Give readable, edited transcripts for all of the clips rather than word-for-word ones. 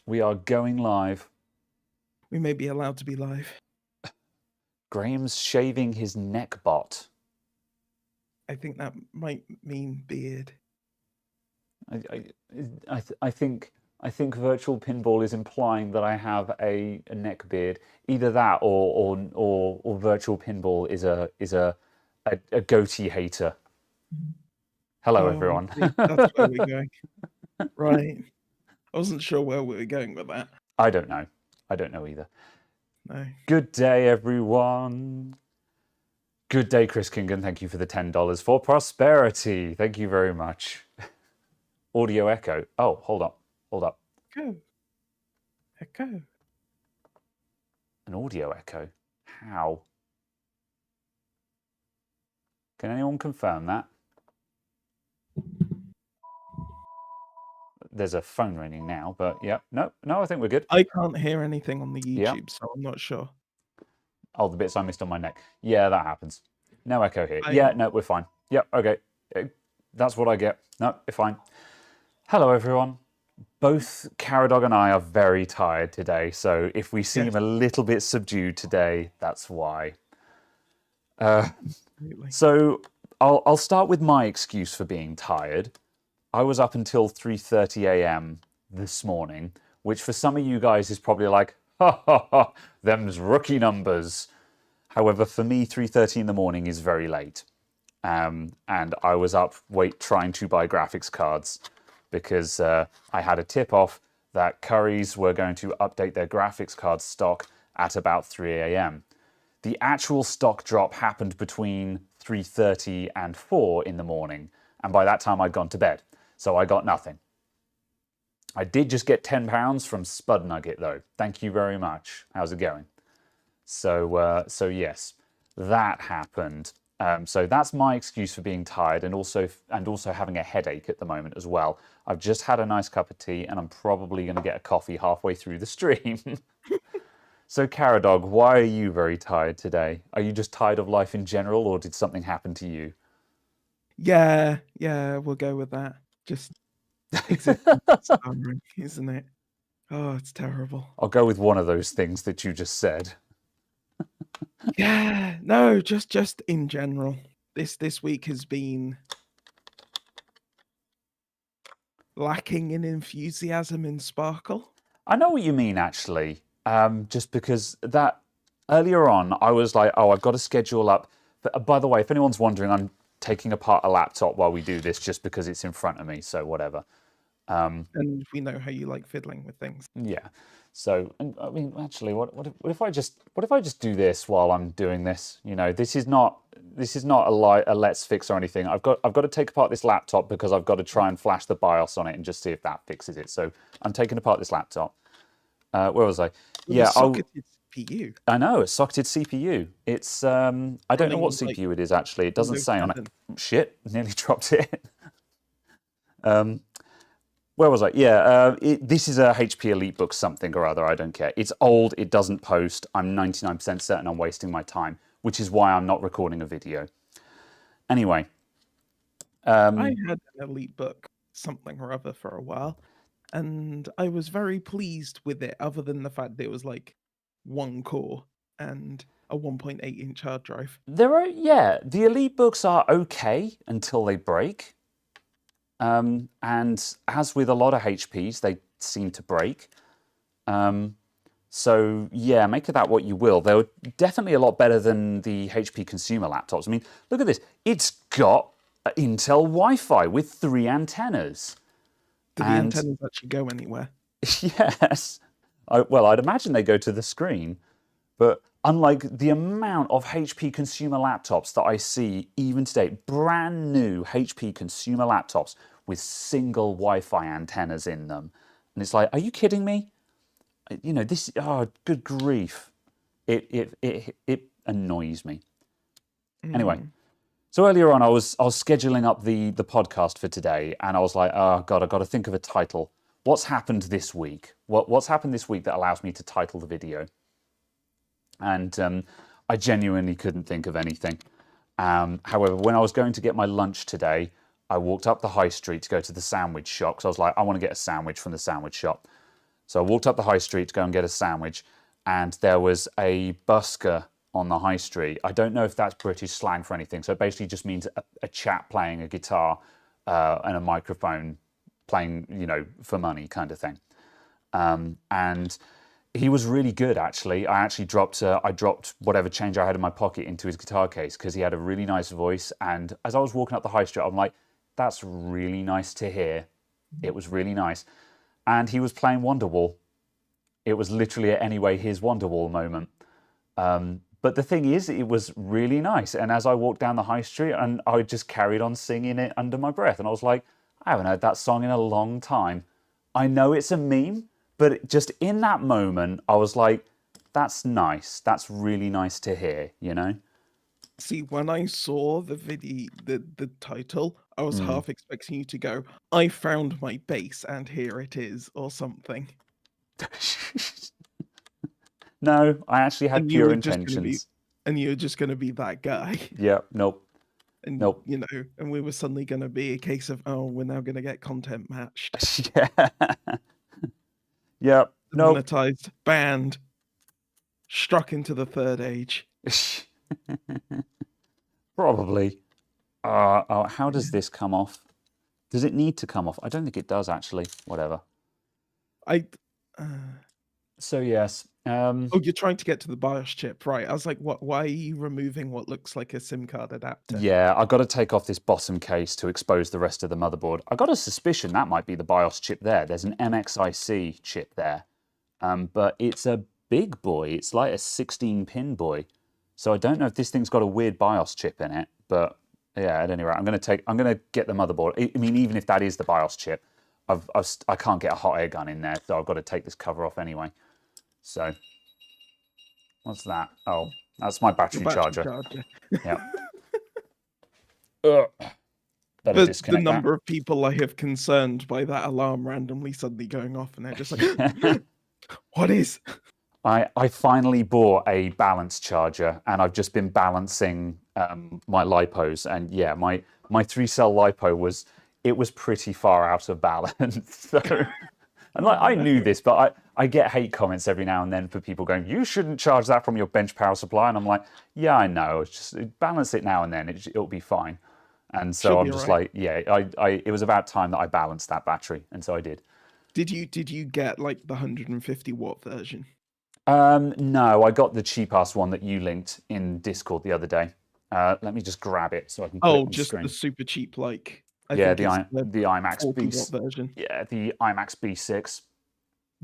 We are going live. We may be allowed to be live. Graham's shaving his neck bot. I think that might mean beard. I think virtual pinball is implying that I have a neck beard. Either that or virtual pinball is a goatee hater. Hello, everyone. That's where we're going. Right. I wasn't sure where we were going with that. I don't know. I don't know either. No. Good day, everyone. Good day, Chris Kingan. Thank you for the $10 for prosperity. Thank you very much. Audio echo. Oh, hold up. Hold up. Echo. An audio echo? How? Can anyone confirm that? There's a phone ringing now, but yeah. No, I think we're good. I can't hear anything on the YouTube, so I'm not sure. Oh, the bits I missed on my neck. Yeah, that happens. No echo here. Yeah, no, we're fine. Yep, okay. That's what I get. No, we're fine. Hello, everyone. Both Caradog and I are very tired today, so if we seem a little bit subdued today, that's why. So I'll start with my excuse for being tired. I was up until 3:30 a.m. this morning, which for some of you guys is probably like, ha ha ha, them's rookie numbers. However, for me, 3:30 in the morning is very late. And I was up trying to buy graphics cards because I had a tip-off that Currys were going to update their graphics card stock at about 3 a.m. The actual stock drop happened between 3:30 and 4 in the morning, and by that time I'd gone to bed, so I got nothing. I did just get £10 from Spud Nugget, though. Thank you very much. How's it going? So yes, that happened. So that's my excuse for being tired and also having a headache at the moment as well. I've just had a nice cup of tea and I'm probably going to get a coffee halfway through the stream. So Caradog, why are you very tired today? Are you just tired of life in general, or did something happen to you? Yeah, we'll go with that. Just isn't it? Oh, it's terrible. I'll go with one of those things that you just said. Yeah, no, just in general. This week has been lacking in enthusiasm and sparkle. I know what you mean, actually. Just because that earlier on, I was like, oh, I've got to schedule up. But, by the way, if anyone's wondering, I'm taking apart a laptop while we do this just because it's in front of me, so whatever. And we know how you like fiddling with things. Yeah. So, I mean, actually, what if I just do this while I'm doing this? You know, this is not a let's fix or anything. I've got to take apart this laptop because I've got to try and flash the BIOS on it and just see if that fixes it. So I'm taking apart this laptop. Where was I? Yeah, socketed CPU. I know, a socketed CPU. It's I don't know what CPU it is actually. It doesn't say on it. Shit, nearly dropped it. Where was I? Yeah, this is a HP EliteBook something or other. I don't care. It's old. It doesn't post. I'm 99% certain I'm wasting my time, which is why I'm not recording a video. Anyway. I had an EliteBook something or other for a while, and I was very pleased with it, other than the fact that it was like one core and a 1.8-inch hard drive. The EliteBooks are okay until they break. And as with a lot of HPs, they seem to break. So yeah, make of that what you will. They were definitely a lot better than the HP consumer laptops. I mean, look at this. It's got Intel Wi-Fi with 3 antennas. Do the antennas actually go anywhere? Yes. Well, I'd imagine they go to the screen. But unlike the amount of HP consumer laptops that I see even today, brand new HP consumer laptops with single Wi-Fi antennas in them. And it's like, are you kidding me? You know, this, oh, good grief. It annoys me. Anyway, so earlier on I was scheduling up the podcast for today, and I was like, oh God, I've got to think of a title. What's happened this week? What's happened this week that allows me to title the video? And I genuinely couldn't think of anything. However, when I was going to get my lunch today, I walked up the high street to go to the sandwich shop because I was like, I want to get a sandwich from the sandwich shop. So I walked up the high street to go and get a sandwich, and there was a busker on the high street. I don't know if that's British slang for anything. So it basically just means a chap playing a guitar and a microphone playing, for money kind of thing. And he was really good, actually. I dropped whatever change I had in my pocket into his guitar case because he had a really nice voice. And as I was walking up the high street, I'm like, that's really nice to hear. It was really nice. And he was playing Wonderwall. It was literally anyway his Wonderwall moment. But the thing is, it was really nice. And as I walked down the high street, and I just carried on singing it under my breath. And I was like, I haven't heard that song in a long time. I know it's a meme, but just in that moment, I was like, that's nice. That's really nice to hear, See, when I saw the video, the title, I was half expecting you to go, I found my bass and here it is, or something. No, I actually had pure intentions. And you were just going to be that guy. Yeah, nope. And, nope. And we were suddenly going to be a case of, oh, we're now going to get content matched. Yeah. Yep. Nope. Monetized, banned, struck into the third age. Probably. How does this come off? Does it need to come off? I don't think it does, actually. Whatever. So, yes. Oh, you're trying to get to the BIOS chip, right? I was like, what? Why are you removing what looks like a SIM card adapter? Yeah, I've got to take off this bottom case to expose the rest of the motherboard. I got a suspicion that might be the BIOS chip there. There's an MXIC chip there. But it's a big boy. It's like a 16-pin boy. So I don't know if this thing's got a weird BIOS chip in it. But yeah, at any rate, I'm going to get the motherboard. I mean, even if that is the BIOS chip, I can't get a hot air gun in there, so I've got to take this cover off anyway. So, what's that? Oh, that's my battery charger. Yeah. Better disconnect the number of people I have concerned by that alarm randomly suddenly going off, and they're just like, what is? I finally bought a balance charger, and I've just been balancing my lipos, and yeah, my 3-cell lipo was pretty far out of balance. So, and I knew this, but I get hate comments every now and then for people going, you shouldn't charge that from your bench power supply. And I'm like, yeah, I know. It's just balance it now and then. It'll be fine. And so I'm just like, yeah, it was about time that I balanced that battery. And so I did. Did you get like the 150 watt version? No, I got the cheap-ass one that you linked in Discord the other day. Let me just grab it so I can put it on just screen. the super cheap, like... the IMAX B6 version. Yeah, the IMAX B6.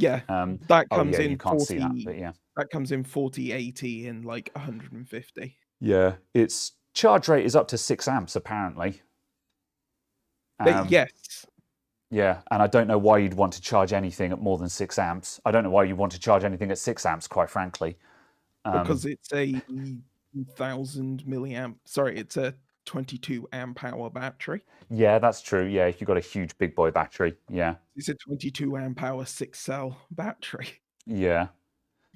Yeah, that comes in you can't 40, see that, but yeah. That comes in 4080 and like 150. Yeah, its charge rate is up to 6 amps apparently. Yes. Yeah, and I don't know why you'd want to charge anything at more than 6 amps. I don't know why you want to charge anything at 6 amps, quite frankly. Because it's a 1000 milliamp. Sorry, it's a 22 amp hour battery. Yeah, that's true. Yeah, if you've got a huge big boy battery, yeah. It's a 22 amp hour 6-cell battery. Yeah.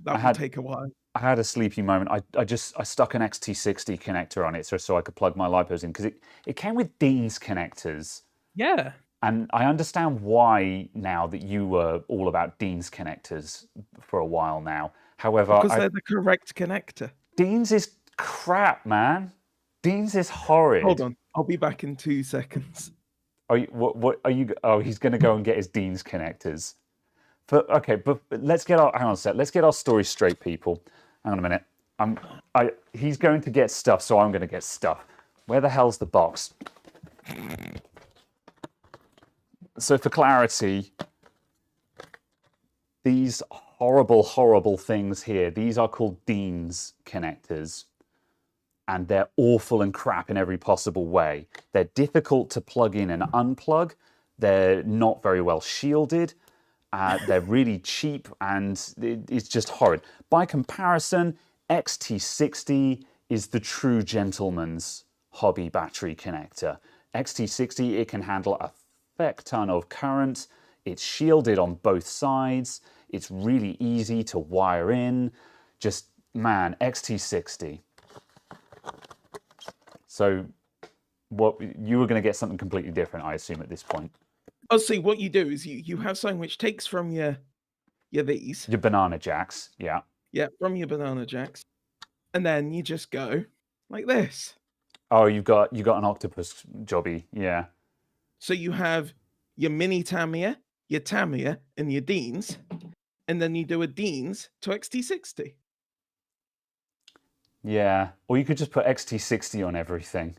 That would take a while. I had a sleepy moment. I stuck an XT60 connector on it so I could plug my lipos in because it came with Dean's connectors. Yeah. And I understand why now that you were all about Dean's connectors for a while now. However, because they're the correct connector. Dean's is crap, man. Dean's is horrid. Hold on, I'll be back in 2 seconds. Are you? What are you? Oh, he's going to go and get his Dean's connectors. But let's get our hang on a sec. Let's get our story straight, people. Hang on a minute. He's going to get stuff, so I'm going to get stuff. Where the hell's the box? So for clarity, these horrible, horrible things here, these are called Dean's connectors. And they're awful and crap in every possible way. They're difficult to plug in and unplug. They're not very well shielded. They're really cheap, and it's just horrid. By comparison, XT60 is the true gentleman's hobby battery connector. XT60, it can handle a feck ton of current. It's shielded on both sides. It's really easy to wire in. Just, man, XT60. So, what you were going to get something completely different, I assume, at this point. Oh, see, what you do is you have something which takes from your your these. Your banana jacks, yeah. Yeah, from your banana jacks. And then you just go like this. Oh, you got an octopus jobby, yeah. So you have your mini Tamiya, your Tamiya, and your Deans, and then you do a Deans to XT60. Yeah, or you could just put XT60 on everything.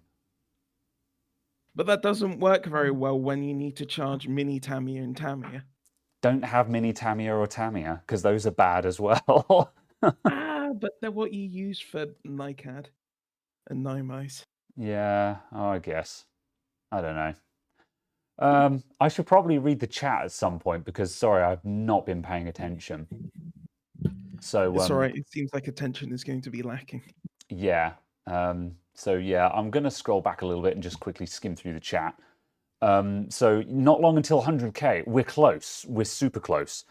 But that doesn't work very well when you need to charge mini Tamiya and Tamiya. Don't have mini Tamiya or Tamiya, because those are bad as well. But they're what you use for NiCad and Nomos. Yeah, oh, I guess. I don't know. I should probably read the chat at some point because, sorry, I've not been paying attention. So It's all right. It seems like attention is going to be lacking. yeah. So yeah, I'm going to scroll back a little bit and just quickly skim through the chat. So not long until 100k. We're close. We're super close.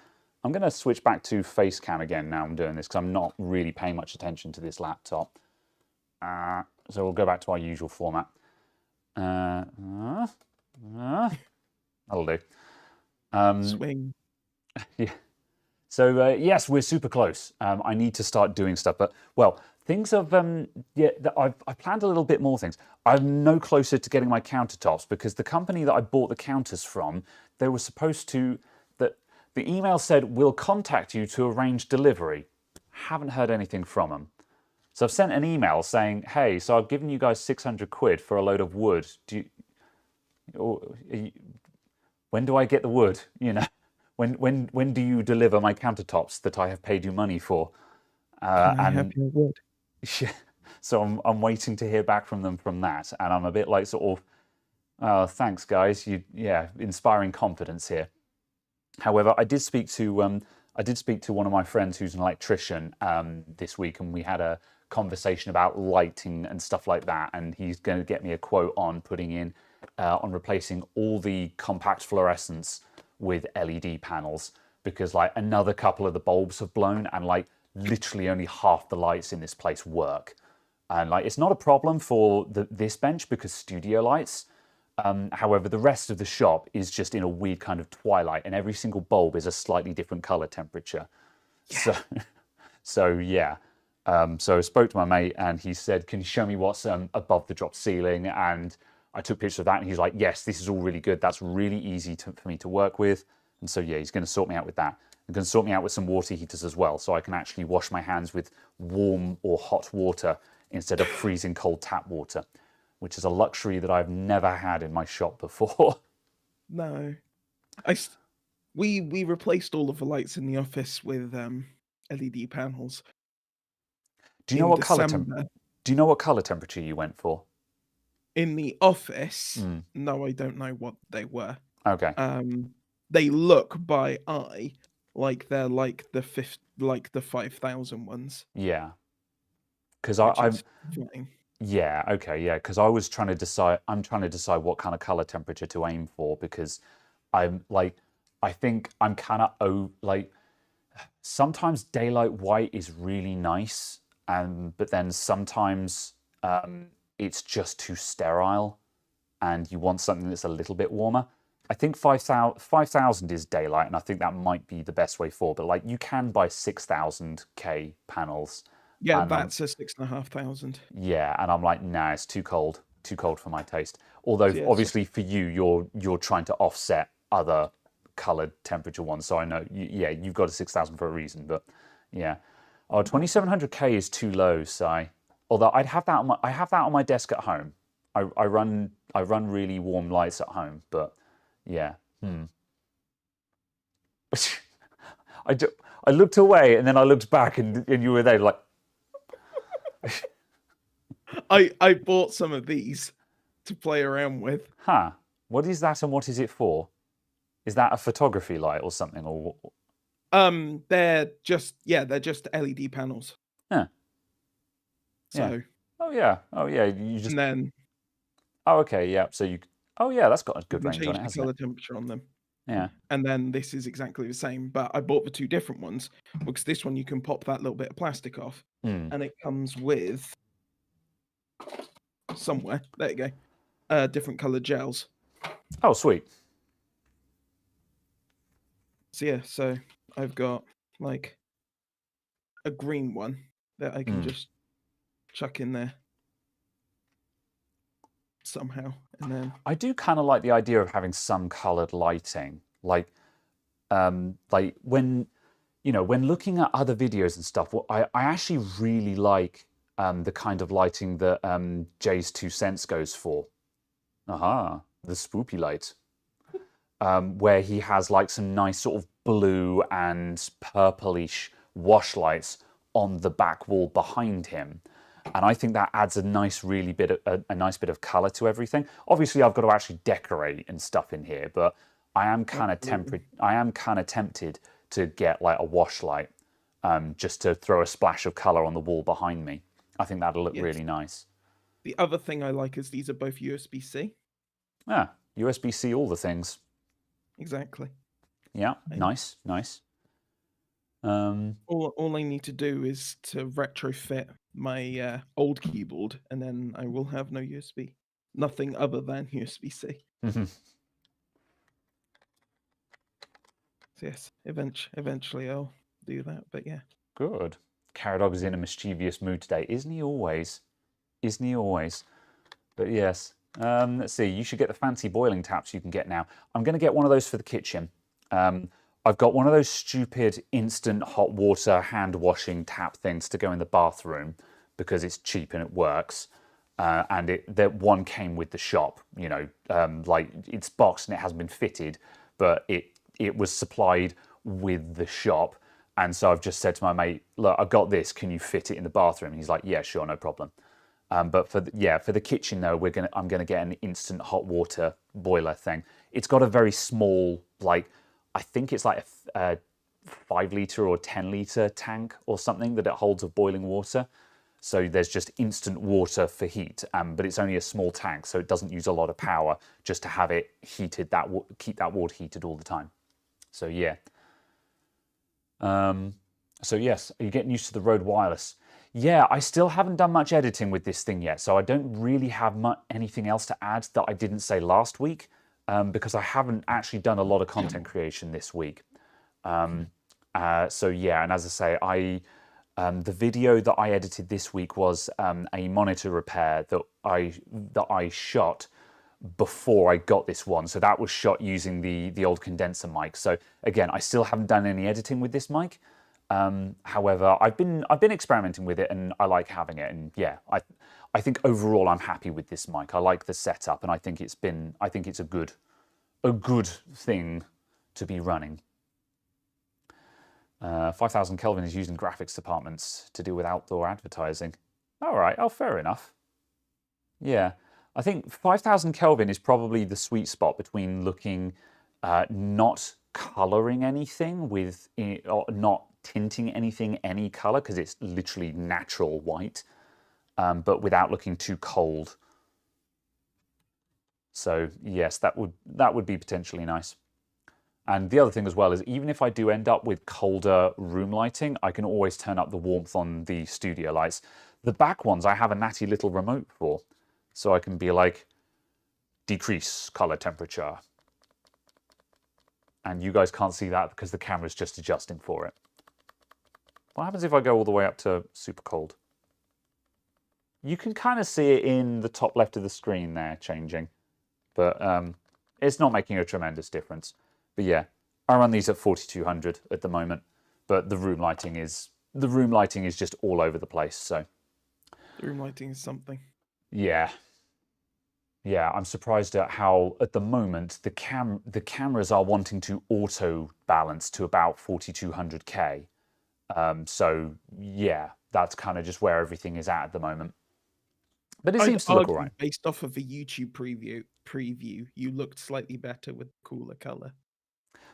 I'm going to switch back to face cam again now I'm doing this because I'm not really paying much attention to this laptop. So we'll go back to our usual format. That'll do. Swing. Yeah. So yes, we're super close. I need to start doing stuff, but well, things have I've planned a little bit more things. I'm no closer to getting my countertops because the company that I bought the counters from, they were supposed to the email said we'll contact you to arrange delivery. Haven't heard anything from them. So I've sent an email saying, hey, so I've given you guys 600 quid for a load of wood. When do I get the wood? You know, when do you deliver my countertops that I have paid you money for? Can I have your wood? So I'm waiting to hear back from them from that, and I'm a bit like sort of, oh, thanks guys, inspiring confidence here. However, I did speak to one of my friends who's an electrician this week, and we had a conversation about lighting and stuff like that. And he's going to get me a quote on on replacing all the compact fluorescents with LED panels because like another couple of the bulbs have blown and like literally only half the lights in this place work. And like it's not a problem for this bench because studio lights. However, the rest of the shop is just in a weird kind of twilight, and every single bulb is a slightly different color temperature. Yeah. So yeah. So I spoke to my mate, and he said, "Can you show me what's above the drop ceiling?" And I took pictures of that, and he's like, "Yes, this is all really good. That's really easy for me to work with." And so yeah, he's going to sort me out with that. He's going to sort me out with some water heaters as well, so I can actually wash my hands with warm or hot water instead of freezing cold tap water, which is a luxury that I've never had in my shop before. No, we replaced all of the lights in the office with LED panels. Do you know what color? Do you know what color temperature you went for? In the office, no, I don't know what they were. Okay. They look by eye like they're like the 5,000 ones. Yeah. Because I've. Fine. Yeah. Okay. Yeah. Because I was trying to decide. I'm trying to decide what kind of color temperature to aim for because I'm like, I think I'm kind of like. Sometimes daylight white is really nice, but then sometimes it's just too sterile, and you want something that's a little bit warmer. I think 5,000 is daylight, and I think that might be the best way forward. But like, you can buy 6,000K panels. Yeah, that's a 6,500. Yeah, and I'm like, nah, it's too cold for my taste. Although obviously for you, you're trying to offset other colored temperature ones. So I know, you've got a 6,000 for a reason. But yeah, 2,700K is too low, Si. Although I have that on my desk at home. I run really warm lights at home, but yeah. I looked away and then I looked back and you were there like. I bought some of these to play around with. Huh. What is that and what is it for? Is that a photography light or something? Or they're just LED panels. Yeah. So. Yeah. Oh yeah. You just. And then. Oh okay. Yeah. So you. Oh yeah. That's got a good range on it. Change the color temperature on them. Yeah. And then this is exactly the same, but I bought the two different ones because this one you can pop that little bit of plastic off, and it comes with somewhere. There you go. Different colored gels. Oh sweet. So yeah. So. I've got like a green one that I can just chuck in there somehow, and then I do kind of like the idea of having some colored lighting, like when when looking at other videos and stuff. I actually really like the kind of lighting that Jay's 2 cents goes for. Aha, the spoopy light. Where he has like some nice sort of blue and purplish wash lights on the back wall behind him. And I think that adds a nice, really a nice bit of color to everything. Obviously, I've got to actually decorate and stuff in here, but I am kind of tempted to get like a wash light, just to throw a splash of color on the wall behind me. I think that'll look really nice. The other thing I like is these are both USB-C. Yeah, USB-C, all the things. Exactly. Yeah, nice. All I need to do is to retrofit my old keyboard, and then I will have no USB. Nothing other than USB-C. Mm-hmm. So yes, eventually I'll do that. But yeah. Good. Caradog is in a mischievous mood today. Isn't he always? Isn't he always? But yes. Let's see. You should get the fancy boiling taps you can get now. I'm going to get one of those for the kitchen. I've got one of those stupid instant hot water hand washing tap things to go in the bathroom because it's cheap and it works. And that one came with the shop. Like it's boxed and it hasn't been fitted, but it was supplied with the shop. And so I've just said to my mate, look, I've got this. Can you fit it in the bathroom? And he's like, yeah, sure, no problem. But for the kitchen though, I'm gonna get an instant hot water boiler thing. It's got a very small, like I think it's like a 5 liter or 10 liter tank or something that it holds of boiling water. So there's just instant water for heat, but it's only a small tank, so it doesn't use a lot of power just to have it heated. Keep that water heated all the time. So yeah. So yes, are you getting used to the Rode Wireless? Yeah, I still haven't done much editing with this thing yet, so I don't really have anything else to add that I didn't say last week, because I haven't actually done a lot of content creation this week. So yeah, and as I say, the video that I edited this week was a monitor repair that I shot before I got this one. So that was shot using the old condenser mic. So again, I still haven't done any editing with this mic. However, I've been experimenting with it and I like having it. And yeah, I think overall I'm happy with this mic. I like the setup and I think it's a good thing to be running. 5,000 Kelvin is used in graphics departments to deal with outdoor advertising. All right, oh, fair enough. Yeah, I think 5,000 Kelvin is probably the sweet spot between looking, not coloring anything with, or not tinting anything any color because it's literally natural white, but without looking too cold. So yes, that would be potentially nice. And the other thing as well is even if I do end up with colder room lighting, I can always turn up the warmth on the studio lights. The back ones I have a natty little remote for, so I can be like, decrease color temperature. And you guys can't see that because the camera's just adjusting for it. What happens if I go all the way up to super cold? You can kind of see it in the top left of the screen there changing, but it's not making a tremendous difference. But yeah, I run these at 4200 at the moment, but the room lighting is just all over the place. So the room lighting is something. Yeah, I'm surprised at how at the moment the cameras are wanting to auto balance to about 4200K. So yeah, that's kind of just where everything is at the moment. But it seems to look all right. Based off of the YouTube preview, you looked slightly better with cooler color.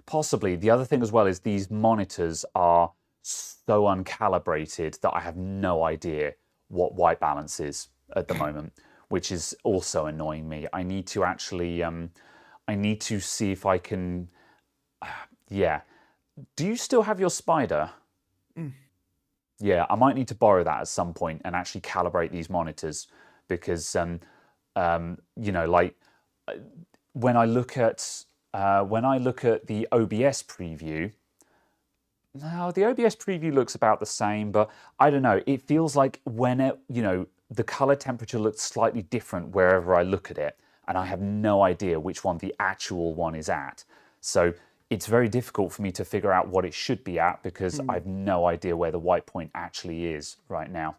Possibly. The other thing as well is these monitors are so uncalibrated that I have no idea what white balance is at the moment, which is also annoying me. I need to actually, I need to see if I can, yeah. Do you still have your Spider? Mm. Yeah, I might need to borrow that at some point and actually calibrate these monitors because, you know, like when I look at the OBS preview, No, the OBS preview looks about the same, but I don't know. It feels like when the color temperature looks slightly different wherever I look at it, and I have no idea which one the actual one is at. So it's very difficult for me to figure out what it should be at because I have no idea where the white point actually is right now.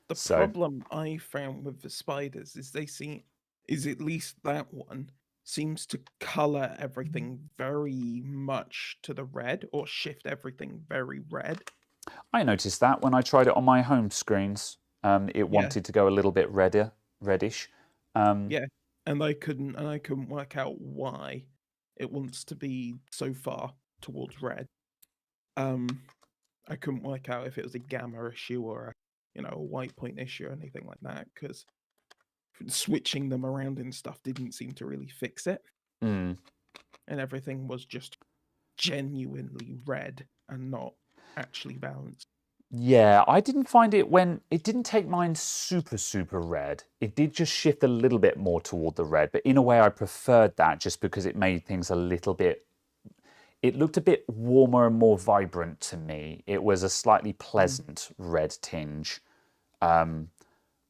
The problem I found with the spiders is at least that one seems to color everything very much to the red or shift everything very red. I noticed that when I tried it on my home screens. It wanted to go a little bit reddish. Yeah, and I couldn't work out why it wants to be so far towards red. I couldn't work out if it was a gamma issue or a white point issue or anything like that, because switching them around and stuff didn't seem to really fix it. And everything was just genuinely red and not actually balanced. Yeah, I didn't find it it didn't take mine super, super red. It did just shift a little bit more toward the red, but in a way I preferred that just because it made things a little bit, it looked a bit warmer and more vibrant to me. It was a slightly pleasant red tinge.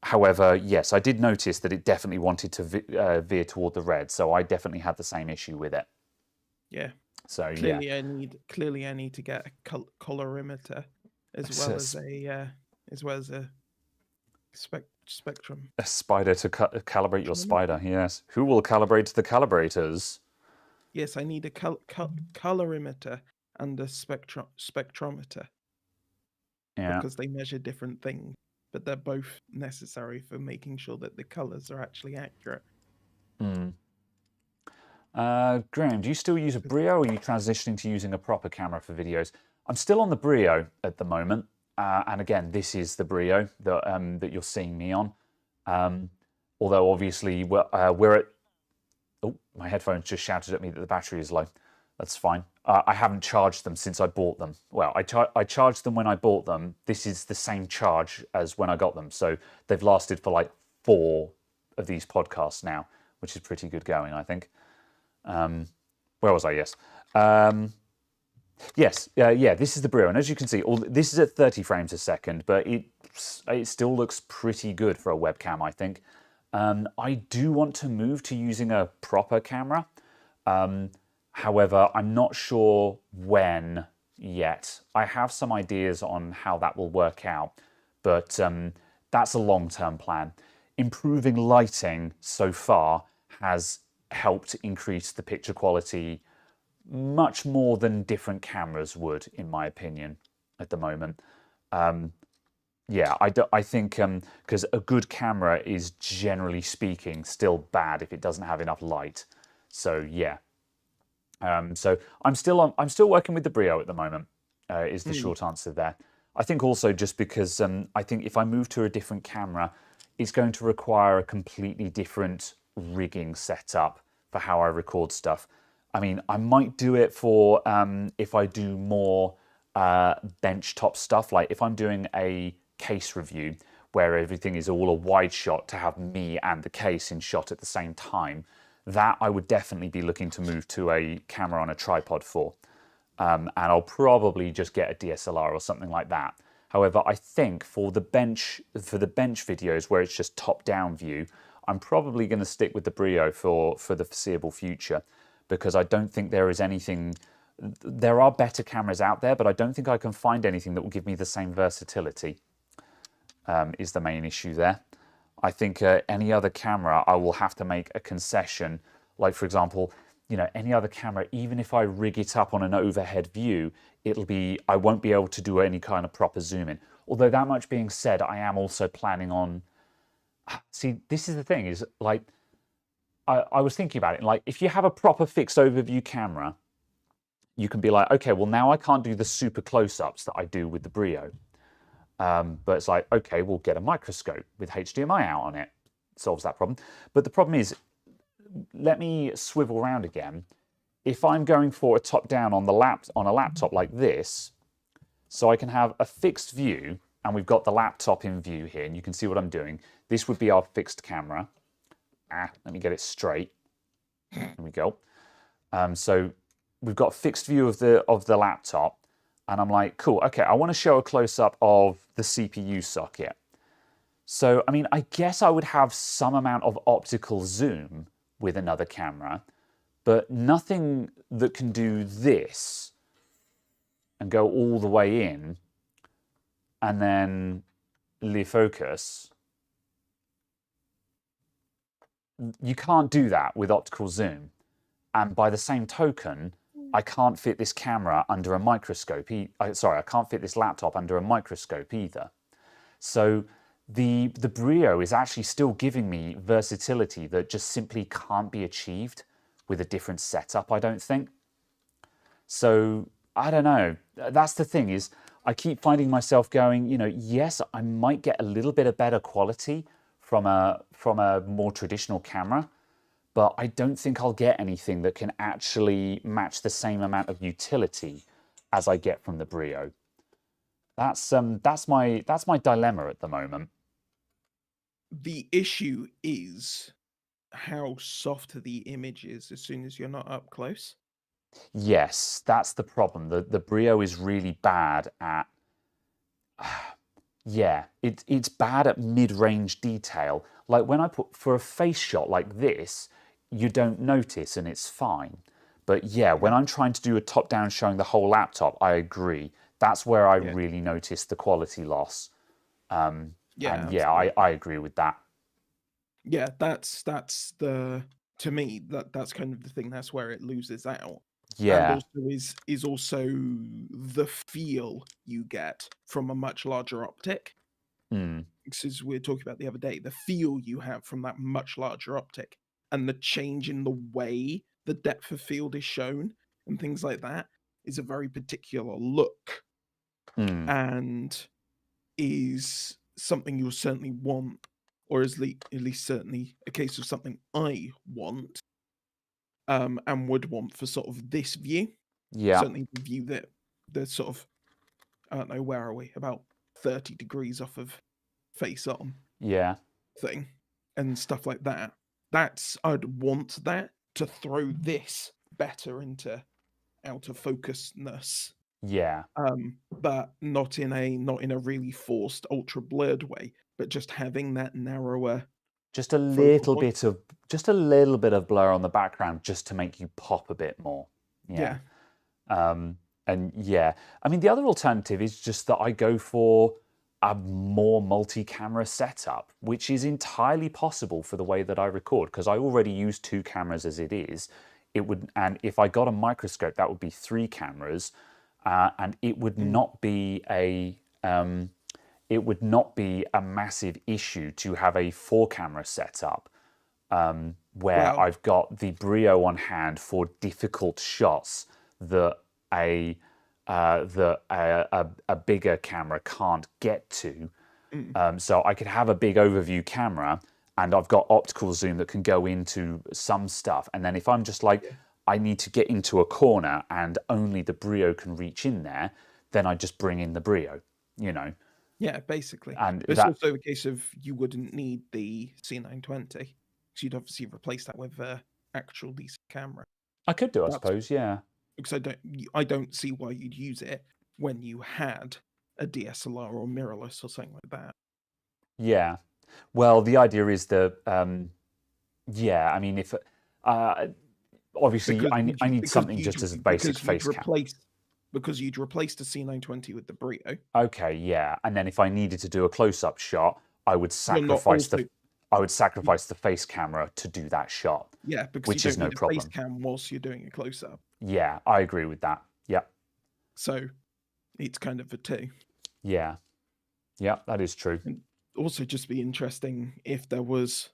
However, yes, I did notice that it definitely wanted to veer toward the red, so I definitely had the same issue with it. Yeah. So clearly, I need to get a colorimeter as well as a spectrum. A spider to calibrate your spider. Yes. Who will calibrate the calibrators? Yes, I need a colorimeter and a spectrometer. Yeah. Because they measure different things, but they're both necessary for making sure that the colors are actually accurate. Graham, do you still use a Brio, or are you transitioning to using a proper camera for videos? I'm still on the Brio at the moment, and again, this is the Brio that you're seeing me on. Although obviously we're at. Oh, my headphones just shouted at me that the battery is low. That's fine. I haven't charged them since I bought them. Well, I charged them when I bought them. This is the same charge as when I got them, so they've lasted for like 4 of these podcasts now, which is pretty good going, I think. Where was I? Yes. Yes. Yeah, this is the Brio. And as you can see, this is at 30 frames a second, but it still looks pretty good for a webcam, I think. I do want to move to using a proper camera. However, I'm not sure when yet. I have some ideas on how that will work out, but that's a long-term plan. Improving lighting so far has helped increase the picture quality much more than different cameras would, in my opinion, at the moment. Yeah, I think because a good camera is, generally speaking, still bad if it doesn't have enough light. So yeah. So I'm still working with the Brio at the moment. Is the short answer there. I think also just because I think if I move to a different camera, it's going to require a completely different rigging setup for how I record stuff. I mean, I might do it for if I do more benchtop stuff, like if I'm doing a case review where everything is all a wide shot to have me and the case in shot at the same time, that I would definitely be looking to move to a camera on a tripod for. And I'll probably just get a DSLR or something like that. However, I think for the bench videos where it's just top-down view, I'm probably going to stick with the Brio for the foreseeable future, because I don't think there is anything. There are better cameras out there, but I don't think I can find anything that will give me the same versatility. Is the main issue there. I think any other camera, I will have to make a concession. Like, for example, any other camera, even if I rig it up on an overhead view, I won't be able to do any kind of proper zoom in. Although that much being said, I am also planning on. See, this is the thing, is like, I was thinking about it. Like, if you have a proper fixed overview camera, you can be like, okay, well, now I can't do the super close-ups that I do with the Brio. But it's like, okay, we'll get a microscope with HDMI out on it. Solves that problem. But the problem is, let me swivel around again. If I'm going for a top-down on a laptop like this, so I can have a fixed view, and we've got the laptop in view here, and you can see what I'm doing. This would be our fixed camera. Let me get it straight. There we go. So we've got a fixed view of the laptop. And I'm like, cool, okay, I want to show a close-up of the CPU socket. So, I mean, I guess I would have some amount of optical zoom with another camera, but nothing that can do this and go all the way in and then leave focus. You can't do that with optical zoom. And by the same token, I can't fit this camera under a microscope. Sorry, I can't fit this laptop under a microscope either. So the Brio is actually still giving me versatility that just simply can't be achieved with a different setup, I don't think. So I don't know. That's the thing, is I keep finding myself going, yes, I might get a little bit of better quality from a more traditional camera, but I don't think I'll get anything that can actually match the same amount of utility as I get from the Brio. That's my dilemma at the moment. The issue is how soft the image is as soon as you're not up close. Yes, that's the problem. The Brio is really bad at yeah, it's bad at mid-range detail. Like when I put for a face shot like this, you don't notice and it's fine. But yeah, when I'm trying to do a top-down showing the whole laptop, I agree. That's where I really notice the quality loss. And yeah, I agree with that. Yeah, that's the to me that's kind of the thing. That's where it loses out. Yeah. And also is also the feel you get from a much larger optic. This is we were talking about the other day. The feel you have from that much larger optic and the change in the way the depth of field is shown and things like that is a very particular look, and is something you'll certainly want, or at least certainly a case of something I want, and would want for sort of this view. Yeah. Certainly the view that the sort of, I don't know, where are we? About 30 degrees off of face on. Yeah. Thing and stuff like that. I'd want that to throw this better into out of focusness. Yeah. But not in a really forced ultra blurred way, but just having that narrower, just a little bit of blur on the background just to make you pop a bit more. Yeah. And yeah, I mean, the other alternative is just that I go for a more multi-camera setup, which is entirely possible for the way that I record, because I already use 2 cameras as it is. And if I got a microscope, that would be 3 cameras, and it would not be a massive issue to have a 4-camera setup, where I've got the Brio on hand for difficult shots that a bigger camera can't get to. So I could have a big overview camera, and I've got optical zoom that can go into some stuff. And then if I'm just like, I need to get into a corner and only the Brio can reach in there, then I just bring in the Brio, Yeah, basically. And it's also a case of you wouldn't need the C920, so you'd obviously replace that with an actual decent camera. I could do, I suppose, yeah. Because I don't see why you'd use it when you had a DSLR or mirrorless or something like that. Yeah. Well, the idea is that, yeah, I mean, if obviously I need something just as a basic face cam. Because you'd replace the C920 with the Brio. Okay, yeah, and then if I needed to do a close-up shot, I would sacrifice the face camera to do that shot. Yeah, because which you is don't no need a problem. face cam whilst you're doing a close-up. Yeah, I agree with that. Yeah. So it's kind of a 2. Yeah. Yeah, that is true. And also just be interesting if there was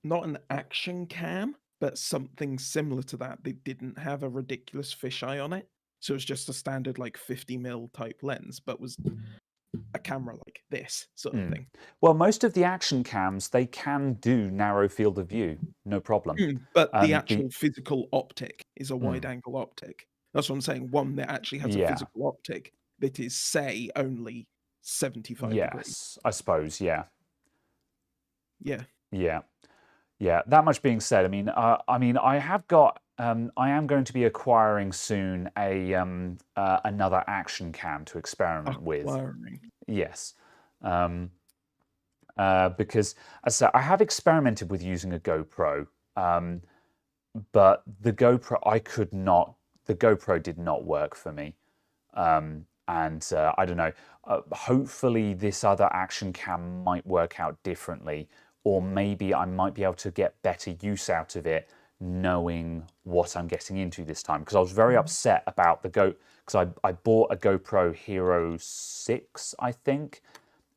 not an action cam, but something similar to that. They didn't have a ridiculous fisheye on it. So it's just a standard like 50mm type lens, but was a camera like this sort of thing. Well, most of the action cams, they can do narrow field of view, no problem. But the actual physical optic is a wide angle optic. That's what I'm saying. One that actually has a physical optic that is, say, only 75 degrees. Yes, I suppose, yeah. Yeah. Yeah. Yeah, that much being said, I mean, I have got, I am going to be acquiring soon another action cam to experiment with. Acquiring. Yes, um, because as I said, I have experimented with using a GoPro, but the GoPro did not work for me. And I don't know. Hopefully, this other action cam might work out differently, or maybe I might be able to get better use out of it, knowing what I'm getting into this time. Because I was very upset about because I bought a GoPro Hero 6, I think,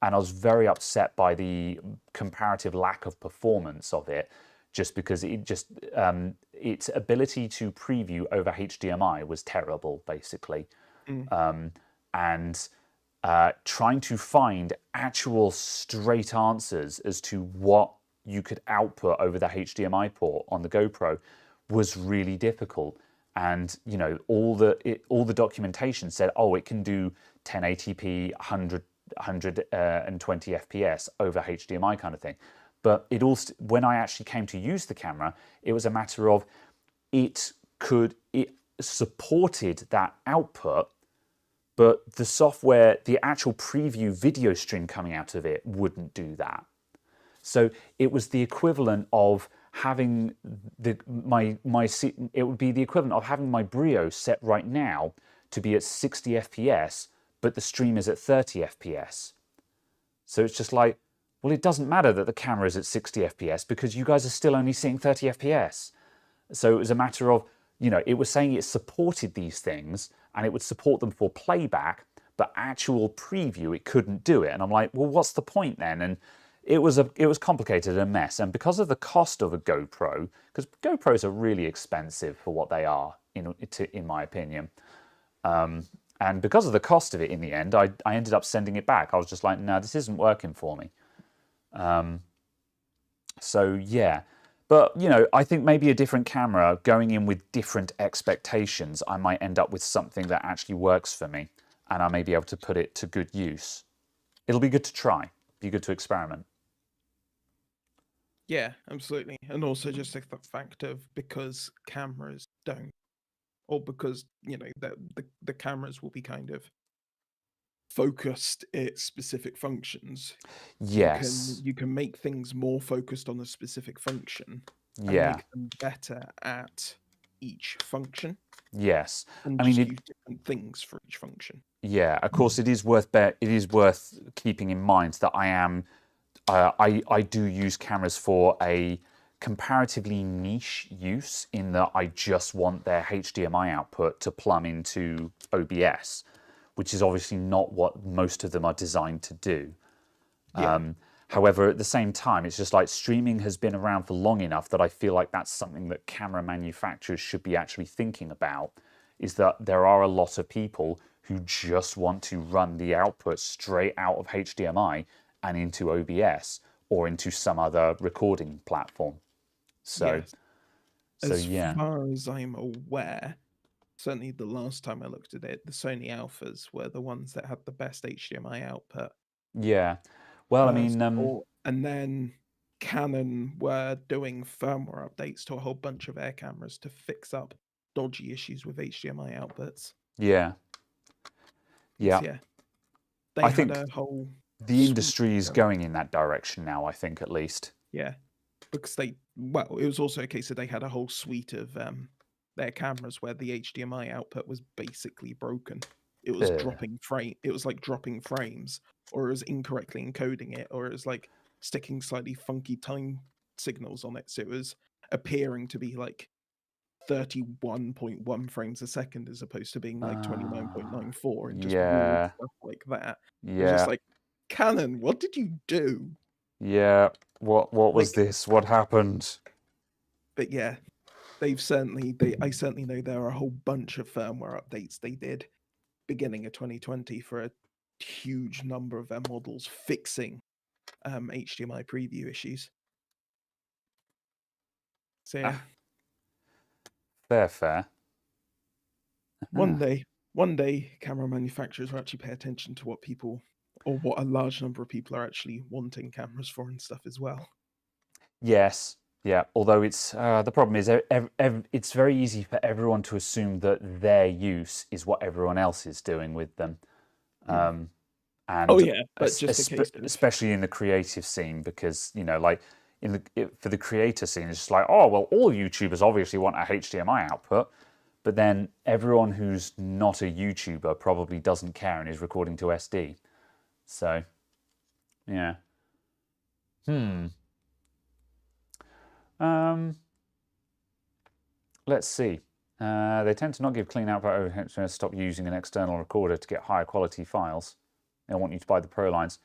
and I was very upset by the comparative lack of performance of it, just because its ability to preview over HDMI was terrible, basically. And trying to find actual straight answers as to what you could output over the HDMI port on the GoPro was really difficult. And you know, all the documentation said, oh, it can do 1080p, 120 FPS over HDMI kind of thing. But when I actually came to use the camera, it was a matter of it supported that output, but the software, the actual preview video stream coming out of it wouldn't do that. So it was the equivalent of having it would be the equivalent of having my Brio set right now to be at 60 FPS, but the stream is at 30 FPS. So it's just like, well, it doesn't matter that the camera is at 60 FPS because you guys are still only seeing 30 FPS. So it was a matter of, you know, it was saying it supported these things and it would support them for playback, but actual preview, it couldn't do it. And I'm like, well, what's the point then? And it was complicated and a mess. And because of the cost of a GoPro, because GoPros are really expensive for what they are, in my opinion. And because of the cost of it in the end, I ended up sending it back. I was just like, no, this isn't working for me. So yeah. But, you know, I think maybe a different camera, going in with different expectations, I might end up with something that actually works for me, and I may be able to put it to good use. It'll be good to try, be good to experiment. Yeah, absolutely. And also just the fact of because cameras don't, or because, you know, the cameras will be kind of focused at specific functions. Yes. You can make things more focused on a specific function and Yeah. make them better at each function. Yes. And I just mean, use different things for each function. yeah, of course, it is worth keeping in mind that I do use cameras for a comparatively niche use, in that I just want their HDMI output to plumb into OBS, which is obviously not what most of them are designed to do. Yeah. However, at the same time, it's just like streaming has been around for long enough that I feel like that's something that camera manufacturers should be actually thinking about, is that there are a lot of people who just want to run the output straight out of HDMI and into OBS or into some other recording platform. So, Yes. so As yeah. far as I'm aware, certainly the last time I looked at it, the Sony Alphas were the ones that had the best HDMI output. Yeah. Well, I mean, and then Canon were doing firmware updates to a whole bunch of Air cameras to fix up dodgy issues with HDMI outputs. yeah. Yeah. Yeah, they I had think a whole the industry is going in that direction now, I think, at least. Yeah, because it was also a case that they had a whole suite of their cameras where the HDMI output was basically broken. It was it was like dropping frames, or it was incorrectly encoding it, or it was like sticking slightly funky time signals on it. So it was appearing to be like 31.1 frames a second as opposed to being like 29.94, and just weird Yeah. stuff like that. It was Yeah. just like, Canon, what did you do? Yeah. What was this? What happened? But yeah, I certainly know there are a whole bunch of firmware updates they did beginning of 2020 for a huge number of their models, fixing HDMI preview issues. So yeah, Fair. one day camera manufacturers will actually pay attention to what people, or what a large number of people are actually wanting cameras for and stuff as well. Yes. Yeah, although it's the problem is it's very easy for everyone to assume that their use is what everyone else is doing with them. Oh And yeah, but just a case of especially in the creative scene, because like for the creator scene, it's just like, oh well, all YouTubers obviously want a HDMI output, but then everyone who's not a YouTuber probably doesn't care and is recording to SD. So, yeah. Let's see. They tend to not give clean output over stop using an external recorder to get higher quality files. They want you to buy the Pro lines.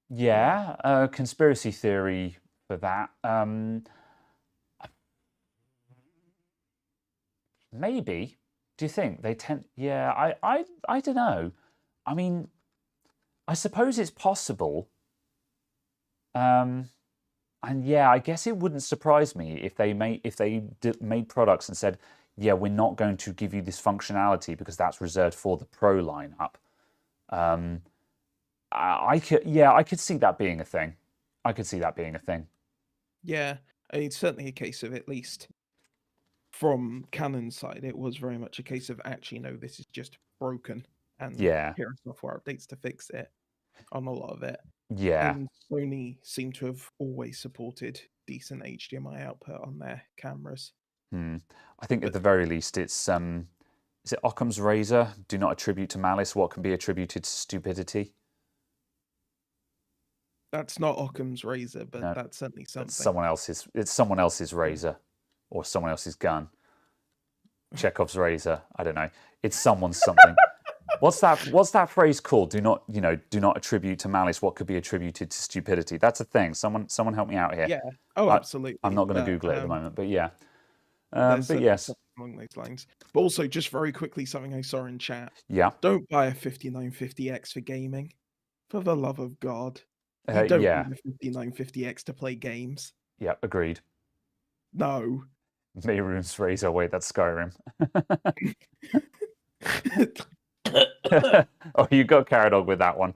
Yeah, conspiracy theory for that. Maybe. Do you think they tend? Yeah, I don't know. I mean, I suppose it's possible. And yeah, I guess it wouldn't surprise me if they made products and said, yeah, we're not going to give you this functionality because that's reserved for the Pro lineup. I could see that being a thing. I could see that being a thing. Yeah, it's certainly a case of, at least from Canon's side, it was very much a case of, actually, no, this is just broken, and Yeah. here are software updates to fix it on a lot of it. Yeah. And Sony seem to have always supported decent HDMI output on their cameras. I think at the very least it's is it Occam's razor? Do not attribute to malice what can be attributed to stupidity. That's not Occam's razor, but No, that's certainly something. It's someone else's razor, or someone else's gun. Chekhov's razor. I don't know. It's someone's something. What's that phrase called? Do not attribute to malice what could be attributed to stupidity. That's a thing. Someone help me out here. Yeah. Oh, absolutely. I'm not going to Google it at the moment, but yeah. But yes. Along those lines. But also, just very quickly, something I saw in chat. Yeah. Don't buy a 5950X for gaming. For the love of God. You don't need a 5950X to play games. Yeah, agreed. No. Mehrunes razor. Wait, that's Skyrim. Oh, you got carried on with that one.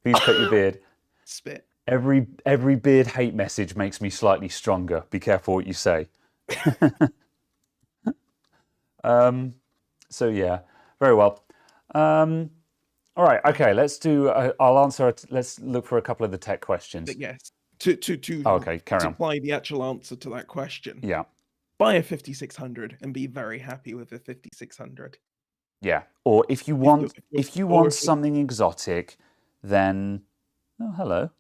Please cut your beard. Spit. Every beard hate message makes me slightly stronger. Be careful what you say. So yeah, very well. All right, okay. Let's do. I'll answer. Let's look for a couple of the tech questions. But yes, to okay, carry on. Supply the actual answer to that question. Yeah. Buy a 5600 and be very happy with a 5600. Yeah. Or if you want something exotic, then hello.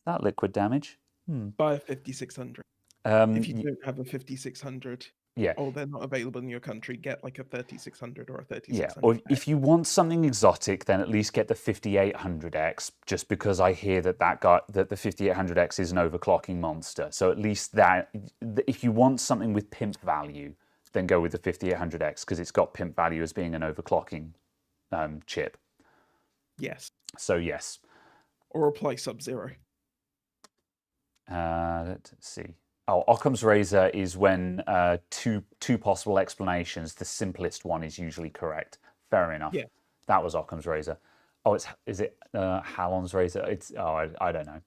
That liquid damage. Buy a 5600. If you don't have a 5600, yeah, or they're not available in your country, get like a 3600 or a 3600. Yeah, or if you want something exotic, then at least get the 5800X. Just because I hear that the 5800X is an overclocking monster. So at least that, if you want something with pimp value, then go with the 5800X because it's got pimp value as being an overclocking chip. Yes. So yes. Or apply Sub-Zero. Let's see. Oh, Occam's razor is when two possible explanations. The simplest one is usually correct. Fair enough. Yeah. That was Occam's razor. Oh, is it Halon's razor? I don't know.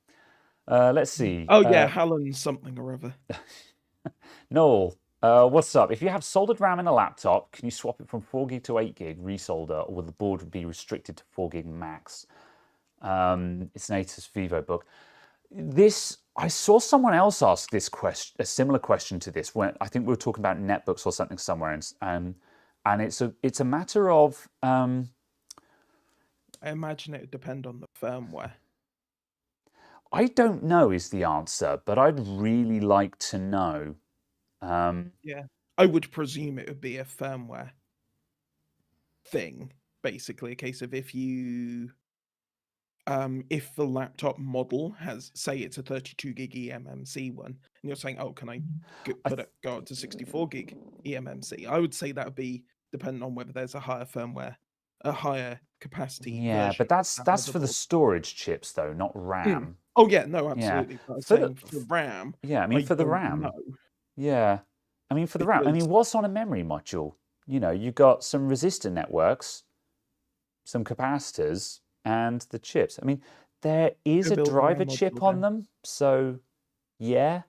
Let's see. Oh yeah, Halon's something or other. Noel, what's up? If you have soldered RAM in a laptop, can you swap it from 4 gig to 8 gig resolder, or will the board be restricted to 4 gig max? It's an Atus Vivo book. I saw someone else ask this question, a similar question to this, when I think we were talking about netbooks or something somewhere, and it's a matter of. I imagine it would depend on the firmware. I don't know is the answer, but I'd really like to know. Yeah, I would presume it would be a firmware thing, basically a case of if the laptop model has, say it's a 32 gig eMMC one, and you're saying, oh, can I go up to 64 gig eMMC? I would say that would be dependent on whether there's a higher firmware, a higher capacity. Yeah, but that's for the storage chips though, not RAM. Oh yeah, no, absolutely. Yeah. For RAM. Yeah, I mean for the RAM. Yeah, I mean for the RAM. I mean, what's on a memory module? You got some resistor networks, some capacitors, and the chips. I mean, There is Go a build a driver RAM chip module on then. them, so yeah.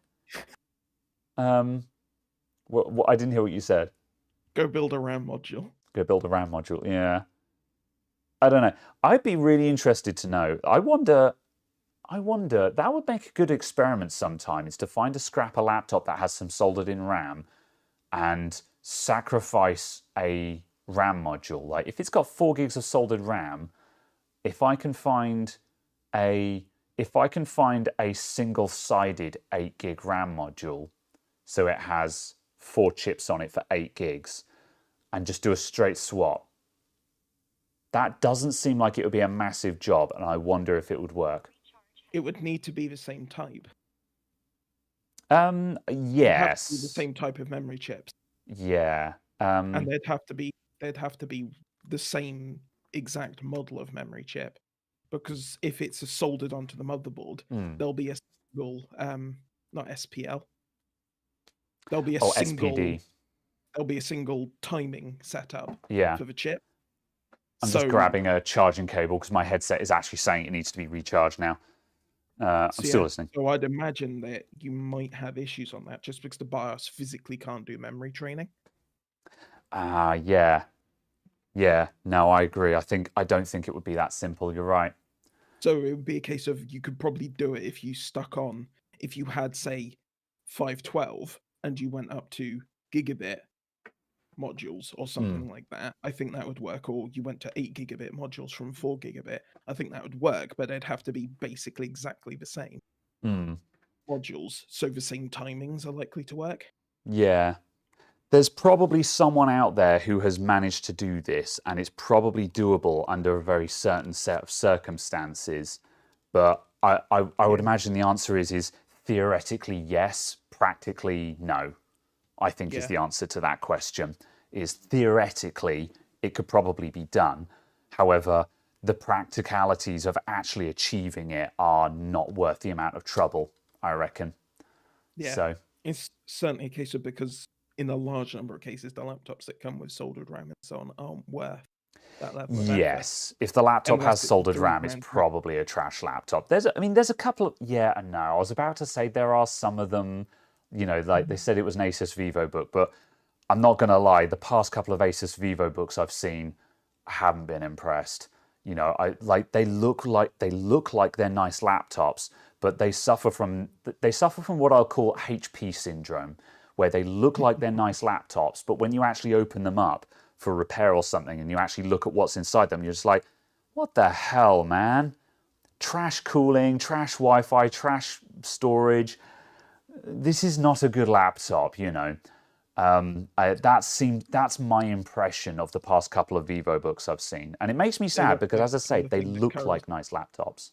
What, I didn't hear what you said. Go build a RAM module. Go build a RAM module. Yeah. I don't know. I'd be really interested to know. I wonder. That would make a good experiment sometime. Is to find a scrapper laptop that has some soldered-in RAM, and sacrifice a RAM module. Like if it's got 4 gigs of soldered RAM, if I can find a single-sided 8 gig RAM module, so it has 4 chips on it for 8 gigs, and just do a straight swap. That doesn't seem like it would be a massive job, and I wonder if it would work. It would need to be the same type. Yes. It'd have to be the same type of memory chips. Yeah. And they'd have to be the same exact model of memory chip, because if it's soldered onto the motherboard, there'll be a single not SPL. There'll be a single SPD. There'll be a single timing setup for the chip. I'm just grabbing a charging cable because my headset is actually saying it needs to be recharged now. I'm still listening. So I'd imagine that you might have issues on that just because the BIOS physically can't do memory training. Yeah. Yeah, no, I agree. I don't think it would be that simple. You're right. So it would be a case of you could probably do it if you had, say, 512 and you went up to gigabit modules or something like that. I think that would work. Or you went to 8 gigabit modules from 4 gigabit. I think that would work, but they'd have to be basically exactly the same modules. So the same timings are likely to work. Yeah. There's probably someone out there who has managed to do this, and it's probably doable under a very certain set of circumstances. But I would imagine the answer is theoretically yes, practically no. I think is the answer to that question. Is theoretically it could probably be done. However, the practicalities of actually achieving it are not worth the amount of trouble, I reckon. Yeah. So it's certainly a case of, because in a large number of cases, the laptops that come with soldered RAM and so on aren't worth that level of effort. Yes, if the laptop Unless has it's soldered $3 RAM, it's probably a trash laptop. There's a couple of, yeah and no. I was about to say there are some of them, like they said it was an Asus VivoBook, but I'm not going to lie, the past couple of Asus VivoBooks I've seen, I haven't been impressed. They look like they're nice laptops, but they suffer from what I'll call HP syndrome, where they look like they're nice laptops, but when you actually open them up for repair or something and you actually look at what's inside them, you're just like, what the hell, man? Trash cooling, trash Wi-Fi, trash storage. This is not a good laptop, That's my impression of the past couple of VivoBooks I've seen. And it makes me sad because, as I say, they look like nice laptops.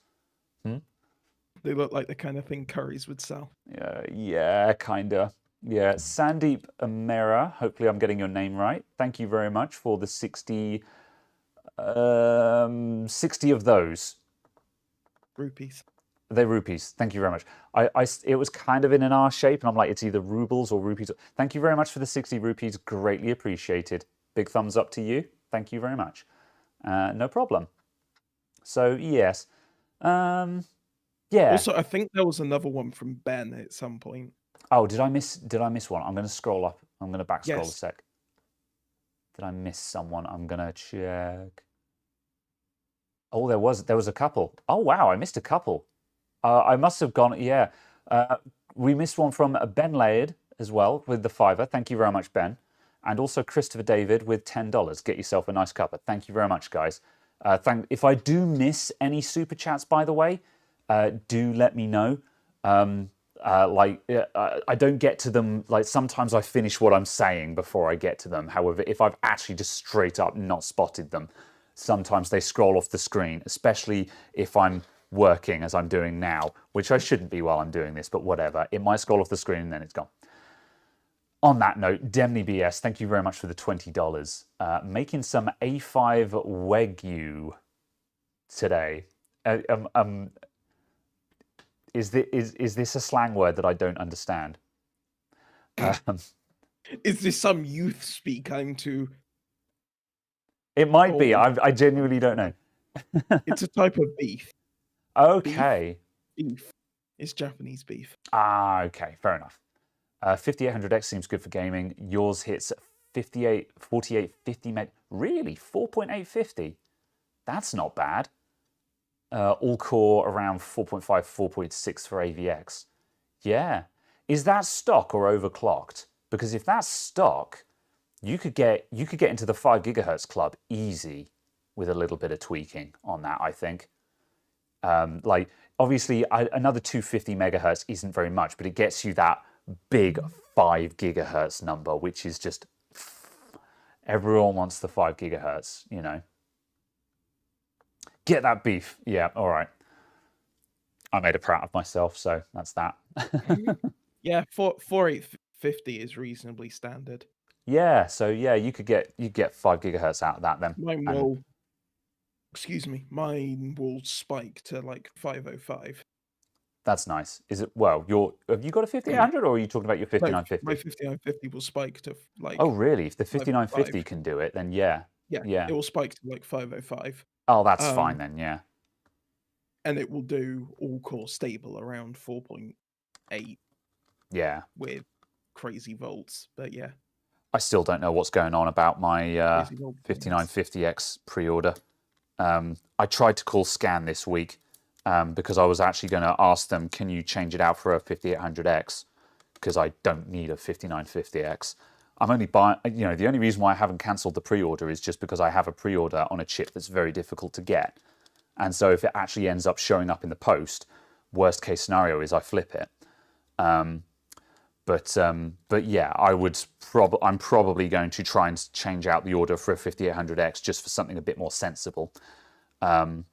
They look like the kind of thing Currys would sell. Yeah, kind of. Yeah, Sandeep Amera, hopefully I'm getting your name right. Thank you very much for the 60 of those. Rupees. They're rupees. Thank you very much. It was kind of in an R shape, and I'm like, it's either rubles or rupees. Thank you very much for the 60 rupees. Greatly appreciated. Big thumbs up to you. Thank you very much. No problem. So, yes. Yeah. Also, I think there was another one from Ben at some point. Oh, did I miss one? I'm going to scroll up. I'm going to back scroll a sec. Did I miss someone? I'm going to check. Oh, there was a couple. Oh, wow, I missed a couple. I must have gone, yeah. We missed one from Ben Laird as well with the $5. Thank you very much, Ben. And also Christopher David with $10. Get yourself a nice cuppa. Thank you very much, guys. If I do miss any super chats, by the way, do let me know. I don't get to them. Like, sometimes I finish what I'm saying before I get to them. However, if I've actually just straight up not spotted them, sometimes they scroll off the screen, especially if I'm working as I'm doing now, which I shouldn't be while I'm doing this, but whatever. It might scroll off the screen and then it's gone. On that note, Demny BS, thank you very much for the $20. Making some A5 Wagyu today. Is this a slang word that I don't understand? Is this some youth speak I'm to? It might be. I genuinely don't know. It's a type of beef. Okay. Beef. It's Japanese beef. Ah, okay, fair enough. 5800X seems good for gaming. Yours hits 4850 meg. Really? 4.850? That's not bad. All core around 4.5, 4.6 for AVX. Yeah. Is that stock or overclocked? Because if that's stock, you could get into the 5 gigahertz club easy with a little bit of tweaking on that, I think. Like, obviously, another 250 megahertz isn't very much, but it gets you that big 5 gigahertz number, which is just... Everyone wants the 5 gigahertz, you know. Get that beef. Yeah, all right. I made a proud of myself, so that's that. Yeah, 4850 is reasonably standard. Yeah, so yeah, you get 5 gigahertz out of that then. Mine will, mine will spike to like 505. That's nice. Is it, well, have you got a 5800 or are you talking about your 5950? My 5950 will spike to like... Oh, really? If the 5950 can do it, then yeah. Yeah, it will spike to like 505. Oh, that's fine then, yeah. And it will do all-core stable around 4.8. Yeah. With crazy volts, but yeah. I still don't know what's going on about my 5950X pre-order. I tried to call Scan this week because I was actually going to ask them, can you change it out for a 5800X? Because I don't need a 5950X. I'm only buying, you know, the only reason why I haven't cancelled the pre-order is just because I have a pre-order on a chip that's very difficult to get. And so if it actually ends up showing up in the post, worst case scenario is I flip it. But yeah, I'm probably going to try and change out the order for a 5800X just for something a bit more sensible. Yes,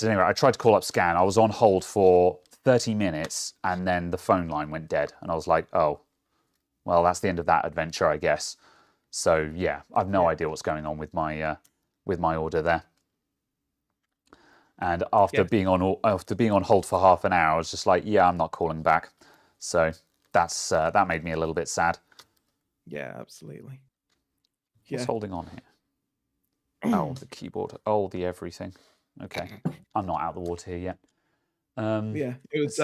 anyway, I tried to call up Scan. I was on hold for 30 minutes and then the phone line went dead. And I was like, oh, well, that's the end of that adventure, I guess. So yeah, I've no idea what's going on with my order there. And after being on hold for half an hour, I was just like, yeah, I'm not calling back. So that made me a little bit sad. Yeah, absolutely. What's holding on here? Oh, the keyboard. Oh, the everything. Okay, I'm not out of the water here yet. Yeah, it was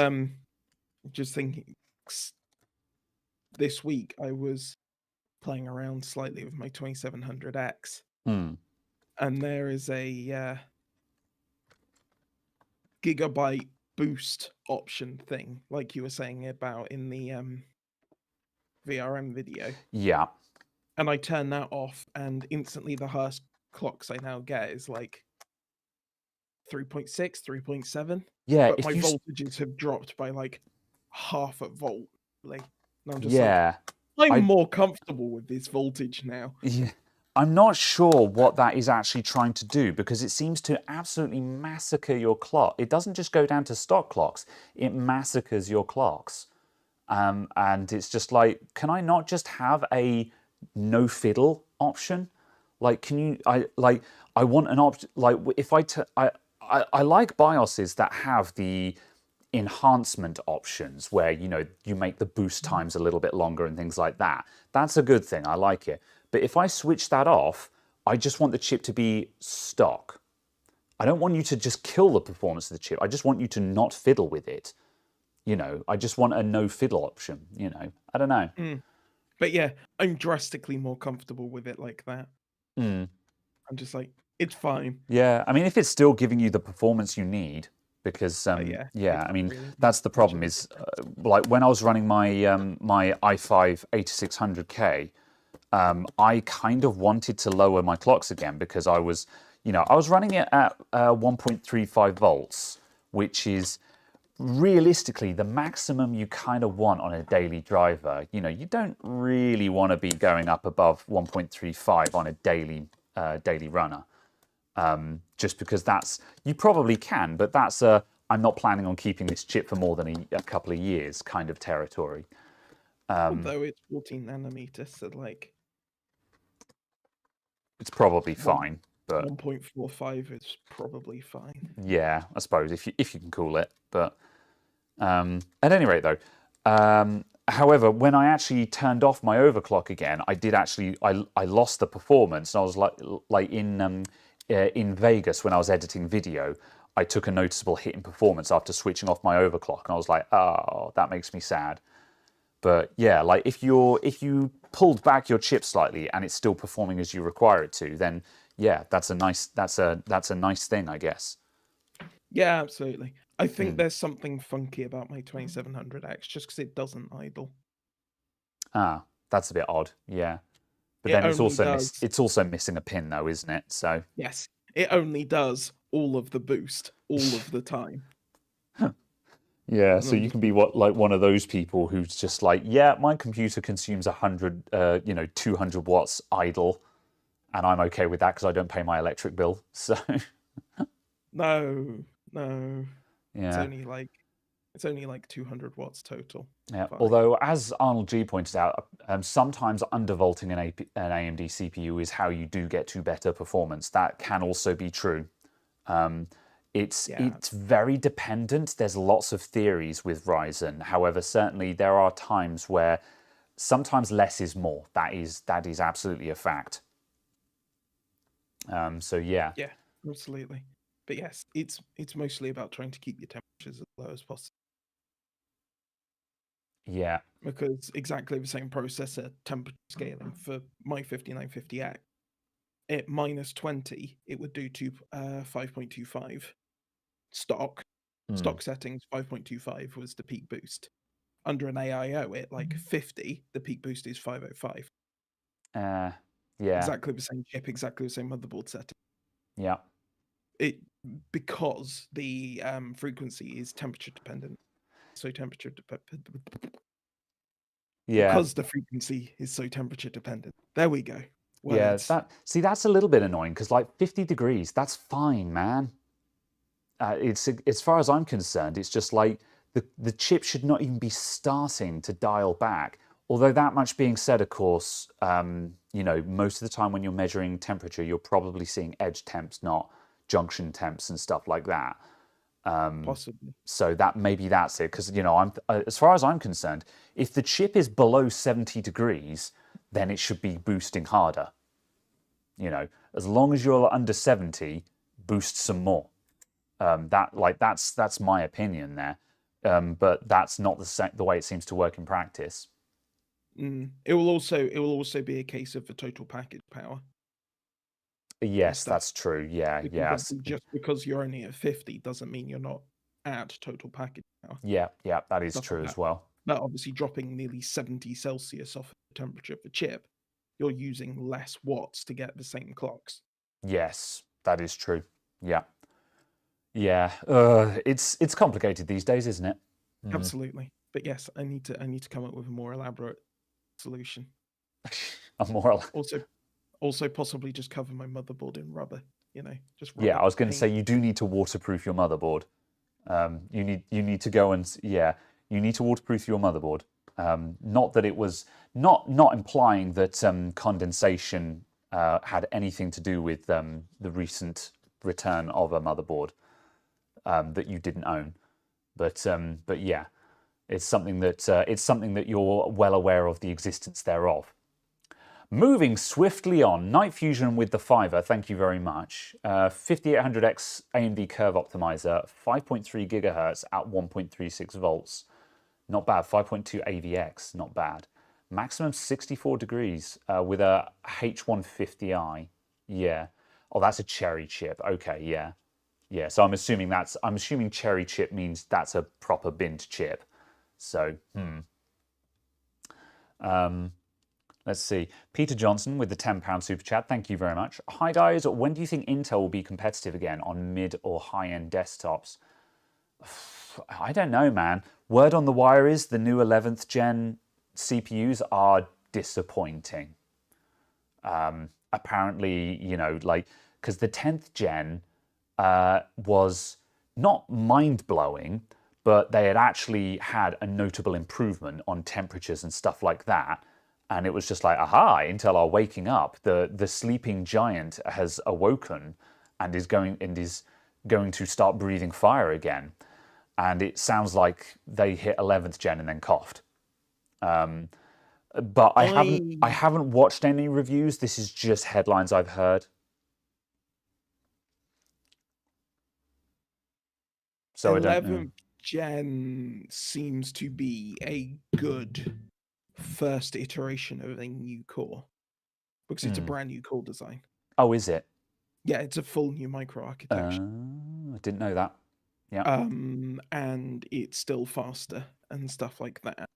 just thinking. This week I was playing around slightly with my 2700X, and there is a gigabyte boost option thing, like you were saying about in the VRM video. Yeah. And I turn that off, and instantly the highest clocks I now get is like 3.6, 3.7. Yeah. But my voltages have dropped by like half a volt. Like, and I'm just I'm more comfortable with this voltage now. Yeah. I'm not sure what that is actually trying to do because it seems to absolutely massacre your clock. It doesn't just go down to stock clocks. It massacres your clocks. And it's just like, can I not just have a no fiddle option? Like, can you, I want an option, like if I like BIOSes that have the enhancement options where, you know, you make the boost times a little bit longer and things like that. That's a good thing. I like it. But if I switch that off, I just want the chip to be stock. I don't want you to just kill the performance of the chip. I just want you to not fiddle with it. You know, I just want a no fiddle option, you know. I don't know. But yeah, I'm drastically more comfortable with it like that. I'm just like, it's fine. Yeah, I mean, if it's still giving you the performance you need, because I mean, really that's the problem is like when I was running my my i5 8600K, I kind of wanted to lower my clocks again because I was, you know, I was running it at 1.35 volts, which is realistically the maximum you kind of want on a daily driver. You know, you don't really want to be going up above 1.35 on a daily runner. Just because that's, you probably can, but that's I'm not planning on keeping this chip for more than a couple of years kind of territory. Although it's 14 nanometers, so like... It's probably fine, but... 1.45 is probably fine. Yeah, I suppose, if you can call it. But at any rate, though, however, when I actually turned off my overclock again, I did actually, I lost the performance. And I was like in Vegas when I was editing video, I took a noticeable hit in performance after switching off my overclock, and I was like, oh, that makes me sad. But yeah, like if you pulled back your chip slightly and it's still performing as you require it to, then yeah, that's a nice thing, I guess. Yeah, absolutely. I think there's something funky about my 2700X just because it doesn't idle. Ah, that's a bit odd. Yeah, but It then it's only also does. it's also missing a pin though, isn't it? So Yes, it only does all of the boost all of the time. yeah, And so I'm you just can be one of those people who's just like, yeah, my computer consumes 100, 200 watts idle, and I'm okay with that because I don't pay my electric bill. So no. yeah. It's only like 200 watts total. Yeah. Fine. Although, as Arnold G pointed out, sometimes undervolting an AMD CPU is how you do get to better performance. That can also be true. It's very dependent. There's lots of theories with Ryzen. However, certainly there are times where sometimes less is more. That is absolutely a fact. So yeah. Yeah, absolutely. But yes, it's mostly about trying to keep your temperatures as low as possible. Yeah. Because exactly the same processor temperature scaling for my 5950X, at minus 20, it would do 5.25 stock. Stock settings 5.25 was the peak boost. Under an AIO at like 50, the peak boost is 505. Yeah. Exactly the same chip, exactly the same motherboard setting. Yeah. Because the frequency is temperature dependent. So temperature dependent. Yeah. Because the frequency is so temperature dependent. There we go. Words. Yeah, that's a little bit annoying because like 50 degrees, that's fine, man. It's as far as I'm concerned, it's just like the chip should not even be starting to dial back. Although that much being said, of course, most of the time when you're measuring temperature, you're probably seeing edge temps, not junction temps and stuff like that. Possibly. So maybe that's it, because I'm as far as I'm concerned, if the chip is below 70 degrees, then it should be boosting harder. As long as you're under 70, boost some more. That's my opinion there, but that's not the way it seems to work in practice. It will also be a case of the total package power. Yes, that's true. Yeah, yes. Just because you're only at 50 doesn't mean you're not at total package power. Yeah, that is true as well. But obviously, dropping nearly 70 Celsius off the temperature of the chip, you're using less watts to get the same clocks. Yes, that is true. Yeah. It's complicated these days, isn't it? Absolutely. But yes, I need to come up with a more elaborate solution. Also possibly just cover my motherboard in rubber. Just rubber. Yeah, I was going to say you do need to waterproof your motherboard. You need to go and you need to waterproof your motherboard. Not that it was not implying that condensation had anything to do with the recent return of a motherboard that you didn't own, but yeah, it's something that you're well aware of the existence thereof. Moving swiftly on, Night Fusion with the Fiverr, thank you very much. 5800X AMD Curve Optimizer, 5.3 gigahertz at 1.36 volts. Not bad. 5.2 AVX, not bad. Maximum 64 degrees with a H150i. Yeah. Oh, that's a cherry chip. Okay, yeah. Yeah, so I'm assuming cherry chip means that's a proper bint chip. So, let's see. Peter Johnson with the £10 super chat. Thank you very much. Hi guys, when do you think Intel will be competitive again on mid or high-end desktops? I don't know, man. Word on the wire is the new 11th gen CPUs are disappointing. Apparently, because the 10th gen was not mind-blowing, but they had actually had a notable improvement on temperatures and stuff like that. And it was just like, aha, Intel are waking up. The sleeping giant has awoken and is going to start breathing fire again. And it sounds like they hit 11th gen and then coughed. But I haven't watched any reviews. This is just headlines I've heard. So I don't know. 11th gen seems to be a good first iteration of a new core because it's a brand new core design. Oh, is it? Yeah, it's a full new microarchitecture. I didn't know that. Yeah. And it's still faster and stuff like that.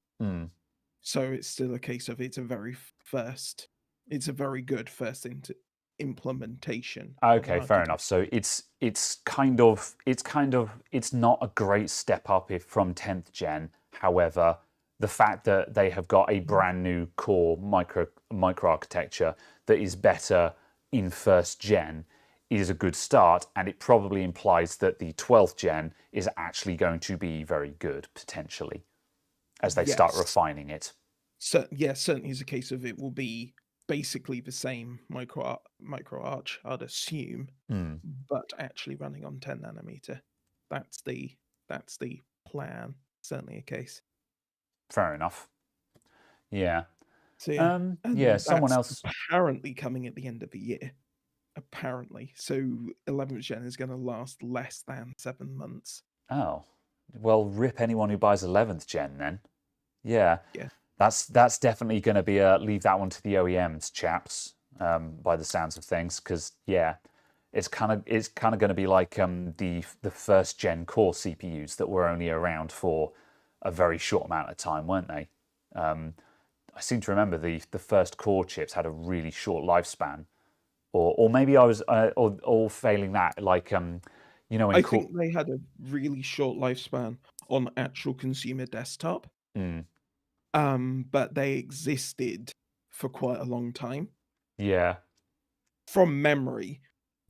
So it's still a case of it's a very good first implementation. Okay, fair enough. So it's not a great step up if from 10th gen. However, the fact that they have got a brand new core microarchitecture that is better in first gen is a good start, and it probably implies that the 12th gen is actually going to be very good potentially as they start refining it. So certainly is a case of it will be basically the same microarch, I'd assume, but actually running on 10 nanometer. That's the plan. Certainly a case. Fair enough. Yeah. So yeah, someone else apparently coming at the end of the year. Apparently, so 11th gen is going to last less than 7 months. Oh, well, rip anyone who buys 11th gen then. Yeah. That's definitely going to be leave that one to the OEMs, chaps. By the sounds of things, because it's kind of going to be like the first gen core CPUs that were only around for a very short amount of time, weren't they? I seem to remember the first core chips had a really short lifespan, or maybe I was or failing that, like I think they had a really short lifespan on actual consumer desktop. But they existed for quite a long time. Yeah. From memory,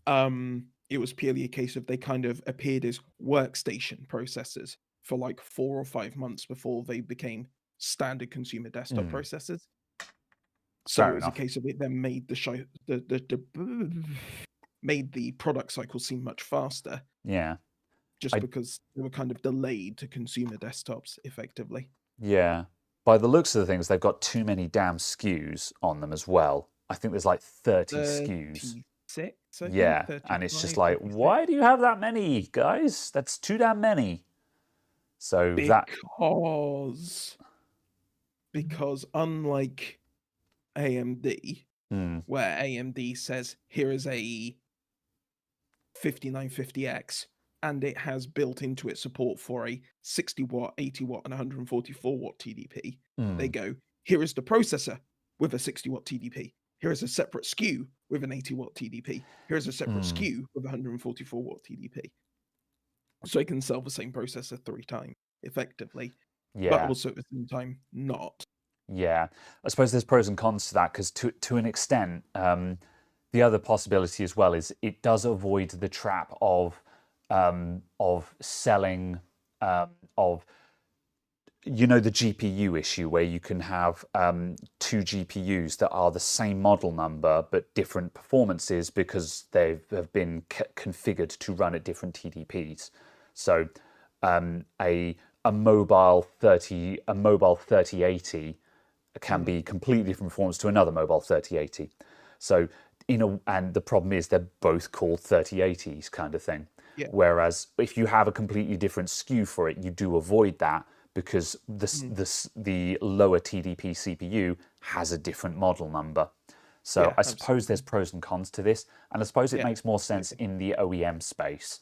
it was purely a case of they kind of appeared as workstation processors for like 4 or 5 months before they became standard consumer desktop processors. So it was a case of it then made made the product cycle seem much faster. Yeah. Just because they were kind of delayed to consumer desktops effectively. Yeah. By the looks of the things, they've got too many damn SKUs on them as well. I think there's like 30 SKUs. 36, yeah, and it's just like, 36. Why do you have that many, guys? That's too damn many. So because unlike AMD, where AMD says here is a 5950X, and it has built into it support for a 60 watt, 80 watt, and 144 watt TDP. They go, here is the processor with a 60 watt TDP. Here is a separate SKU with an 80 watt TDP. Here is a separate SKU with 144 watt TDP. So it can sell the same processor 3 times effectively, but also at the same time not. Yeah, I suppose there's pros and cons to that, because to an extent, the other possibility as well is it does avoid the trap of selling of the GPU issue, where you can have 2 GPUs that are the same model number but different performances because they have been configured to run at different TDPs. So a mobile 3080 can be completely different performance to another mobile 3080. So and the problem is they're both called 3080s kind of thing. Whereas if you have a completely different SKU for it, you do avoid that, because the lower TDP CPU has a different model number. So I suppose there's pros and cons to this, and I suppose it makes more sense in the OEM space.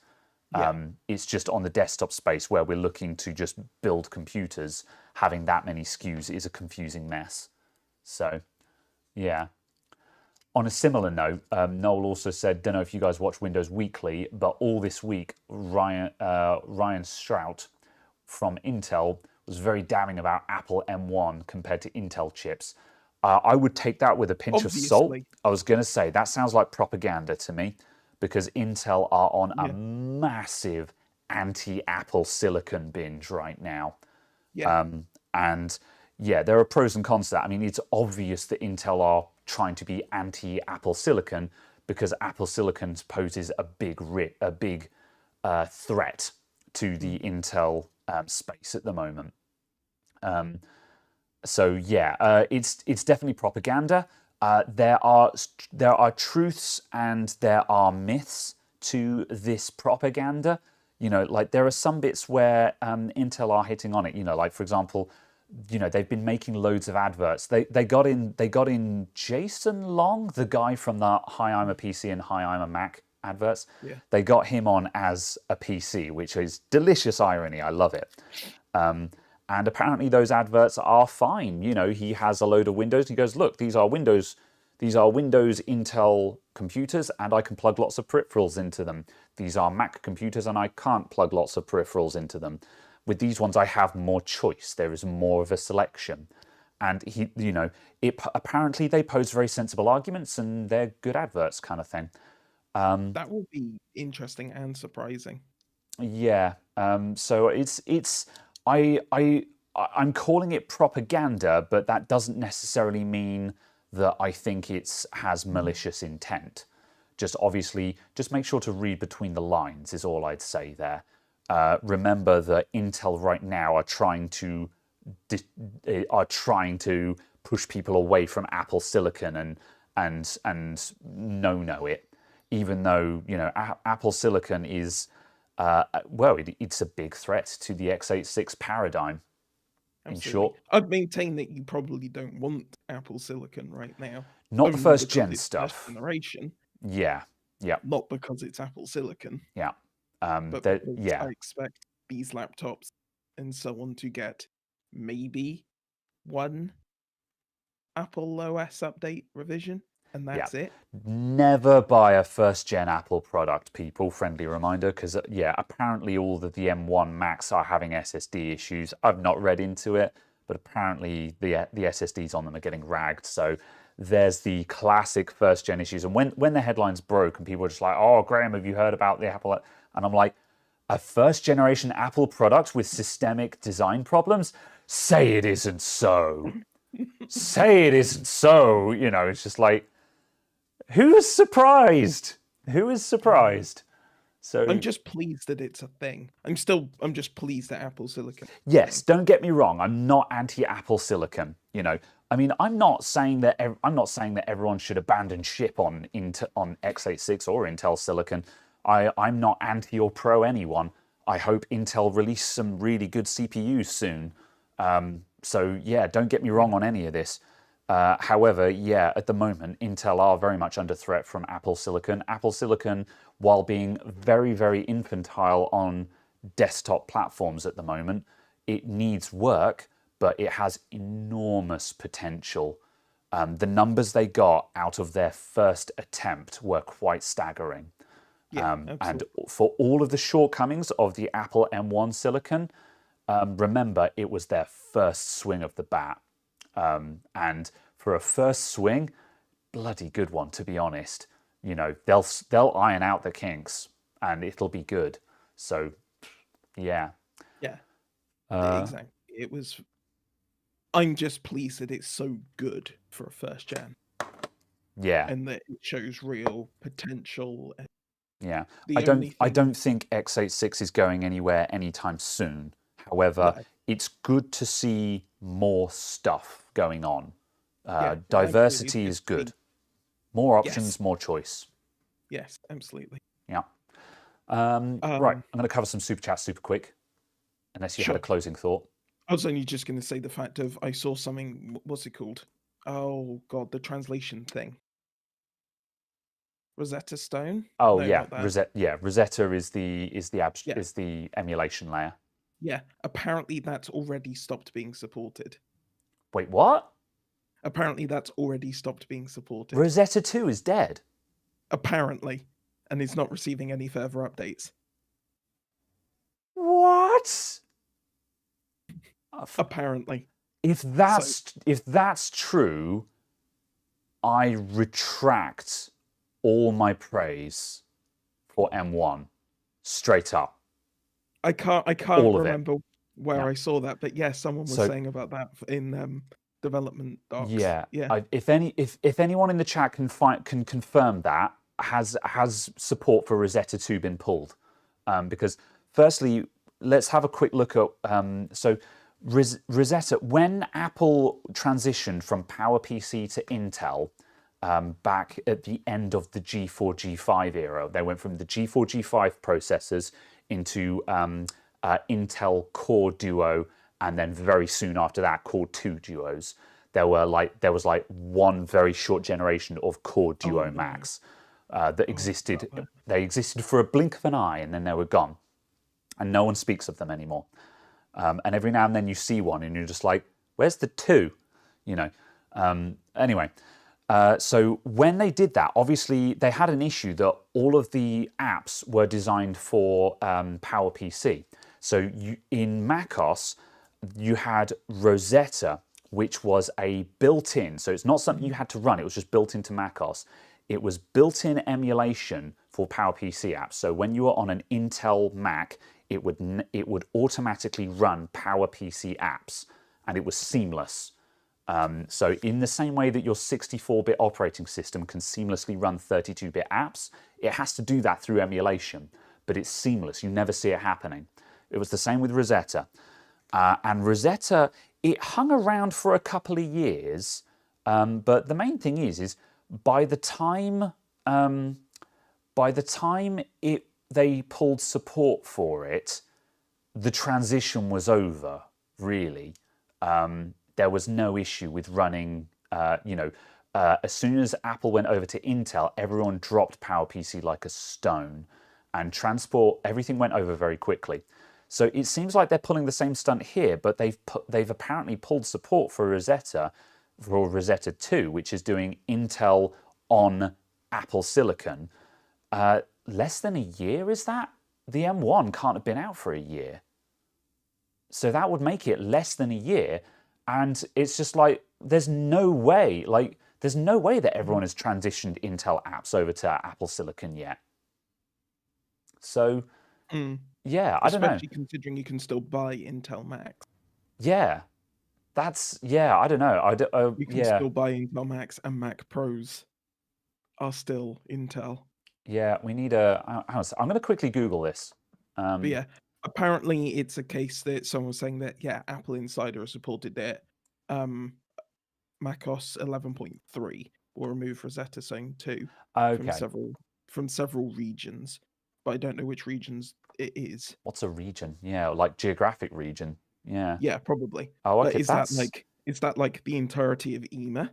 It's just on the desktop space where we're looking to just build computers, having that many SKUs is a confusing mess. So, yeah. On a similar note, Noel also said, don't know if you guys watch Windows Weekly, but all this week, Ryan Strout from Intel was very damning about Apple M1 compared to Intel chips. I would take that with a pinch of salt. I was going to say, that sounds like propaganda to me, because Intel are on a massive anti-Apple silicon binge right now. And yeah, there are pros and cons to that. I mean, it's obvious that Intel are trying to be anti-Apple silicon because Apple silicon poses a big threat to the Intel space at the moment. So yeah, it's definitely propaganda. There are truths and there are myths to this propaganda. like there are some bits where Intel are hitting on it. Like for example, they've been making loads of adverts. They got in Jason Long, the guy from the Hi, I'm a PC and Hi, I'm a Mac adverts. Yeah. They got him on as a PC, which is delicious irony. I love it. And apparently those adverts are fine. He has a load of Windows. And he goes, look, these are Windows Intel computers, and I can plug lots of peripherals into them. These are Mac computers, and I can't plug lots of peripherals into them. With these ones, I have more choice. There is more of a selection. And apparently they pose very sensible arguments, and they're good adverts, kind of thing. That will be interesting and surprising. Yeah. So I'm calling it propaganda, but that doesn't necessarily mean that I think it has malicious intent. Just make sure to read between the lines is all I'd say there. Remember that Intel right now are trying to push people away from Apple Silicon and no it, even though Apple Silicon is it's a big threat to the x86 paradigm. Absolutely. In short, I'd maintain that you probably don't want Apple Silicon right now. Not the first gen stuff. First generation. Yeah. Not because it's Apple Silicon. Yeah. But I expect these laptops and so on to get maybe one Apple OS update revision, and that's it. Never buy a first-gen Apple product, people. Friendly reminder, because apparently all of the M1 Macs are having SSD issues. I've not read into it, but apparently the SSDs on them are getting ragged. So there's the classic first-gen issues. And when the headlines broke and people were just like, "Oh, Graham, have you heard about the Apple?" And I'm like, a first-generation Apple product with systemic design problems? Say it isn't so. Say it isn't so. It's just like, who is surprised? Who is surprised? So I'm just pleased that it's a thing. I'm just pleased that Apple Silicon. Yes, don't get me wrong. I'm not anti-Apple Silicon. I'm not saying that everyone should abandon ship on x86 or Intel Silicon. I'm not anti or pro anyone. I hope Intel release some really good CPUs soon. So yeah, don't get me wrong on any of this. However, at the moment, Intel are very much under threat from Apple Silicon. Apple Silicon, while being very, very infantile on desktop platforms at the moment, it needs work, but it has enormous potential. The numbers they got out of their first attempt were quite staggering. And for all of the shortcomings of the Apple M1 Silicon, remember, it was their first swing of the bat. And for a first swing, bloody good one, to be honest. They'll iron out the kinks, and it'll be good. So, yeah. Yeah. Exactly. It was. I'm just pleased that it's so good for a first gen. Yeah. And that it shows real potential. Yeah. I don't think x86 is going anywhere anytime soon. However, it's good to see more stuff going on. Diversity is good. More options, more choice. Yes, absolutely. Yeah. Right, I'm going to cover some super chats super quick, unless you had a closing thought. I was only just going to say the fact of I saw something. What's it called? Oh God, the translation thing. Rosetta Stone. Oh no, yeah, Rosetta is the emulation layer. Yeah, apparently that's already stopped being supported. Wait, what? Apparently that's already stopped being supported. Rosetta 2 is dead. Apparently, and is not receiving any further updates. What? Apparently. If that's true, I retract all my praise for M1 straight up. I can't remember where I saw that, but yes, someone was saying about that in development docs. Yeah. If anyone in the chat can confirm that, has support for Rosetta 2 been pulled? Because firstly, let's have a quick look at Rosetta. When Apple transitioned from PowerPC to Intel back at the end of the G4 G5 era, they went from the G4 G5 processors into Intel Core Duo, and then very soon after that, Core 2 Duos. There was like one very short generation of Core Duo Macs that existed. They existed for a blink of an eye, and then they were gone, and no one speaks of them anymore. And every now and then you see one, and you're just like, "Where's the 2?" You know. Anyway, so when they did that, obviously they had an issue that all of the apps were designed for PowerPC. So in macOS, you had Rosetta, which was a built-in, so it's not something you had to run, it was just built into macOS. It was built-in emulation for PowerPC apps. So when you were on an Intel Mac, it would automatically run PowerPC apps, and it was seamless. So in the same way that your 64-bit operating system can seamlessly run 32-bit apps, it has to do that through emulation, but it's seamless. You never see it happening. It was the same with Rosetta. And Rosetta, it hung around for a couple of years, but the main thing is by the time they pulled support for it, the transition was over, really. There was no issue with running, as soon as Apple went over to Intel, everyone dropped PowerPC like a stone, and everything went over very quickly. So it seems like they're pulling the same stunt here, but they've apparently pulled support for Rosetta 2, which is doing Intel on Apple Silicon. Less than a year, is that? The M1 can't have been out for a year. So that would make it less than a year. And it's just like, there's no way that everyone has transitioned Intel apps over to Apple Silicon yet. So, yeah, I don't know. Especially considering you can still buy Intel Macs. Yeah, I don't know. You can still buy Intel Macs, and Mac Pros are still Intel. Yeah, we need I'm going to quickly Google this. But yeah, apparently it's a case that someone was saying that, yeah, Apple Insider has supported that macOS 11.3 will remove Rosetta Zone 2 from several regions, but I don't know which regions it is. What's a region? Yeah, like geographic region. Yeah. Yeah, probably. Oh, okay. Is that like the entirety of EMA?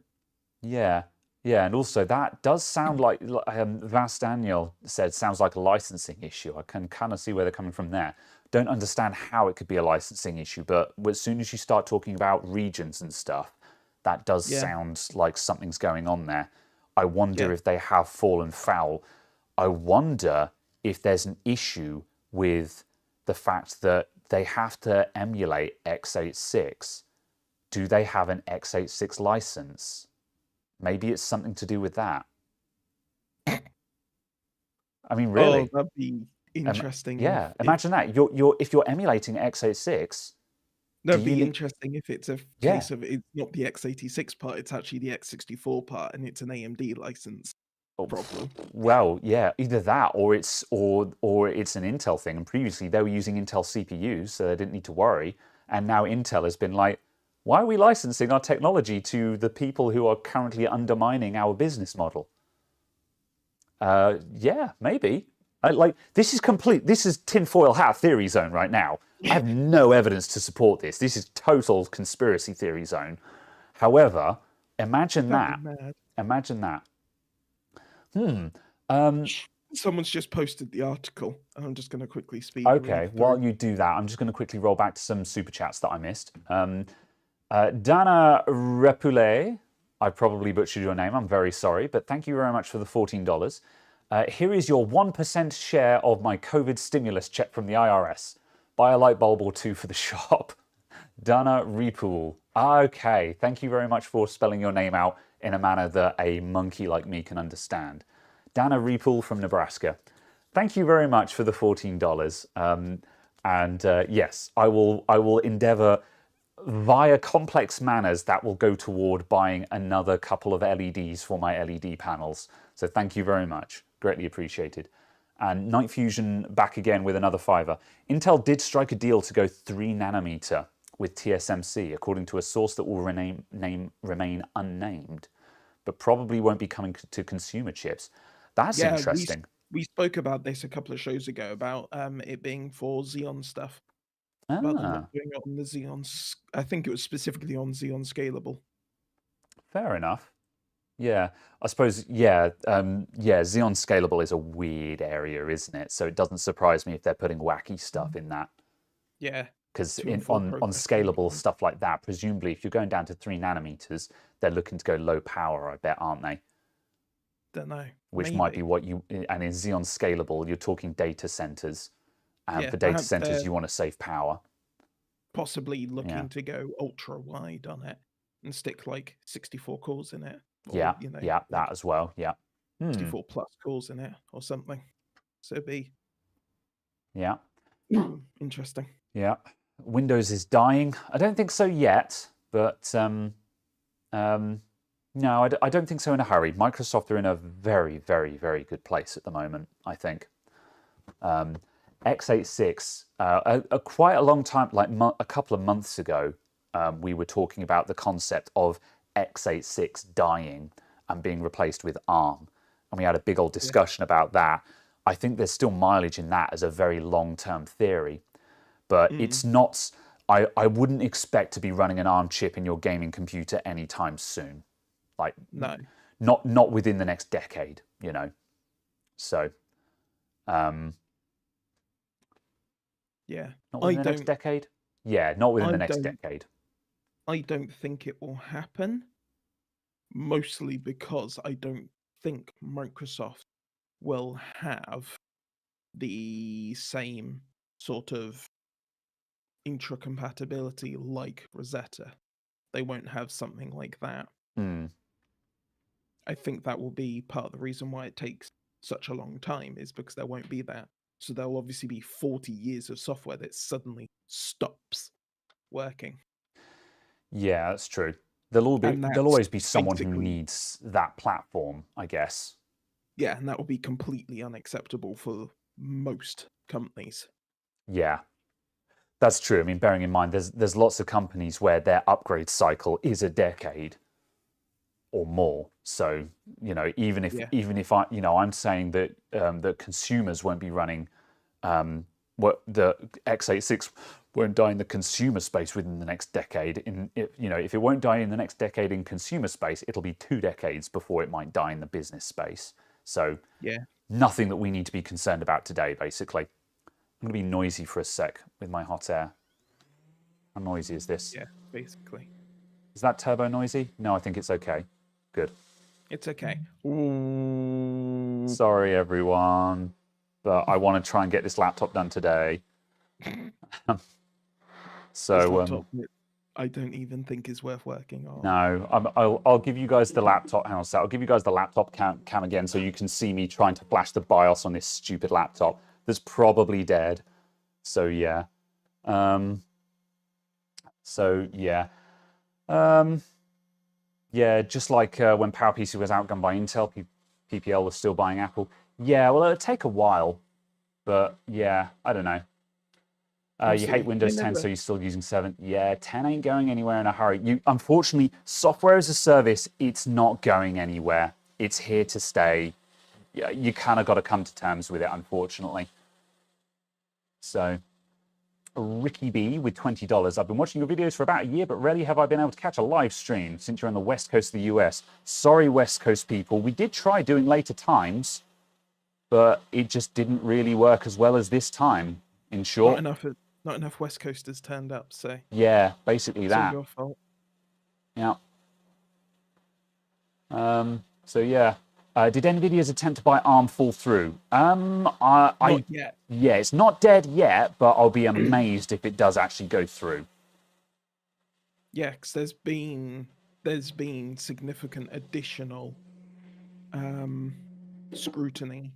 Yeah. Yeah, and also that does sound like, Vas Daniel said, sounds like a licensing issue. I can kind of see where they're coming from there. Don't understand how it could be a licensing issue, but as soon as you start talking about regions and stuff, that does sound like something's going on there. I wonder if they have fallen foul. I wonder if there's an issue with the fact that they have to emulate x86. Do they have an x86 license? Maybe it's something to do with that. I mean, really? Oh, that'd be interesting. Imagine that. If you're emulating x86. That'd be interesting if it's a case of it's not the x86 part, it's actually the x64 part, and it's an AMD license problem. Well, yeah, either that or it's an Intel thing. And previously they were using Intel CPUs, so they didn't need to worry. And now Intel has been like, why are we licensing our technology to the people who are currently undermining our business model? Yeah, maybe. This is tinfoil hat theory zone right now. I have no evidence to support this. This is total conspiracy theory zone. However, imagine that. Imagine that. Someone's just posted the article, and I'm just going to quickly speak. Okay, while you do that, I'm just going to quickly roll back to some super chats that I missed. Dana Repoulet, I probably butchered your name, I'm very sorry, but thank you very much for the $14. Here is your 1% share of my COVID stimulus check from the IRS. Buy a light bulb or two for the shop. Dana Repool. Okay, thank you very much for spelling your name out in a manner that a monkey like me can understand. Dana Repool from Nebraska. Thank you very much for the $14. Yes, I will endeavor via complex manners that will go toward buying another couple of LEDs for my LED panels. So thank you very much. Greatly appreciated. And Night Fusion back again with another $5. Intel did strike a deal to go 3 nanometer with TSMC, according to a source that will remain unnamed, but probably won't be coming to consumer chips. That's interesting. We spoke about this a couple of shows ago about it being for Xeon stuff. About them not doing it on the Xeon. I think it was specifically on Xeon Scalable. Fair enough. Yeah, I suppose. Yeah, Xeon Scalable is a weird area, isn't it? So it doesn't surprise me if they're putting wacky stuff in that. Yeah. Because 2 and 4 on processing. scalable stuff like that, presumably if you're going down to 3 nanometers, they're looking to go low power, I bet, aren't they? Don't know. Which Maybe. might be what you. And in Xeon Scalable, you're talking data centers. And Yeah, for data perhaps centers, they're you want to save power. possibly looking Yeah. to go ultra wide on it and stick like 64 cores in it. Or, Yeah, you know, yeah, like that as well. Yeah. 64 plus cores in it or something. So it'd be Yeah. interesting. Yeah. Windows is dying. I don't think so yet, but no, I don't think so in a hurry. Microsoft are in a very, very, very good place at the moment, I think. x86, quite a long time, like a couple of months ago, we were talking about the concept of x86 dying and being replaced with ARM. And we had a big old discussion about that. I think there's still mileage in that as a very long-term theory. But it's not, I wouldn't expect to be running an ARM chip in your gaming computer anytime soon. Like, No. not within the next decade, you know. So, yeah. not within the next decade? Yeah, not within the next decade. I don't think it will happen. Mostly because I don't think Microsoft will have the same sort of intra-compatibility like Rosetta. They won't have something like that. I think that will be part of the reason why it takes such a long time is because there won't be that. So there'll obviously be 40 years of software that suddenly stops working. Yeah, that's true. There'll always be someone who needs that platform, I guess. Yeah, and that will be completely unacceptable for most companies. Yeah, that's true. I mean, bearing in mind, there's lots of companies where their upgrade cycle is a decade or more. So, you know, even if I, you know, I'm saying that that consumers won't be running, what the x86 won't die in the consumer space within the next decade. If it won't die in the next decade in consumer space, it'll be 2 decades before it might die in the business space. So, nothing that we need to be concerned about today, basically. I'm going to be noisy for a sec with my hot air. How noisy is this? Yeah, basically. Is that turbo noisy? No, I think it's okay. Good. It's okay. Sorry, everyone, but I want to try and get this laptop done today. So, I don't even think is worth working on. No, I'll give you guys the laptop. Hang on a sec. I'll give you guys the laptop cam again, so you can see me trying to flash the BIOS on this stupid laptop that's probably dead. So yeah, yeah, just like when PowerPC was outgunned by Intel, PPL was still buying Apple. Yeah, well, it'll take a while, but yeah, I don't know. You hate Windows 10, so you're still using 7. Yeah, 10 ain't going anywhere in a hurry. Unfortunately, software as a service, it's not going anywhere. It's here to stay. You kind of got to come to terms with it, unfortunately. So, Ricky B with $20. I've been watching your videos for about a year, but rarely have I been able to catch a live stream since you're on the west coast of the US. Sorry, west coast people. We did try doing later times, but it just didn't really work as well as this time, in short. Not enough West Coasters turned up, so yeah, basically that. It's your fault. Yeah. So yeah, did Nvidia's attempt to buy ARM fall through? Not yet. Yeah, it's not dead yet, but I'll be amazed if it does actually go through. Yeah, because there's been significant additional scrutiny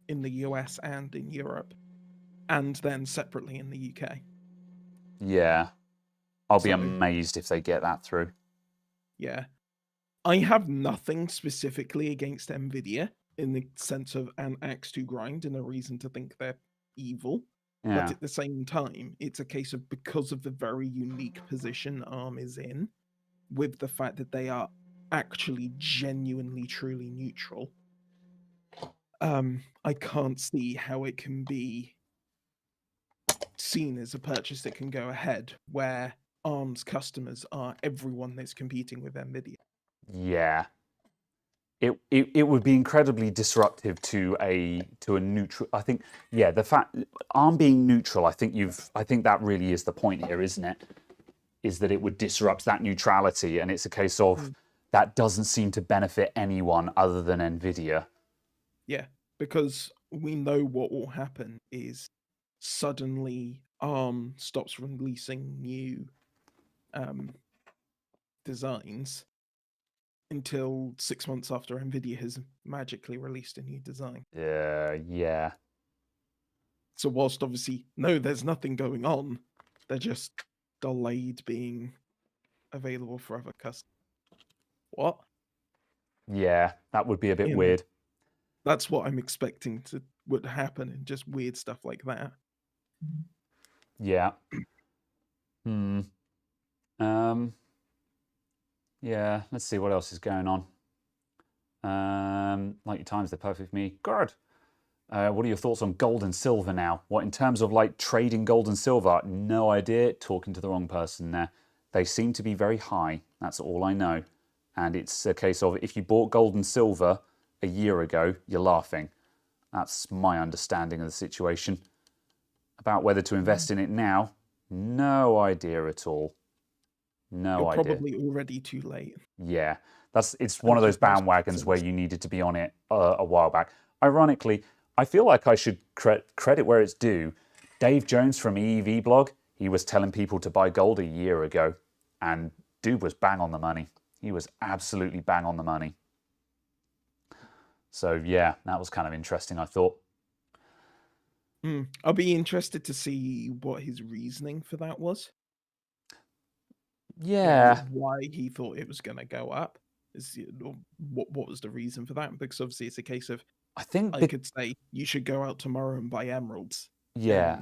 in the US and in Europe, and then separately in the UK. Yeah, I'll be amazed if they get that through. Yeah. I have nothing specifically against Nvidia in the sense of an axe to grind and a reason to think they're evil. Yeah. But at the same time, it's a case of because of the very unique position ARM is in, with the fact that they are actually genuinely, truly neutral. I can't see how it can be seen as a purchase that can go ahead where ARM's customers are everyone that's competing with NVIDIA. Yeah. It would be incredibly disruptive to a neutral. I think, yeah, the fact ARM being neutral, I think that really is the point here, isn't it? Is that it would disrupt that neutrality, and it's a case of that doesn't seem to benefit anyone other than NVIDIA. Yeah, because we know what will happen is suddenly ARM stops releasing new designs until 6 months after NVIDIA has magically released a new design. Yeah. So whilst obviously, no, there's nothing going on, they're just delayed being available for other customers. What? Yeah, that would be a bit You know, weird. that's what I'm expecting would happen, and just weird stuff like that. Yeah. Yeah, let's see what else is going on. Like your times, they're perfect for me. Good. What are your thoughts on gold and silver now? What, in terms of like trading gold and silver? No idea. Talking to the wrong person there. They seem to be very high. That's all I know. And it's a case of if you bought gold and silver a year ago, you're laughing. That's my understanding of the situation. About whether to invest in it now, no idea at all. No You're idea. probably already too late. Yeah, it's one of those bandwagons where you needed to be on it a while back. Ironically, I feel like I should credit where it's due. Dave Jones from EEV blog, he was telling people to buy gold a year ago, and dude was bang on the money. He was absolutely bang on the money. So yeah, that was kind of interesting, I thought. I'll be interested to see what his reasoning for that was. Yeah. Why he thought it was going to go up. What was the reason for that? Because obviously it's a case of, I could say you should go out tomorrow and buy emeralds. Yeah.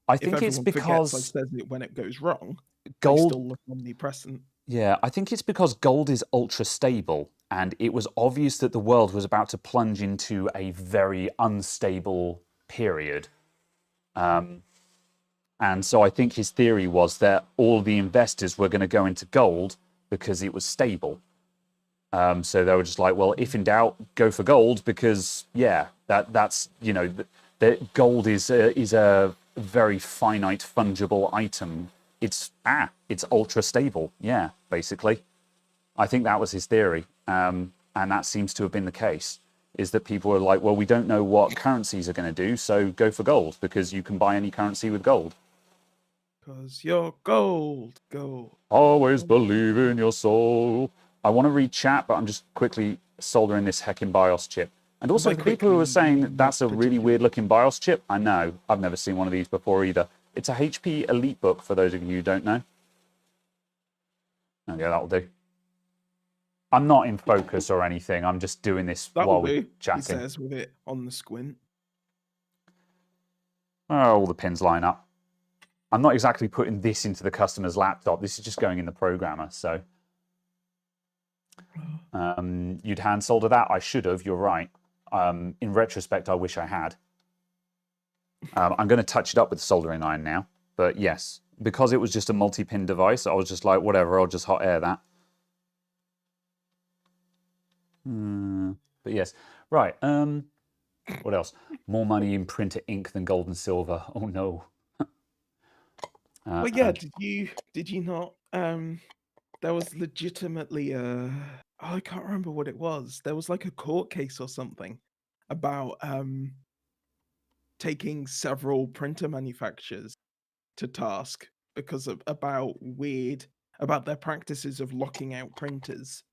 I think it's because I said it when it goes wrong, gold they still look omnipresent. Yeah, I think it's because gold is ultra stable, and it was obvious that the world was about to plunge into a very unstable period. And so I think his theory was that all the investors were going to go into gold because it was stable. So they were just like, well, if in doubt, go for gold because, yeah, that's that gold is a very finite fungible item. It's ultra stable. Yeah, basically. I think that was his theory, and that seems to have been the case. Is that people are like, well, we don't know what currencies are going to do, so go for gold because you can buy any currency with gold. Because you're gold. Always believe in your soul. I want to read chat, but I'm just quickly soldering this heckin' BIOS chip. And also, people who are saying that's a really weird-looking BIOS chip, I know. I've never seen one of these before either. It's a HP Elite book, for those of you who don't know. Okay, that'll do. I'm not in focus or anything. I'm just doing this while we're chatting. He says with it on the squint. Oh, all the pins line up. I'm not exactly putting this into the customer's laptop. This is just going in the programmer, so... you'd hand solder that? I should have, you're right. In retrospect, I wish I had. I'm going to touch it up with the soldering iron now. But yes, because it was just a multi-pin device, I was just like, whatever, I'll just hot air that. But yes, right. What else? More money in printer ink than gold and silver. Oh no. Well, yeah. Did you not? There was legitimately I can't remember what it was. There was like a court case or something about taking several printer manufacturers to task because of about their practices of locking out printers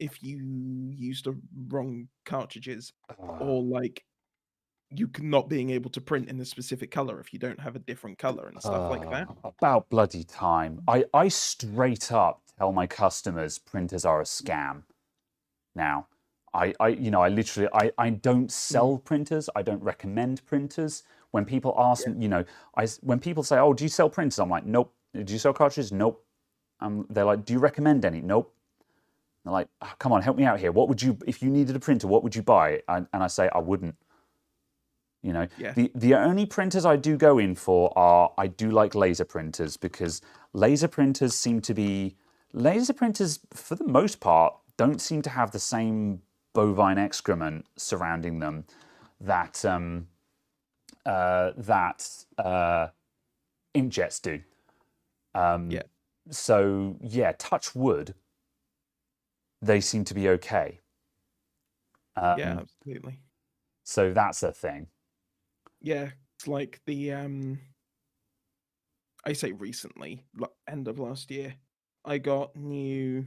if you use the wrong cartridges, or like you not being able to print in a specific color if you don't have a different color and stuff like that. About bloody time. I straight up tell my customers printers are a scam. Now, I literally don't sell printers. I don't recommend printers. When people ask me, when people say, "Oh, do you sell printers?" I'm like, "Nope." "Do you sell cartridges?" "Nope." They're like, "Do you recommend any?" "Nope." They're like, oh, come on, help me out here. What would you, if you needed a printer, what would you buy? And I say, I wouldn't. You know, Yeah. The only printers I do go in for are, I do like laser printers, because laser printers for the most part don't seem to have the same bovine excrement surrounding them that inkjets do. Yeah. So yeah, touch wood, they seem to be okay. Yeah, absolutely. So that's a thing. Yeah, it's like the I say recently, end of last year, I got new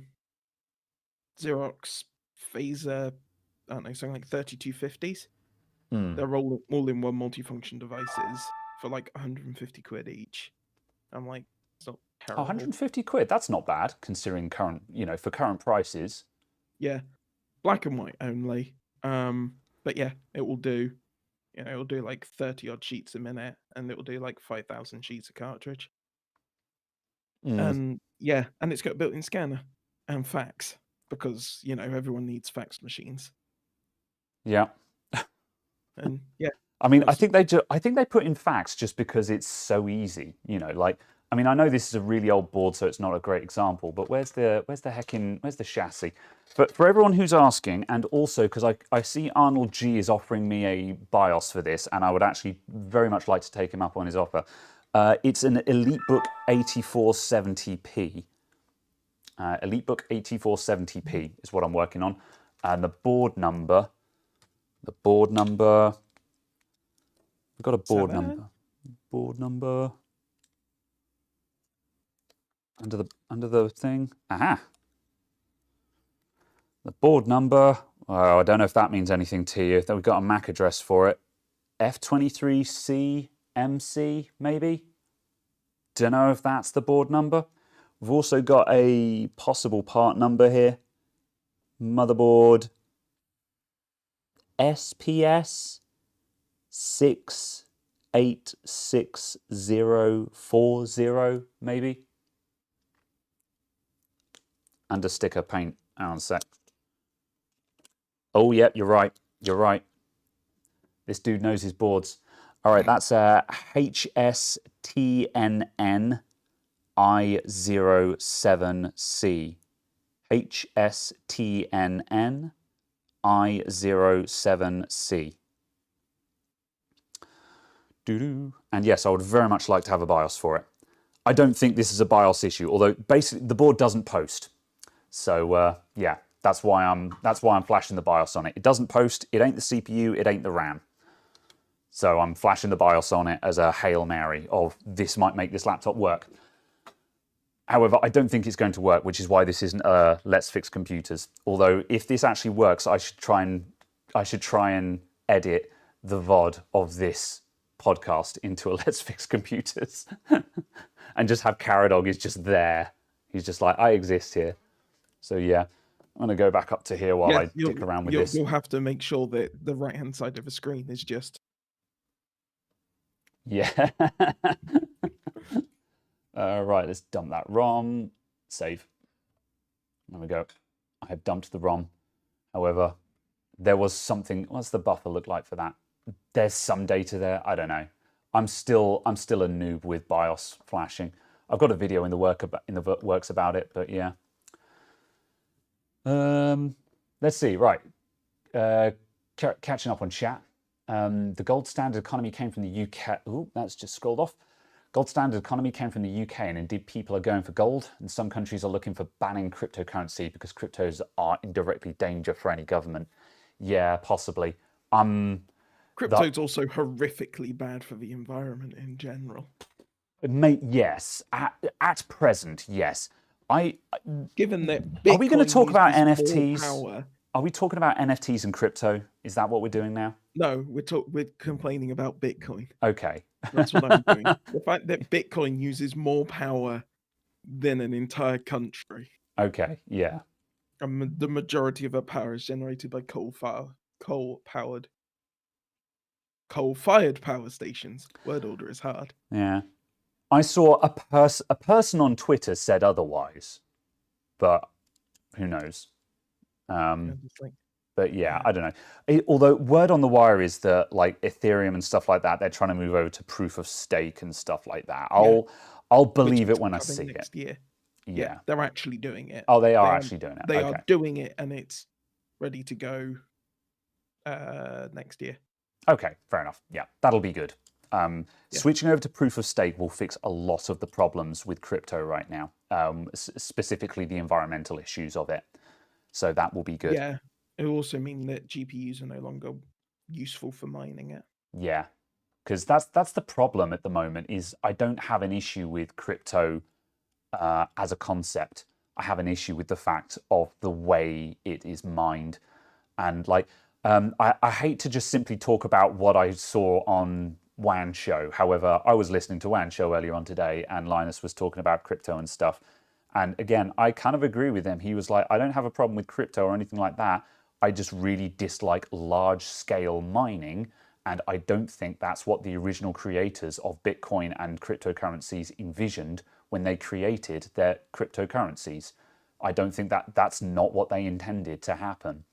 Xerox phaser, I don't know, something like 3250s. They're all in one multifunction devices for like 150 quid each. I'm like, it's not terrible. 150 quid, that's not bad considering current, for current prices. Yeah, black and white only. But yeah, it will do. It'll do like 30 odd sheets a minute, and it will do like 5,000 sheets of cartridge. And yeah, and it's got a built-in scanner and fax, because everyone needs fax machines. Yeah. And yeah, I mean, I think they put in fax just because it's so easy. I mean, I know this is a really old board, so it's not a great example. But where's the chassis? But for everyone who's asking, and also because I see Arnold G is offering me a BIOS for this, and I would actually very much like to take him up on his offer. It's an EliteBook 8470p. EliteBook 8470p is what I'm working on, and the board number. We've got a board number. Board number. Under the thing. Aha. The board number. Oh, I don't know if that means anything to you. We've got a MAC address for it. F23C MC, maybe? Don't know if that's the board number. We've also got a possible part number here. Motherboard SPS 686040, maybe. Under sticker paint. Hang on a sec. Oh, yep, you're right. You're right. This dude knows his boards. All right, that's HSTNN I07C. HSTNN I07C. And yes, I would very much like to have a BIOS for it. I don't think this is a BIOS issue, although basically the board doesn't post. So yeah, that's why I'm flashing the BIOS on it. It doesn't post. It ain't the CPU. It ain't the RAM. So I'm flashing the BIOS on it as a Hail Mary of this might make this laptop work. However, I don't think it's going to work, which is why this isn't Let's Fix Computers. Although if this actually works, I should try and edit the VOD of this podcast into a Let's Fix Computers and just have Caradog is just there. He's just like, I exist here. So yeah, I'm going to go back up to here while I dick around with this. You'll have to make sure that the right-hand side of the screen is just... Yeah. Right, let's dump that ROM. Save. There we go. I have dumped the ROM. However, there was something... What's the buffer look like for that? There's some data there. I don't know. I'm still a noob with BIOS flashing. I've got a video in the works about it, but yeah. Let's see. Right. Catching up on chat. The gold standard economy came from the UK. Ooh, that's just scrolled off. Gold standard economy came from the UK, and indeed people are going for gold, and some countries are looking for banning cryptocurrency because cryptos are indirectly danger for any government. Yeah, possibly. Crypto's also horrifically bad for the environment in general. Mate, yes. At present, yes. Given that are we going to talk about NFTs? NFTs? Are we talking about NFTs and crypto? Is that what we're doing now? No, we're complaining about Bitcoin. Okay. That's what I'm doing. The fact that Bitcoin uses more power than an entire country. Okay, yeah. And the majority of our power is generated by coal-fired power stations. Word order is hard. Yeah. I saw a person on Twitter said otherwise, but who knows? Just like, But yeah, I don't know. Although word on the wire is that like Ethereum and stuff like that, they're trying to move over to proof of stake and stuff like that. I'll which believe is it when I coming see it. next year. Yeah, Yeah. they're actually doing it. Oh, they are actually doing it. They Okay. are doing it, and it's ready to go next year. Okay, fair enough. Yeah, that'll be good. Switching over to proof of stake will fix a lot of the problems with crypto right now, specifically the environmental issues of it. So that will be good. Yeah, it will also mean that GPUs are no longer useful for mining it. Yeah, because that's the problem at the moment. Is I don't have an issue with crypto as a concept. I have an issue with the fact of the way it is mined, and like I hate to just simply talk about what I saw on Wan Show. However, I was listening to Wan Show earlier on today, and Linus was talking about crypto and stuff. And again, I kind of agree with him. He was like, I don't have a problem with crypto or anything like that. I just really dislike large-scale mining, and I don't think that's what the original creators of Bitcoin and cryptocurrencies envisioned when they created their cryptocurrencies. I don't think that's not what they intended to happen.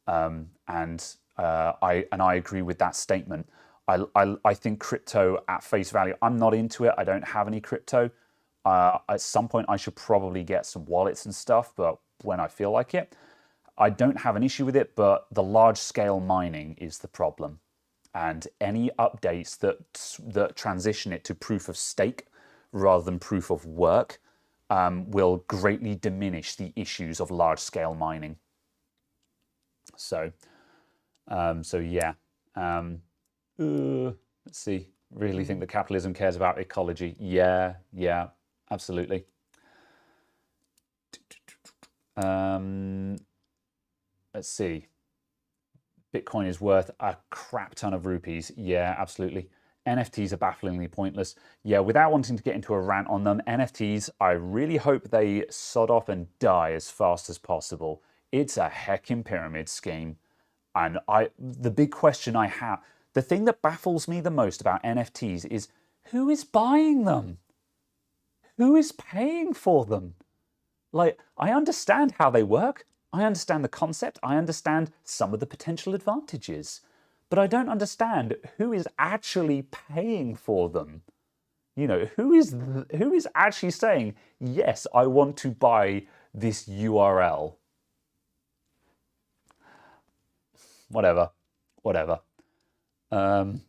And I agree with that statement. I think crypto at face value, I'm not into it. I don't have any crypto. At some point, I should probably get some wallets and stuff, but when I feel like it, I don't have an issue with it. But the large-scale mining is the problem, and any updates that transition it to proof of stake rather than proof of work will greatly diminish the issues of large-scale mining. So yeah. Let's see. Really think that capitalism cares about ecology? Yeah, absolutely. Let's see. Bitcoin is worth a crap ton of rupees. Yeah, absolutely. NFTs are bafflingly pointless. Yeah, without wanting to get into a rant on them, NFTs, I really hope they sod off and die as fast as possible. It's a heckin' pyramid scheme. And the big question I have, the thing that baffles me the most about NFTs is who is buying them? Who is paying for them? Like, I understand how they work. I understand the concept. I understand some of the potential advantages. But I don't understand who is actually paying for them. You know, who is actually saying, yes, I want to buy this URL? Whatever. I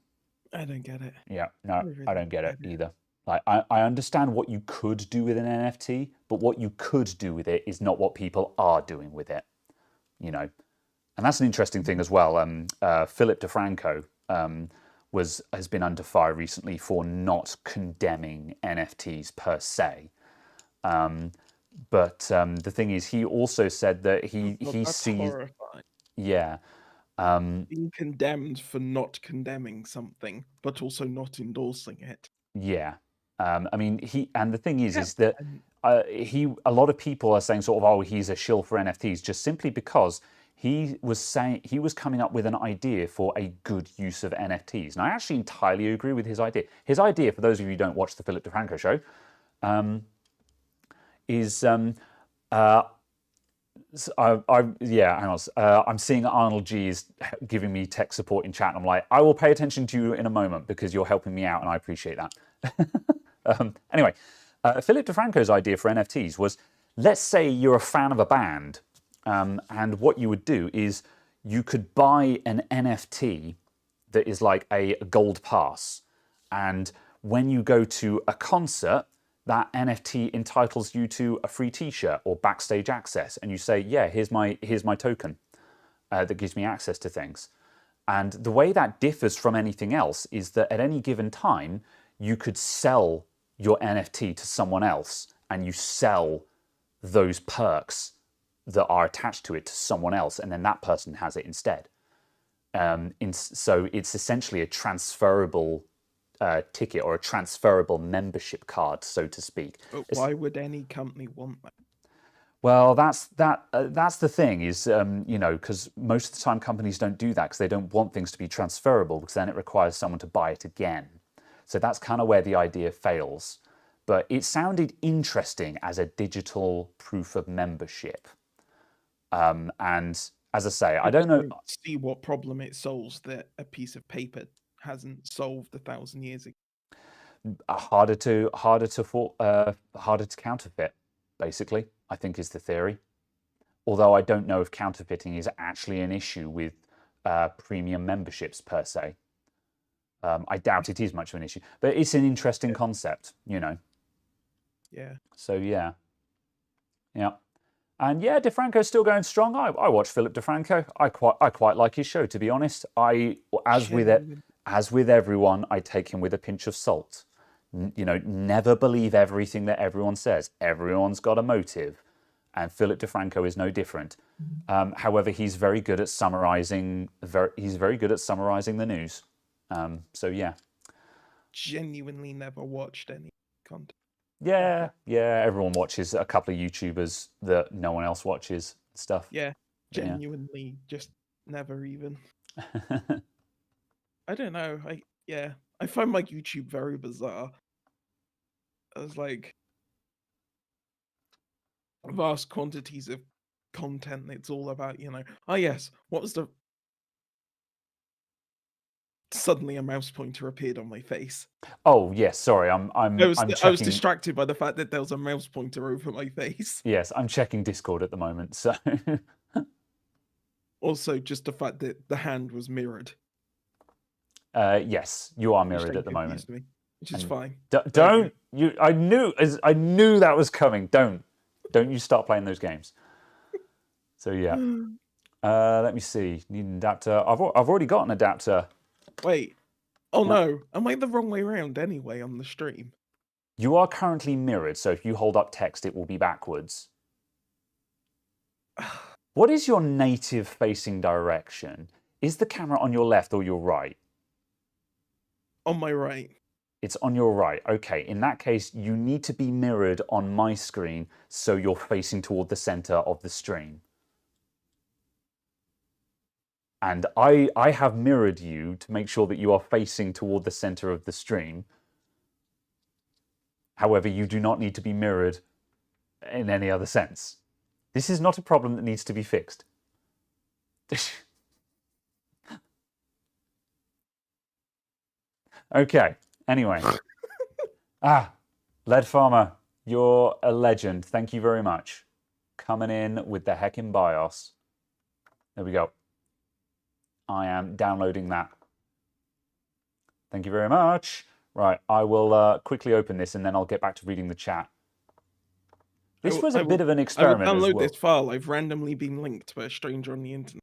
don't get it. Yeah, no, I don't get it either. Like, I understand what you could do with an NFT, but what you could do with it is not what people are doing with it. You know, and that's an interesting thing as well. Philip DeFranco has been under fire recently for not condemning NFTs per se. But the thing is, he also said that he sees. Horrifying. Yeah. Being condemned for not condemning something, but also not endorsing it. Yeah. I mean, the thing is that a lot of people are saying sort of, oh, he's a shill for NFTs, just simply because he was coming up with an idea for a good use of NFTs. And I actually entirely agree with his idea. His idea, for those of you who don't watch the Philip DeFranco show, is I'm seeing Arnold G is giving me tech support in chat. And I'm like, I will pay attention to you in a moment because you're helping me out, and I appreciate that. Anyway, Philip DeFranco's idea for NFTs was, let's say you're a fan of a band, and what you would do is you could buy an NFT that is like a gold pass, and when you go to a concert, that NFT entitles you to a free T-shirt or backstage access, and you say, yeah, here's my token that gives me access to things. And the way that differs from anything else is that at any given time, you could sell your NFT to someone else, and you sell those perks that are attached to it to someone else, and then that person has it instead. So it's essentially a transferable ticket or a transferable membership card, so to speak. But why would any company want that? Well, that's the thing is, because most of the time companies don't do that because they don't want things to be transferable, because then it requires someone to buy it again. So that's kind of where the idea fails. But it sounded interesting as a digital proof of membership. And as I say, I don't know. See what problem it solves that a piece of paper hasn't solved 1,000 years ago. Harder to counterfeit, basically, I think is the theory. Although I don't know if counterfeiting is actually an issue with premium memberships per se. I doubt it is much of an issue, but it's an interesting concept, you know. Yeah. So yeah. And yeah, Defranco's still going strong. I watch Philip Defranco. I quite like his show, to be honest. As with everyone, I take him with a pinch of salt. You know, never believe everything that everyone says. Everyone's got a motive, and Philip Defranco is no different. However, he's very good at summarizing. He's very good at summarizing the news. So yeah. Genuinely never watched any content. Yeah, yeah. Everyone watches a couple of YouTubers that no one else watches stuff. Yeah, genuinely, just never even. I don't know. I find my YouTube very bizarre. There's like vast quantities of content. It's all about, you know. Oh yes, what was the? Suddenly, a mouse pointer appeared on my face. Oh yes, sorry. I was distracted by the fact that there was a mouse pointer over my face. Yes, I'm checking Discord at the moment. So. Also, just the fact that the hand was mirrored. Yes, you are mirrored at the moment, which is fine. Don't you? I knew that was coming. Don't you start playing those games. So yeah. Let me see. Need an adapter. I've already got an adapter. Wait. Oh no. Am I the wrong way around anyway on the stream? You are currently mirrored, so if you hold up text, it will be backwards. What is your native facing direction? Is the camera on your left or your right? On my right. It's on your right. Okay, in that case, you need to be mirrored on my screen so you're facing toward the center of the stream. And I have mirrored you to make sure that you are facing toward the center of the stream. However, you do not need to be mirrored in any other sense. This is not a problem that needs to be fixed. Okay, anyway. Lead Farmer, you're a legend. Thank you very much. Coming in with the heckin' BIOS. There we go. I am downloading that. Thank you very much. Right, I will quickly open this and then I'll get back to reading the chat. This was a bit of an experiment. I will download this file. I've randomly been linked by a stranger on the internet.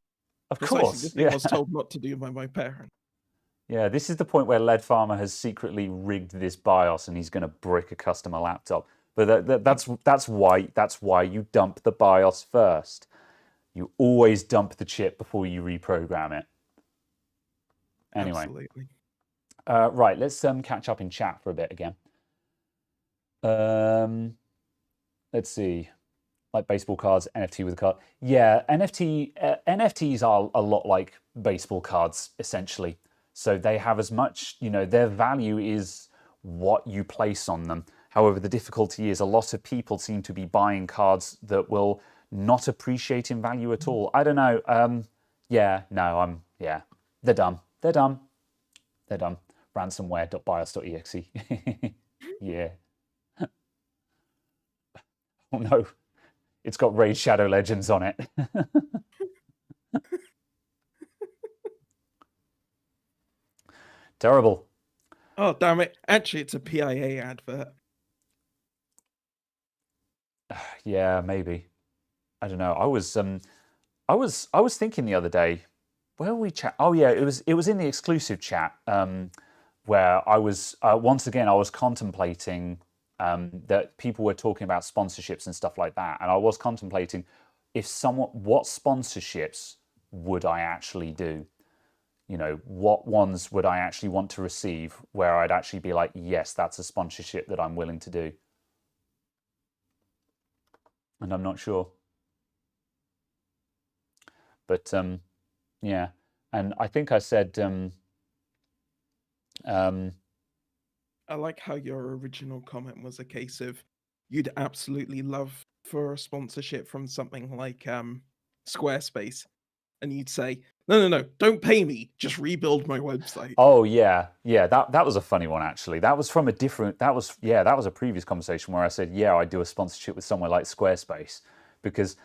Of course. The thing I was told not to do by my parents. Yeah, this is the point where Lead Farmer has secretly rigged this BIOS and he's going to brick a customer laptop. But that's why you dump the BIOS first. You always dump the chip before you reprogram it. Anyway. Absolutely. Right, let's catch up in chat for a bit again. Let's see. Like baseball cards, NFT with a card. Yeah, NFTs are a lot like baseball cards, essentially. So they have as much, their value is what you place on them. However, the difficulty is a lot of people seem to be buying cards that will not appreciate in value at all. I don't know. They're dumb. They're dumb. They're dumb. Ransomware.bios.exe. Yeah. Oh no. It's got Raid Shadow Legends on it. Terrible. Oh, damn it. Actually, it's a PIA advert. Yeah, maybe. I don't know. I was thinking the other day, where were we chat? Oh yeah, it was in the exclusive chat where I was once again I was contemplating that people were talking about sponsorships and stuff like that, and I was contemplating what sponsorships would I actually do? What ones would I actually want to receive where I'd actually be like, yes, that's a sponsorship that I'm willing to do. And I'm not sure. But yeah, and I think I said I like how your original comment was a case of you'd absolutely love for a sponsorship from something like Squarespace, and you'd say, no, don't pay me, just rebuild my website. Oh yeah, that was a funny one actually. That was from a different. That was a previous conversation where I said, yeah, I do a sponsorship with somewhere like Squarespace, because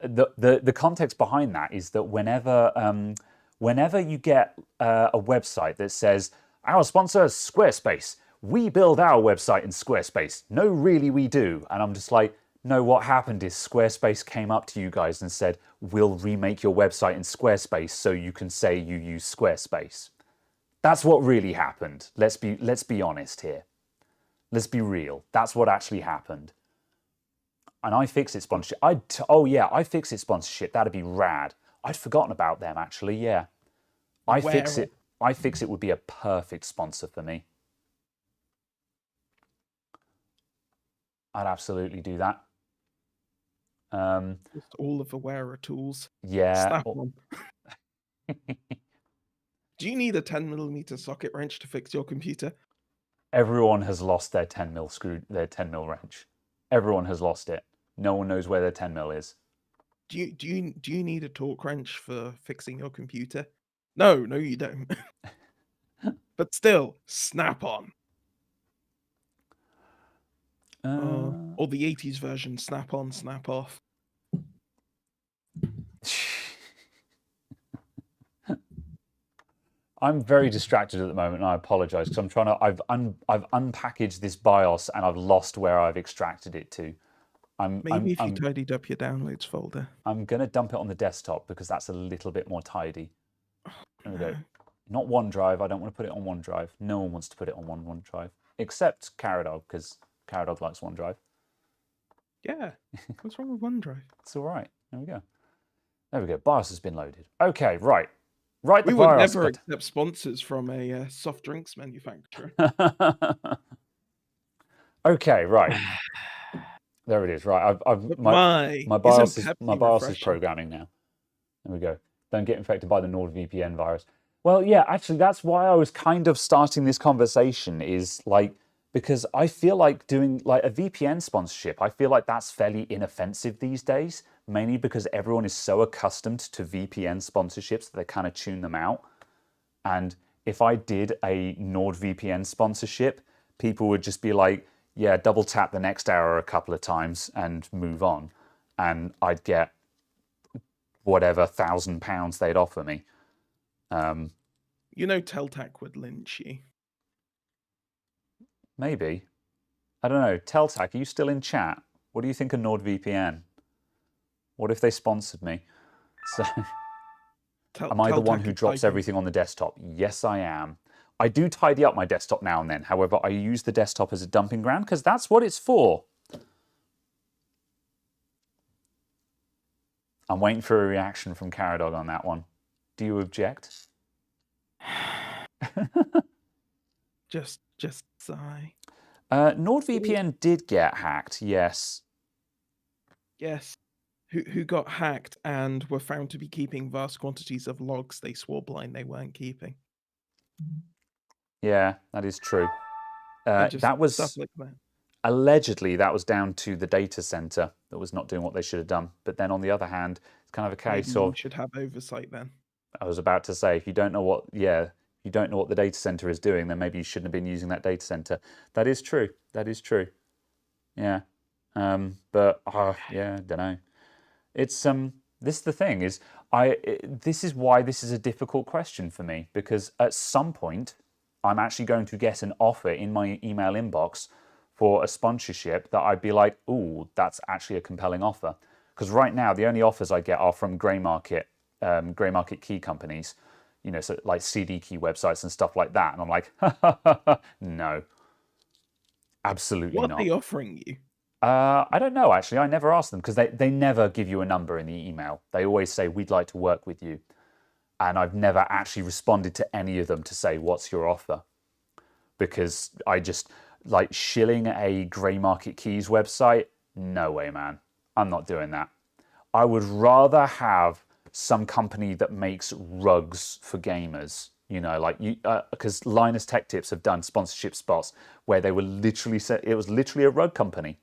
the context behind that is that whenever you get a website that says our sponsor is Squarespace, we build our website in Squarespace. No, really, we do. And I'm just like, no, what happened is Squarespace came up to you guys and said, we'll remake your website in Squarespace so you can say you use Squarespace. That's what really happened. Let's be honest here. Let's be real. That's what actually happened. And I fix it sponsorship. I fix it sponsorship. That'd be rad. I'd forgotten about them actually. Yeah, I fix it would be a perfect sponsor for me. I'd absolutely do that. Just all of the wearer tools. Yeah. Snap on. Do you need a 10mm socket wrench to fix your computer? Everyone has lost their 10mm wrench. Everyone has lost it. No one knows where their 10mm is. Do you need a torque wrench for fixing your computer? No, you don't. But still, snap on. Or the 80s version, snap on, snap off. I'm very distracted at the moment, and I apologize because I'm trying to. I've unpackaged this BIOS and I've lost where I've extracted it to. Maybe if you tidied up your downloads folder. I'm gonna dump it on the desktop because that's a little bit more tidy. There we go. Not OneDrive. I don't want to put it on OneDrive. No one wants to put it on OneDrive except Caradog, because Caradog likes OneDrive. Yeah. What's wrong with OneDrive? It's all right. There we go. There we go. BIOS has been loaded. Okay, right. Right. We would never accept sponsors from a soft drinks manufacturer. Okay, right. There it is. Right. My BIOS is programming now. There we go. Don't get infected by the Nordvpn virus. Well, yeah, actually, that's why I was kind of starting this conversation, is like, because I feel like doing like a VPN sponsorship, I feel like that's fairly inoffensive these days, mainly because everyone is so accustomed to VPN sponsorships that they kind of tune them out. And if I did a NordVPN sponsorship, people would just be like, yeah, double tap the next hour a couple of times and move on. And I'd get whatever £1,000 they'd offer me. You know, Teltac would lynch you. Maybe. I don't know. Teltac, are you still in chat? What do you think of NordVPN? What if they sponsored me? So, am I the one who drops everything on the desktop? Yes, I am. I do tidy up my desktop now and then. However, I use the desktop as a dumping ground because that's what it's for. I'm waiting for a reaction from Caradog on that one. Do you object? Just sigh. Nordvpn did get hacked, yes. Yes. Who got hacked and were found to be keeping vast quantities of logs they swore blind they weren't keeping. Yeah, that is true. That was stuff like that. Allegedly, that was down to the data center that was not doing what they should have done. But then on the other hand, it's kind of a case of, you should have oversight then. I was about to say, if you don't know what the data center is doing, then maybe you shouldn't have been using that data center. That is true. That is true. Yeah. But yeah, I don't know. It's this is the thing, is this is why this is a difficult question for me, because at some point I'm actually going to get an offer in my email inbox for a sponsorship that I'd be like, ooh, that's actually a compelling offer. Because right now the only offers I get are from grey market key companies, you know, so like CD key websites and stuff like that. And I'm like, no, absolutely not. What are they offering you? I don't know, actually. I never asked them, because they never give you a number in the email. They always say, we'd like to work with you. And I've never actually responded to any of them to say, what's your offer? Because I just, like, shilling a grey market keys website, no way, man. I'm not doing that. I would rather have some company that makes rugs for gamers. You know, like, because Linus Tech Tips have done sponsorship spots where they were literally, it was literally a rug company.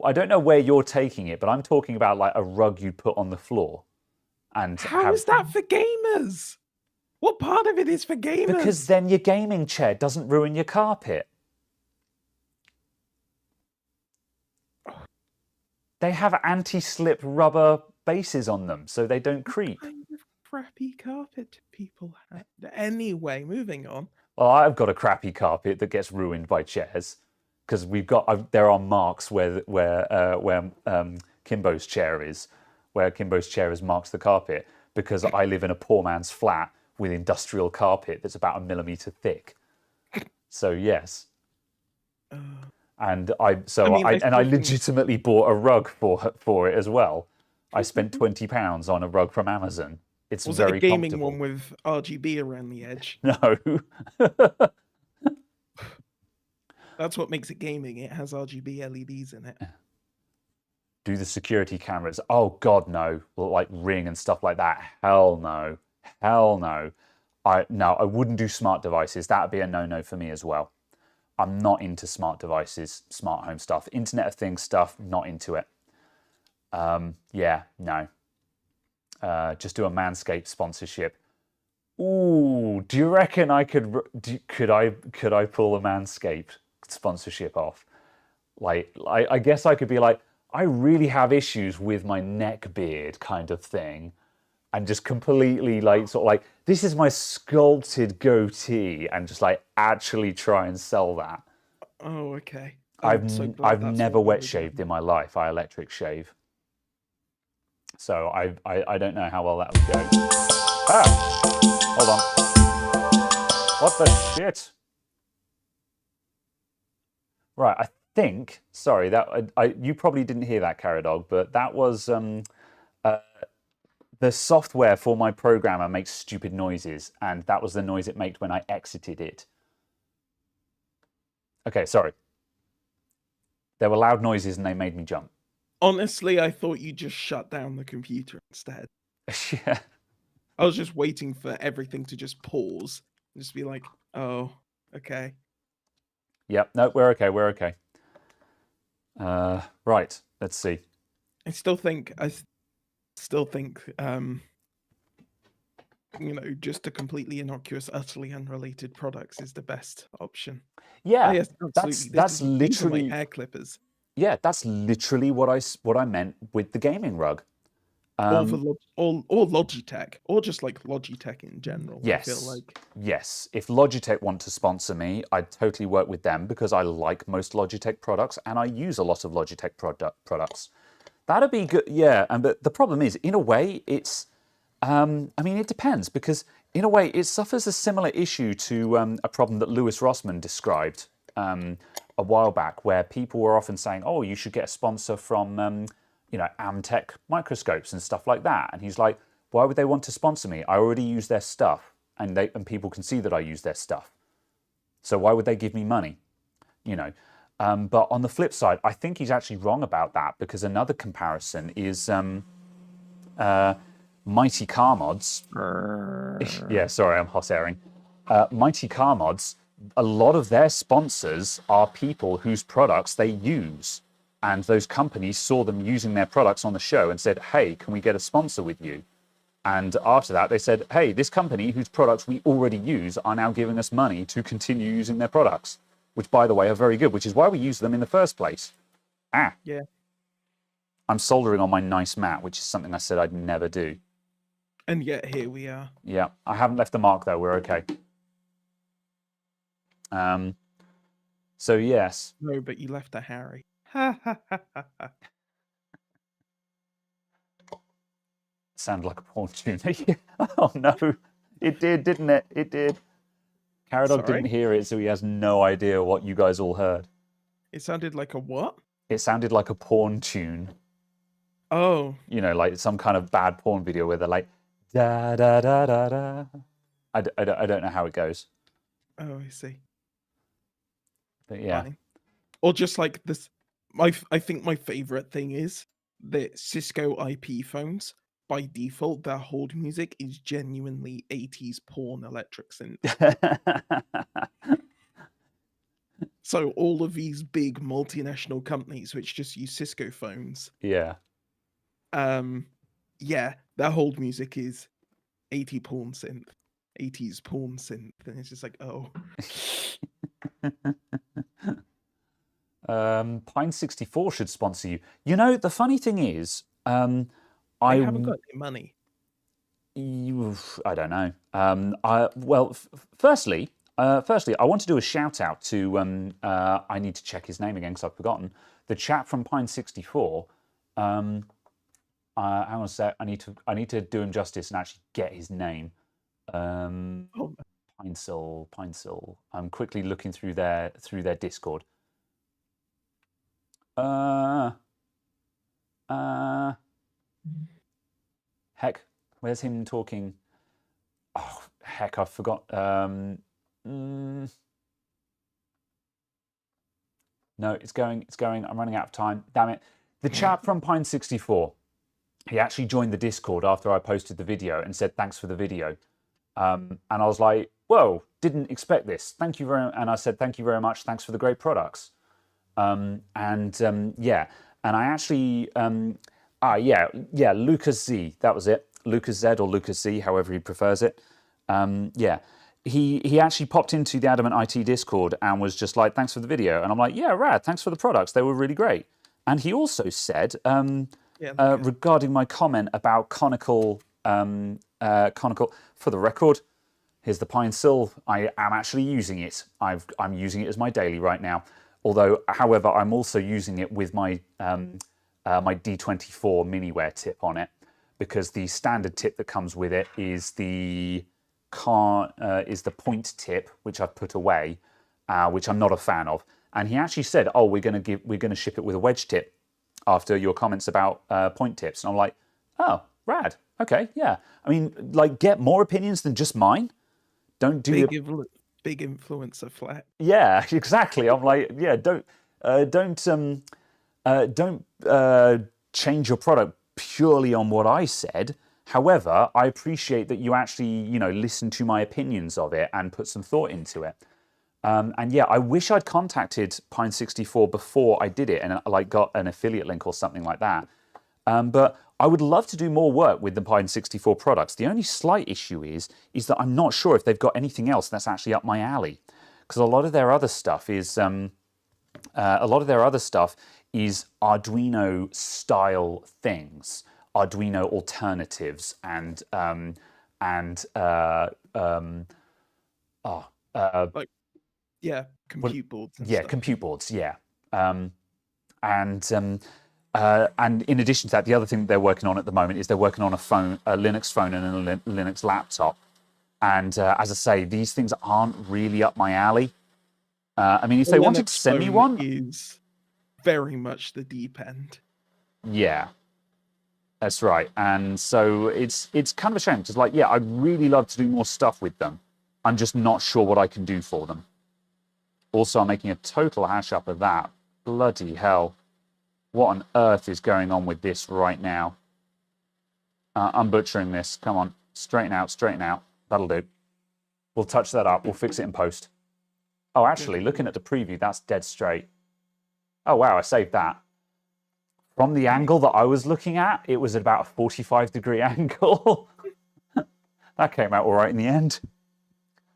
I don't know where you're taking it, but I'm talking about like a rug you'd put on the floor and How is that for gamers? What part of it is for gamers? Because then your gaming chair doesn't ruin your carpet. They have anti-slip rubber bases on them, so they don't creep. What kind of crappy carpet people have? Anyway, moving on. Well, I've got a crappy carpet that gets ruined by chairs because there are marks where Kimbo's chair is, where Kimbo's chair has marked the carpet because I live in a poor man's flat with industrial carpet that's about 1 millimeter thick. So yes. And I legitimately bought a rug for it as well. I spent £20 on a rug from Amazon. It's Was very it a gaming comfortable. one with RGB around the edge? No. That's what makes it gaming. It has RGB LEDs in it. Do the security cameras? Oh God, no! Like Ring and stuff like that. Hell no. Hell no. I wouldn't do smart devices. That would be a no-no for me as well. I'm not into smart devices, smart home stuff, Internet of Things stuff. Not into it. Yeah, no. Just do a Manscaped sponsorship. Ooh, do you reckon I could I pull a Manscaped sponsorship off? Like, I guess I could be like, I really have issues with my neck beard kind of thing, and just completely like sort of like, this is my sculpted goatee, and just like actually try and sell that. Oh, okay. I've never wet shaved in my life. I electric shave. So I don't know how well that would go. Ah, hold on. What the shit? Right, I think. Sorry, that you probably didn't hear that, Caradog, but that was the software for my programmer makes stupid noises, and that was the noise it made when I exited it. Okay, sorry. There were loud noises, and they made me jump. Honestly, I thought you just shut down the computer instead. Yeah. I was just waiting for everything to just pause and just be like, oh, okay. Yep, no, we're okay, we're okay. Right, let's see. I still think, just a completely innocuous, utterly unrelated products is the best option. Yeah, oh, yes, absolutely. That's literally my hair clippers. Yeah, that's literally what I meant with the gaming rug. Or Logitech, or just like Logitech in general. Yes, I feel like. Yes. If Logitech want to sponsor me, I'd totally work with them because I like most Logitech products and I use a lot of Logitech products. That'd be good. Yeah, but the problem is, in a way, it's. I mean, it depends because in a way, it suffers a similar issue to a problem that Lewis Rossman described a while back, where people were often saying, "Oh, you should get a sponsor from." Amtech microscopes and stuff like that. And he's like, why would they want to sponsor me? I already use their stuff, and people can see that I use their stuff. So why would they give me money? But on the flip side, I think he's actually wrong about that, because another comparison is Mighty Car Mods. Yeah, sorry, I'm hot airing. Mighty Car Mods, a lot of their sponsors are people whose products they use. And those companies saw them using their products on the show and said, hey, can we get a sponsor with you? And after that, they said, hey, this company whose products we already use are now giving us money to continue using their products, which, by the way, are very good, which is why we use them in the first place. Yeah. I'm soldering on my nice mat, which is something I said I'd never do. And yet here we are. Yeah, I haven't left a mark, though. We're okay. So, yes. No, but you left a Harry. Ha ha ha ha ha. Sounded like a porn tune. Oh no, it did, didn't it? It did. Caradog didn't hear it, so he has no idea what you guys all heard. It sounded like a what? It sounded like a porn tune. Oh. Like some kind of bad porn video where they're like, da da da da da. I don't know how it goes. Oh, I see. But yeah. Fine. Or just like this. I think my favorite thing is that Cisco IP phones, by default, their hold music is genuinely 80s porn electric synth. So all of these big multinational companies which just use Cisco phones, Yeah. yeah, their hold music is 80s porn synth, and it's just like, oh. Pine64 should sponsor you. You know, the funny thing is, They haven't got any money. I don't know. Well, firstly, I want to do a shout out to. I need to check his name again because I've forgotten. The chap from Pine64. Hang on a sec. I need to do him justice and actually get his name. Pinesil. I'm quickly looking through their Discord. Heck, where's him talking? Oh, heck, I forgot. No, it's going. I'm running out of time. Damn it. The chap from Pine64, he actually joined the Discord after I posted the video and said, thanks for the video. And I was like, whoa, didn't expect this. Thank you very much. And I said, thank you very much. Thanks for the great products. Yeah. And I actually, Lucas Z, that was it. Lucas Z or Lucas Z, however he prefers it. Yeah. He actually popped into the Adamant IT Discord and was just like, thanks for the video. And I'm like, yeah, rad, thanks for the products. They were really great. And he also said, regarding my comment about conical, for the record, here's the Pine Sil. I am actually using it. I'm using it as my daily right now. Although, however, I'm also using it with my my D24 miniware tip on it, because the standard tip that comes with it is the point tip, which I've put away, which I'm not a fan of. And he actually said, "Oh, we're going to ship it with a wedge tip," after your comments about point tips. And I'm like, "Oh, rad. Okay, yeah. I mean, like, get more opinions than just mine. Don't do big influencer flat." Yeah, exactly. I'm like, yeah, don't change your product purely on what I said. However, I appreciate that you actually, listen to my opinions of it and put some thought into it. And yeah, I wish I'd contacted Pine64 before I did it and like got an affiliate link or something like that. But I would love to do more work with the Pine64 products. The only slight issue is that I'm not sure if they've got anything else that's actually up my alley, because a lot of their other stuff is Arduino style things, Arduino alternatives, and compute boards. Compute boards. Yeah, and in addition to that, the other thing that they're working on at the moment is they're working on a Linux phone and a Linux laptop. And as I say, these things aren't really up my alley. I mean, if they wanted to send me one, is very much the deep end. Yeah, that's right. And so it's kind of a shame, because like, yeah, I'd really love to do more stuff with them. I'm just not sure what I can do for them. Also, I'm making a total hash up of that. Bloody hell. What on earth is going on with this right now? I'm butchering this. Come on. Straighten out. That'll do. We'll touch that up. We'll fix it in post. Oh, actually, looking at the preview, that's dead straight. Oh, wow, I saved that. From the angle that I was looking at, it was about a 45-degree angle. That came out all right in the end.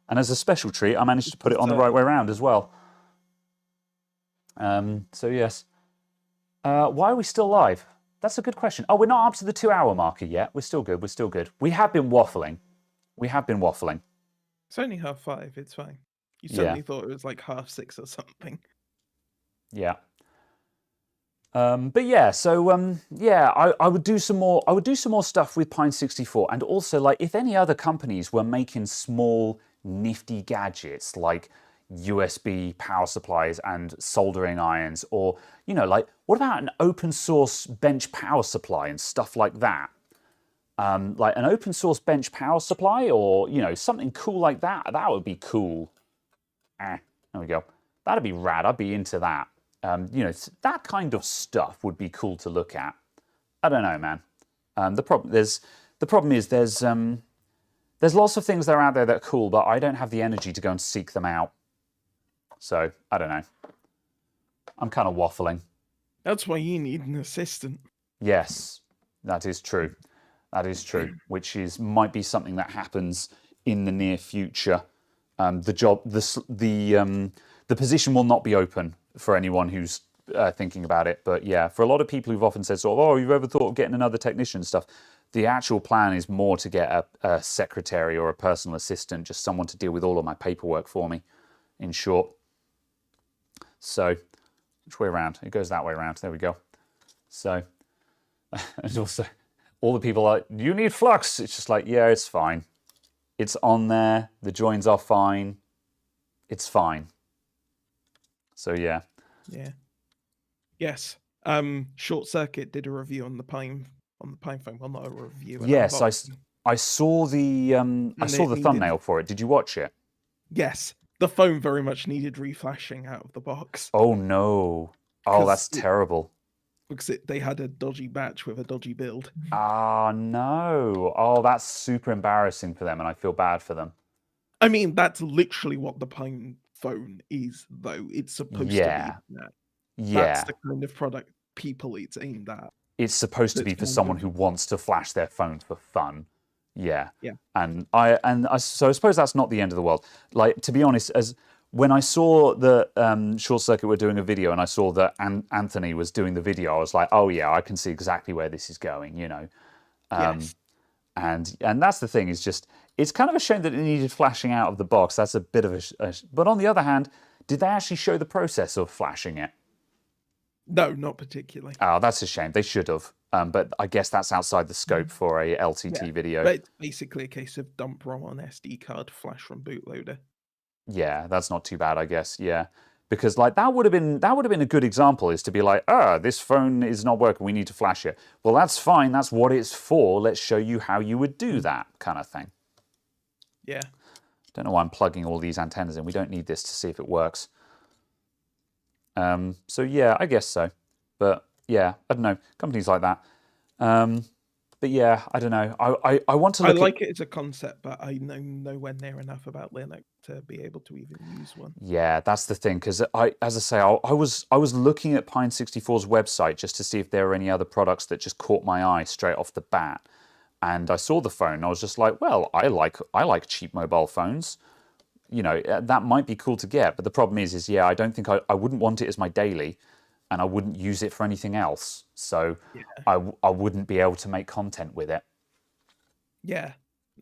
And as a special treat, I managed to put it on the right way around as well. So, yes. Why are we still live? That's a good question. Oh, we're not up to the 2-hour marker yet. We're still good. We have been waffling. It's only 5:30. It's fine. You suddenly thought it was like 6:30 or something. Yeah. But yeah, so yeah, I would do some more. I would do some more stuff with Pine64, and also like if any other companies were making small, nifty gadgets like USB power supplies and soldering irons, or like what about an open source bench power supply and stuff like that? Like an open source bench power supply, or something cool like that. That would be cool. There we go. That'd be rad. I'd be into that. That kind of stuff would be cool to look at. I don't know, man. The problem is there's lots of things that are out there that are cool, but I don't have the energy to go and seek them out. So I don't know. I'm kind of waffling. That's why you need an assistant. Yes, that is true. That is true. Which might be something that happens in the near future. The position will not be open for anyone who's thinking about it. But yeah, for a lot of people who've often said sort of, oh, you've ever thought of getting another technician and stuff? The actual plan is more to get a secretary or a personal assistant, just someone to deal with all of my paperwork for me, in short. So, which way around? It goes that way around. There we go. So, and also, all the people are like, you need flux. It's just like, yeah, it's fine. It's on there. The joins are fine. It's fine. So, yeah. Yeah. Yes. Short Circuit did a review on the Pine phone. Well, not a review. Yes, I saw the thumbnail for it. Did you watch it? Yes. The phone very much needed reflashing out of the box. Oh no. Oh, that's terrible. Because they had a dodgy batch with a dodgy build. Ah, no. Oh, that's super embarrassing for them, and I feel bad for them. I mean, that's literally what the Pine phone is, though. It's supposed to be that. Yeah. That's the kind of product people it's aimed at. It's supposed to be for someone who wants to flash their phone for fun. Yeah. Yeah. So I suppose that's not the end of the world. Like, to be honest, when I saw that Short Circuit were doing a video and I saw that Anthony was doing the video, I was like, oh yeah, I can see exactly where this is going, you know. Yes. And that's the thing, is just, it's kind of a shame that it needed flashing out of the box. That's a bit of but on the other hand, did they actually show the process of flashing it? No, not particularly. Oh, that's a shame. They should have. But I guess that's outside the scope for a LTT video. But it's basically a case of dump ROM on SD card, flash from bootloader. Yeah, that's not too bad, I guess. Yeah, because like that would have been a good example, is to be like, this phone is not working. We need to flash it. Well, that's fine. That's what it's for. Let's show you how you would do that, kind of thing. Yeah. Don't know why I'm plugging all these antennas in. We don't need this to see if it works. So yeah, I guess so. But yeah, I don't know. Companies like that. But yeah, I don't know. I want to look. I like it as a concept, but I know nowhere near enough about Linux to be able to even use one. Yeah, that's the thing. Because as I say, I was looking at Pine64's website just to see if there were any other products that just caught my eye straight off the bat. And I saw the phone. And I was just like, well, I like cheap mobile phones. You know, that might be cool to get. But the problem is yeah, I don't think I wouldn't want it as my daily. And I wouldn't use it for anything else. So yeah. I wouldn't be able to make content with it. Yeah,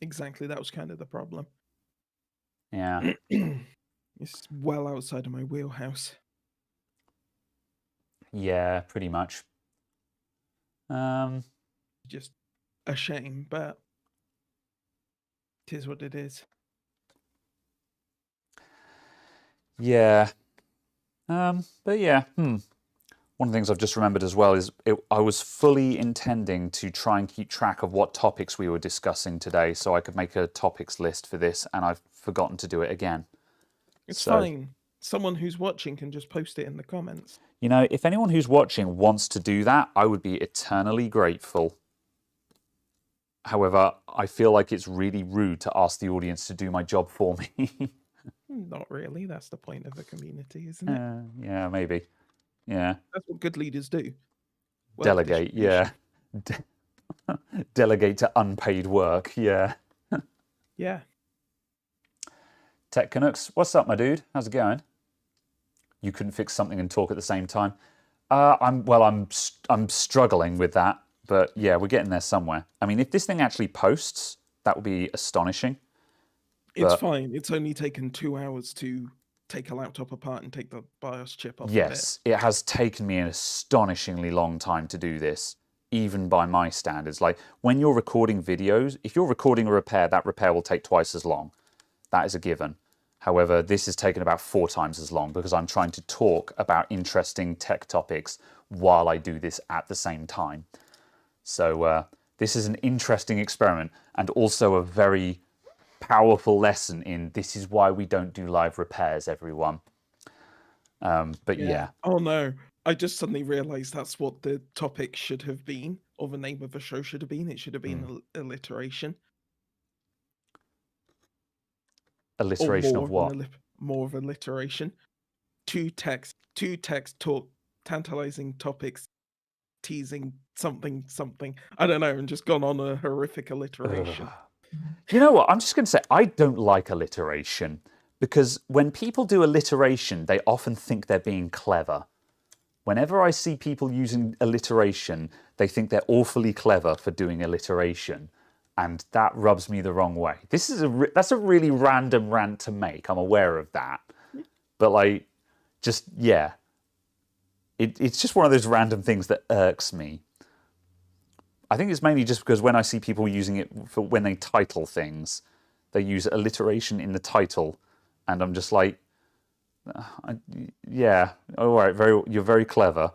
exactly. That was kind of the problem. Yeah. It's well outside of my wheelhouse. Yeah, pretty much. Just a shame, but it is what it is. Yeah. But yeah, One of the things I've just remembered as well is I was fully intending to try and keep track of what topics we were discussing today so I could make a topics list for this, and I've forgotten to do it again. It's fine. Someone who's watching can just post it in the comments. You know, if anyone who's watching wants to do that, I would be eternally grateful. However, I feel like it's really rude to ask the audience to do my job for me. Not really. That's the point of the community, isn't it? Yeah, maybe. Yeah. That's what good leaders do. Delegate, yeah. Delegate to unpaid work, yeah. Yeah. Tech Canucks, what's up, my dude? How's it going? You couldn't fix something and talk at the same time. I'm struggling with that, but yeah, we're getting there somewhere. I mean, if this thing actually posts, that would be astonishing. It's fine. It's only taken 2 hours to take a laptop apart and take the BIOS chip off. Yes, it has taken me an astonishingly long time to do this, even by my standards. Like, when you're recording videos, if you're recording a repair, that repair will take twice as long. That is a given. However, this has taken about 4 times as long because I'm trying to talk about interesting tech topics while I do this at the same time. So this is an interesting experiment and also a very powerful lesson in this is why we don't do live repairs, everyone. But yeah. Oh no, I just suddenly realized that's what the topic should have been, or the name of the show should have been. It should have been alliteration. Alliteration of what? More of alliteration. two text talk, tantalizing topics, teasing something. I don't know, and just gone on a horrific alliteration. You know what? I'm just going to say I don't like alliteration because when people do alliteration, they often think they're being clever. Whenever I see people using alliteration, they think they're awfully clever for doing alliteration. And that rubs me the wrong way. That's a really random rant to make. I'm aware of that. But like, just, yeah. It's just one of those random things that irks me. I think it's mainly just because when I see people using it for when they title things, they use alliteration in the title. And I'm just like, yeah, all right, you're very clever,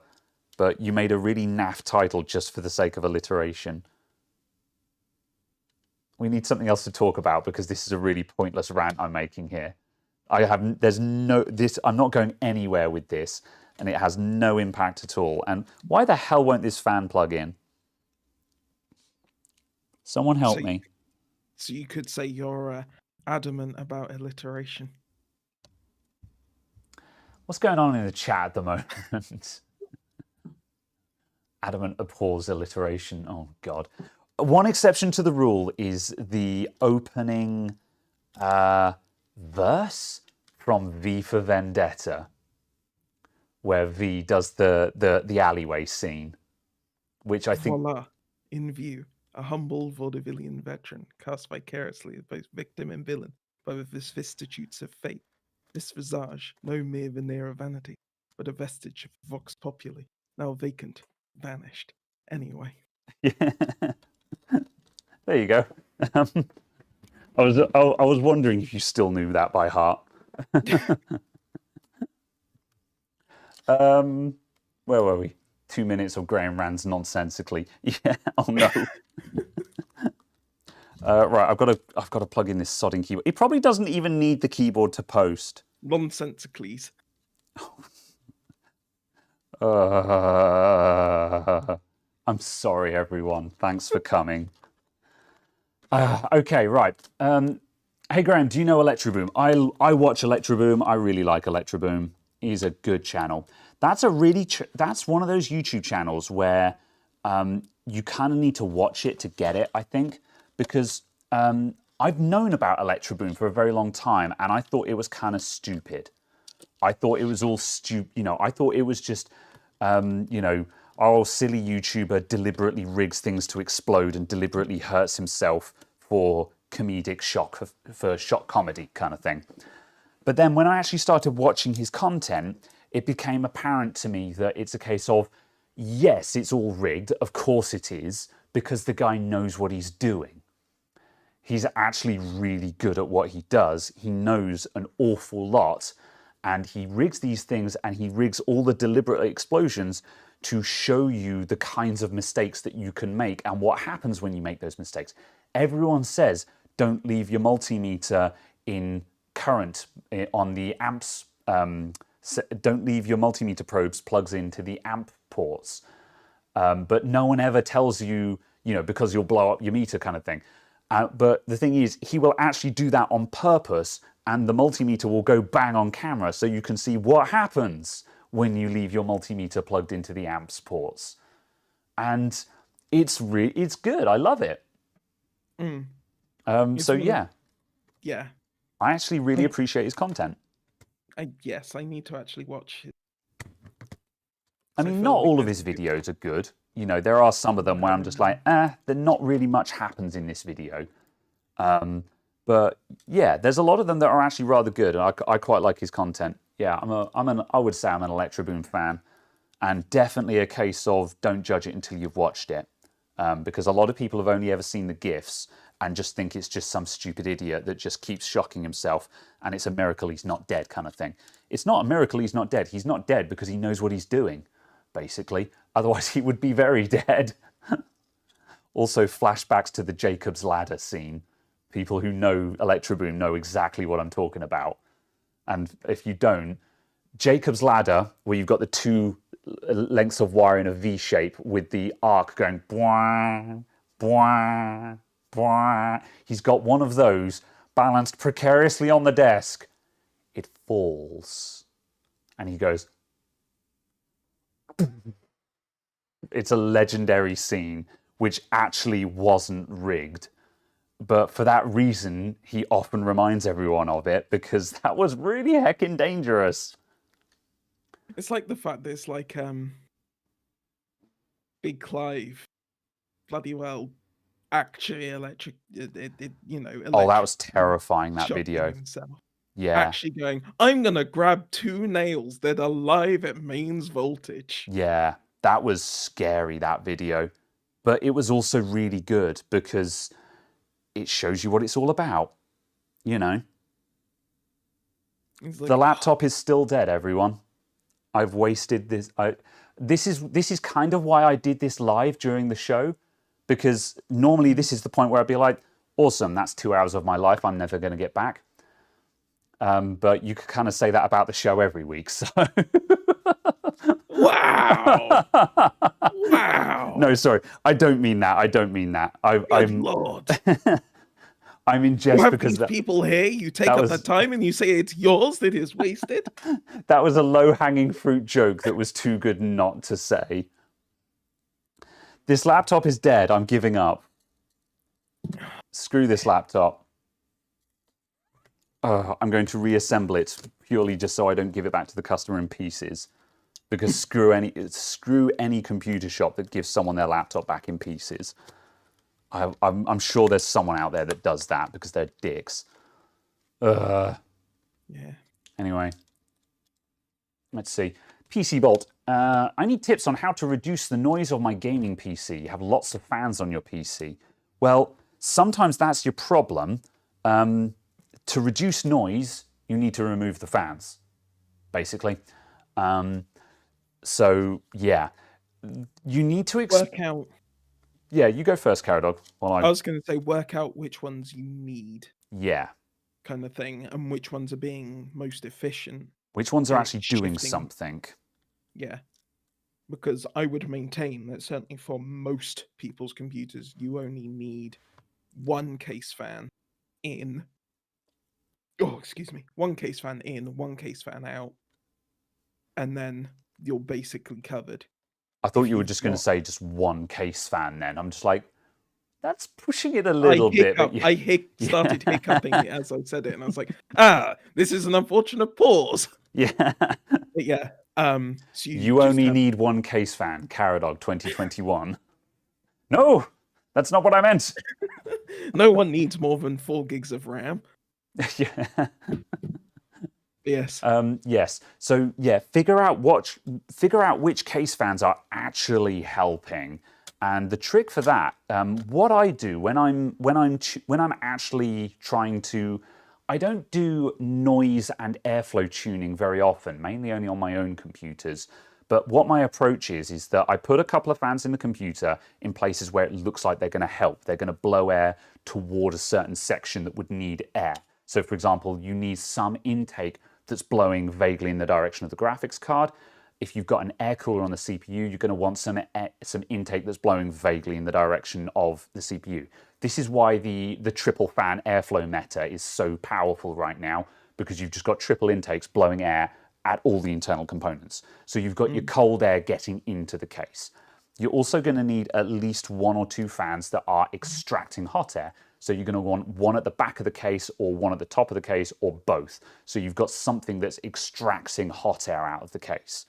but you made a really naff title just for the sake of alliteration. We need something else to talk about because this is a really pointless rant I'm making here. I'm not going anywhere with this, and it has no impact at all. And why the hell won't this fan plug in? Someone help me. So you could say you're adamant about alliteration. What's going on in the chat at the moment? Adamant abhors alliteration. Oh, God. One exception to the rule is the opening verse from V for Vendetta, where V does the alleyway scene, which I think... Voila, in view, a humble vaudevillian veteran cast vicariously as both victim and villain by the vicissitudes of fate. This visage, no mere veneer of vanity, but a vestige of vox populi, now vacant, vanished. Anyway. Yeah. There you go. I was wondering if you still knew that by heart. Where were we? 2 minutes of Graham Rand's nonsensically. Yeah. Oh no. Right. I've got to plug in this sodding keyboard. It probably doesn't even need the keyboard to post. Nonsensicallys. I'm sorry, everyone. Thanks for coming. Okay, right. Hey, Graham, do you know Electroboom? I watch Electroboom. I really like Electroboom. He's a good channel. That's that's one of those YouTube channels where you kind of need to watch it to get it, I think, because I've known about Electroboom for a very long time, and I thought it was kind of stupid. I thought it was all stupid. I thought it was just, our silly YouTuber deliberately rigs things to explode and deliberately hurts himself for comedic shock, for shock comedy kind of thing. But then when I actually started watching his content, it became apparent to me that it's a case of, yes, it's all rigged. Of course it is, because the guy knows what he's doing. He's actually really good at what he does. He knows an awful lot, and he rigs these things, and he rigs all the deliberate explosions to show you the kinds of mistakes that you can make and what happens when you make those mistakes. Everyone says, don't leave your multimeter in current on the amps. Don't leave your multimeter probes plugs into the amp ports. But no one ever tells you, because you'll blow up your meter kind of thing. But the thing is, he will actually do that on purpose, and the multimeter will go bang on camera so you can see what happens when you leave your multimeter plugged into the amps ports. And it's good. I love it. So yeah. Yeah. I actually really appreciate his content. Yes, I need to actually watch it. I mean, not all of his videos are good. There are some of them where I'm just like, not really much happens in this video. But yeah, there's a lot of them that are actually rather good. And I quite like his content. Yeah, I would say I'm an Electroboom fan, and definitely a case of don't judge it until you've watched it, because a lot of people have only ever seen the GIFs and just think it's just some stupid idiot that just keeps shocking himself, and it's a miracle he's not dead kind of thing. It's not a miracle he's not dead. He's not dead because he knows what he's doing, basically. Otherwise, he would be very dead. Also, flashbacks to the Jacob's Ladder scene. People who know Electroboom know exactly what I'm talking about. And if you don't, Jacob's Ladder, where you've got the two lengths of wire in a V shape with the arc going boing, boing, boing. He's got one of those balanced precariously on the desk. It falls. and he goes. It's a legendary scene, which actually wasn't rigged. But for that reason, he often reminds everyone of it, because that was really heckin' dangerous. It's like the fact that it's like Big Clive, bloody well, actually electric. Oh, that was terrifying, that shocking video. himself. Yeah. Actually going, I'm gonna grab 2 nails that are live at mains voltage. Yeah, that was scary, that video. But it was also really good because it shows you what it's all about. You know. It's like, The laptop is still dead, everyone. I've wasted this. This is kind of why I did this live during the show, because normally this is the point where I'd be like, awesome, that's 2 hours of my life I'm never going to get back. But you could kind of say that about the show every week. So. Wow! Wow! No, sorry, I don't mean that. I don't mean that. I'm Lord. I'm in jest You have because these people here. You take up the time and you say it's yours that is wasted. That was a low-hanging fruit joke that was too good not to say. This laptop is dead. I'm giving up. Screw this laptop. I'm going to reassemble it purely just so I don't give it back to the customer in pieces. Because screw any computer shop that gives someone their laptop back in pieces. I'm sure there's someone out there that does that because they're dicks. Yeah. Anyway, let's see. PC Bolt. I need tips on how to reduce the noise of my gaming PC. You have lots of fans on your PC. Well, sometimes that's your problem. To reduce noise, you need to remove the fans, basically. So, yeah. You need to... Work out... Yeah, you go first, Caradog. I was going to say, work out which ones you need. Yeah. Kind of thing, and which ones are being most efficient. Which ones are actually doing something. Yeah. Because I would maintain that certainly for most people's computers, you only need one case fan in. Oh, excuse me. One case fan in, one case fan out. And then you're basically covered. I thought you were just going to say just one case fan then. I'm just like, that's pushing it a little bit. But I started hiccuping as I said it, and I was like, this is an unfortunate pause. Yeah. But yeah. So you only need one case fan, Caradog 2021. No, that's not what I meant. No one needs more than 4 gigs of RAM. Yeah. Yes. Yes. So yeah, figure out which case fans are actually helping. And the trick for that, what I do when I'm actually trying to, I don't do noise and airflow tuning very often, mainly only on my own computers. But what my approach is that I put a couple of fans in the computer in places where it looks like they're going to help. They're going to blow air toward a certain section that would need air. So for example, you need some intake that's blowing vaguely in the direction of the graphics card. If you've got an air cooler on the CPU, you're going to want some intake that's blowing vaguely in the direction of the CPU. This is why the triple fan airflow meta is so powerful right now, because you've just got triple intakes blowing air at all the internal components. So you've got your cold air getting into the case. You're also going to need at least 1 or 2 fans that are extracting hot air. So you're going to want one at the back of the case or one at the top of the case or both. So you've got something that's extracting hot air out of the case.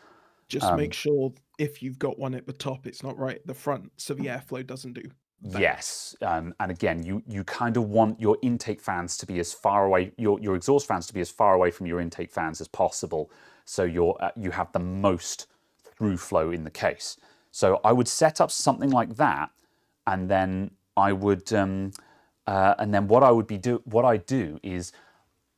Just make sure if you've got one at the top, it's not right at the front, so the airflow doesn't do that. Yes, and again, you kind of want your intake fans to be as far away, your exhaust fans to be as far away from your intake fans as possible, so you have the most through flow in the case. So I would set up something like that, and then I would, and then what I do is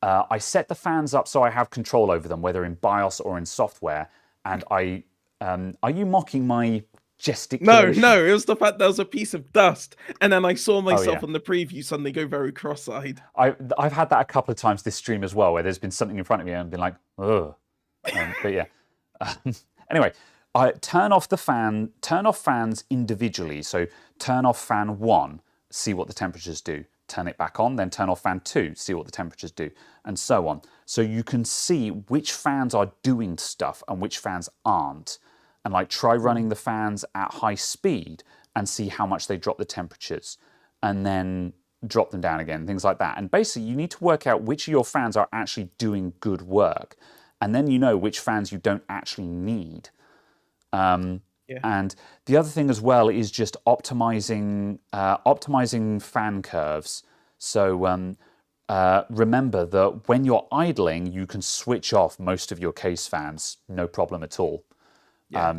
I set the fans up so I have control over them, whether in BIOS or in software. And are you mocking my gesticulation? No, it was the fact there was a piece of dust, and then I saw myself on the preview suddenly go very cross-eyed. I've had that a couple of times this stream as well, where there's been something in front of me and I've been like, ugh. But yeah. Anyway, I turn off fans individually. So turn off fan 1, see what the temperatures do. Turn it back on, then turn off fan 2, see what the temperatures do, and so on. so you can see which fans are doing stuff and which fans aren't. And like try running the fans at high speed and see how much they drop the temperatures, and then drop them down again, things like that. And basically you need to work out which of your fans are actually doing good work, and then you know which fans you don't actually need. And the other thing as well is just optimizing fan curves. So remember that when you're idling, you can switch off most of your case fans, no problem at all.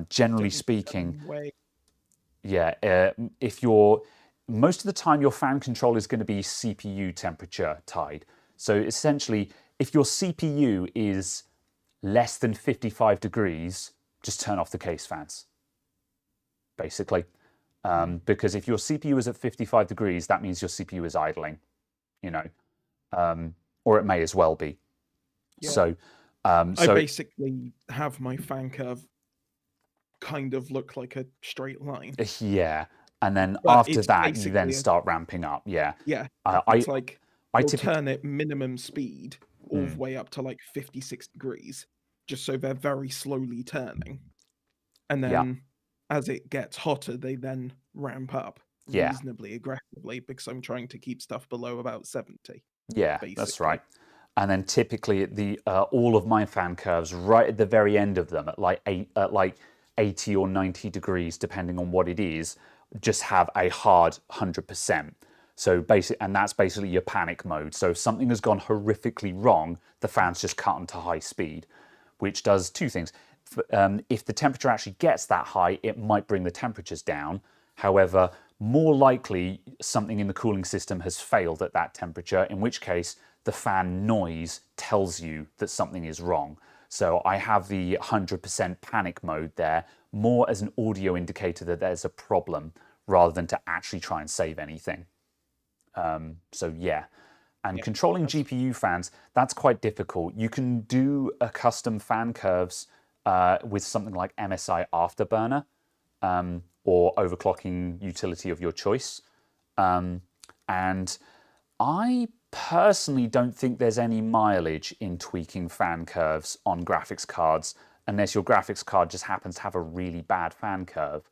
Generally speaking, if you're most of the time your fan control is going to be CPU temperature tied. So essentially, if your CPU is less than 55 degrees, just turn off the case fans, basically. Because if your CPU is at 55 degrees, that means your CPU is idling, or it may as well be. So I basically have my fan curve kind of look like a straight line. Yeah. And then after that, you then start ramping up. Yeah. Yeah. I turn it minimum speed all the way up to like 56 degrees, just so they're very slowly turning. And then as it gets hotter, they then ramp up reasonably aggressively, because I'm trying to keep stuff below about 70. Yeah, basically. That's right. And then typically all of my fan curves right at the very end of them at like 80 or 90 degrees, depending on what it is, just have a hard 100%. So and that's basically your panic mode. So if something has gone horrifically wrong, the fans just cut onto high speed, which does two things. If the temperature actually gets that high, it might bring the temperatures down. However, more likely something in the cooling system has failed at that temperature, in which case the fan noise tells you that something is wrong. So I have the 100% panic mode there, more as an audio indicator that there's a problem, rather than to actually try and save anything. And controlling GPU fans, that's quite difficult. You can do a custom fan curves with something like MSI Afterburner or overclocking utility of your choice. And I personally don't think there's any mileage in tweaking fan curves on graphics cards, unless your graphics card just happens to have a really bad fan curve.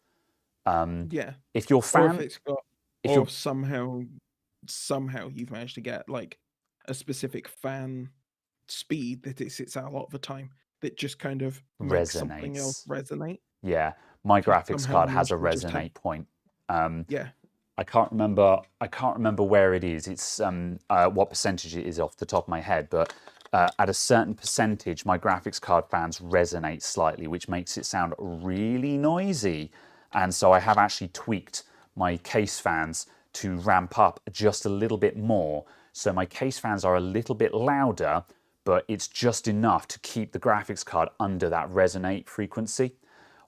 If your fan, or if it's got, or somehow you've managed to get like a specific fan speed that it sits at a lot of the time that just kind of makes something else resonate. Yeah, my graphics card has a resonate point. I can't remember where it is. It's what percentage it is off the top of my head, but at a certain percentage, my graphics card fans resonate slightly, which makes it sound really noisy. And so I have actually tweaked my case fans to ramp up just a little bit more. So my case fans are a little bit louder, but it's just enough to keep the graphics card under that resonate frequency.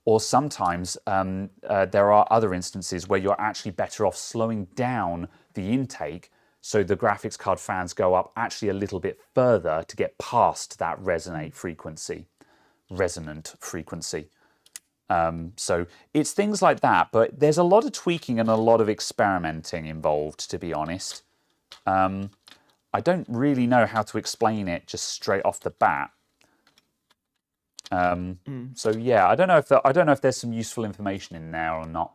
Or sometimes there are other instances where you're actually better off slowing down the intake so the graphics card fans go up actually a little bit further to get past that resonant frequency. So it's things like that, but there's a lot of tweaking and a lot of experimenting involved, to be honest. I don't really know how to explain it just straight off the bat. So yeah, I don't know if there's some useful information in there or not,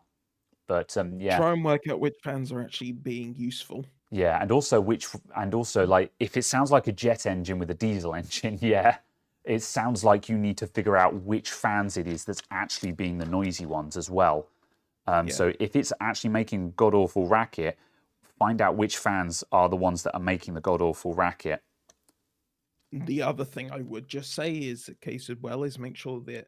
but yeah. Try and work out which fans are actually being useful. Yeah, and also like if it sounds like a jet engine with a diesel engine, yeah, it sounds like you need to figure out which fans it is that's actually being the noisy ones as well. So if it's actually making god awful racket, find out which fans are the ones that are making the god awful racket. The other thing I would just say is, a case as well, is make sure that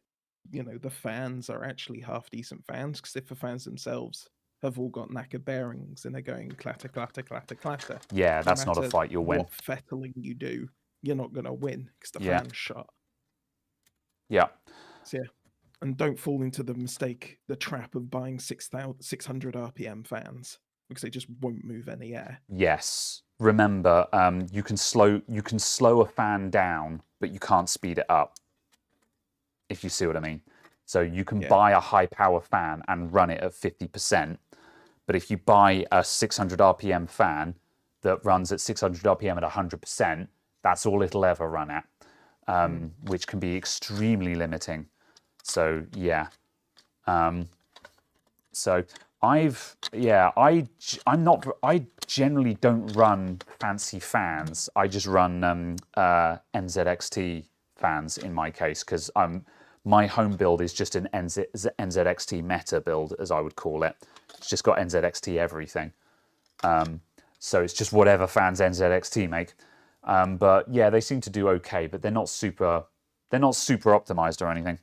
the fans are actually half decent fans, because if the fans themselves have all got knackered bearings and they're going clatter, clatter, clatter, clatter. Yeah, that's not a fight you'll win. What fettling you do, you're not going to win because the fan's shot. Yeah. So yeah, and don't fall into the trap of buying 600 RPM fans, because they just won't move any air. Yes. Remember, you can slow a fan down, but you can't speed it up, if you see what I mean. So you can buy a high power fan and run it at 50%, but if you buy a 600 RPM fan that runs at 600 RPM at 100%, That's all it'll ever run at, which can be extremely limiting. So yeah. So I generally don't run fancy fans. I just run NZXT fans in my case, because my home build is just an NZXT meta build, as I would call it. It's just got NZXT everything. So it's just whatever fans NZXT make. But yeah, they seem to do okay, but they're not super optimized or anything.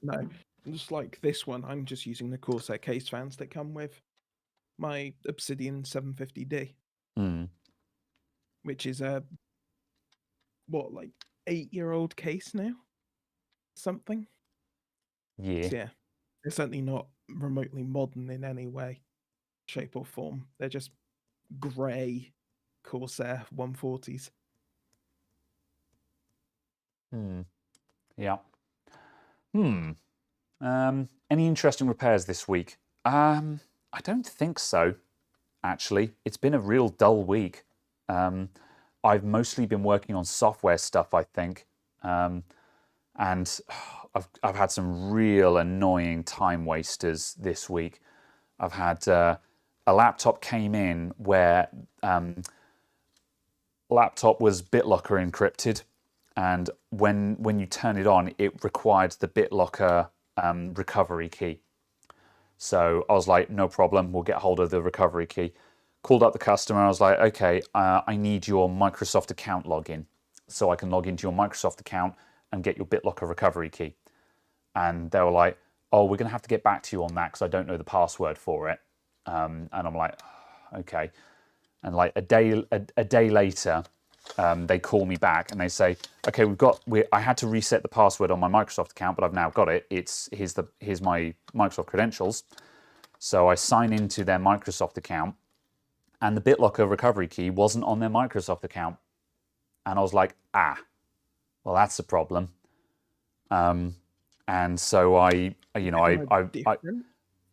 No, just like this one, I'm just using the Corsair case fans that come with my Obsidian 750D, which is a like 8-year-old case now, something. Yeah. So yeah, they're certainly not remotely modern in any way, shape or form. They're just grey Corsair 140s. Yeah. Any interesting repairs this week? I don't think so, actually. It's been a real dull week. I've mostly been working on software stuff, I think. And I've had some real annoying time wasters this week. I've had a laptop came in where laptop was BitLocker encrypted, and when you turn it on, it required the BitLocker recovery key. So I was like, no problem, we'll get hold of the recovery key. Called up the customer, I was like, okay, I need your Microsoft account login so I can log into your Microsoft account and get your BitLocker recovery key. And they were like, oh, we're going to have to get back to you on that because I don't know the password for it. And I'm like, okay. And like a day later, they call me back and they say, okay, I had to reset the password on my Microsoft account, but I've now got it. Here's my Microsoft credentials. So I sign into their Microsoft account, and the BitLocker recovery key wasn't on their Microsoft account. And I was like, well, that's a problem. And so I different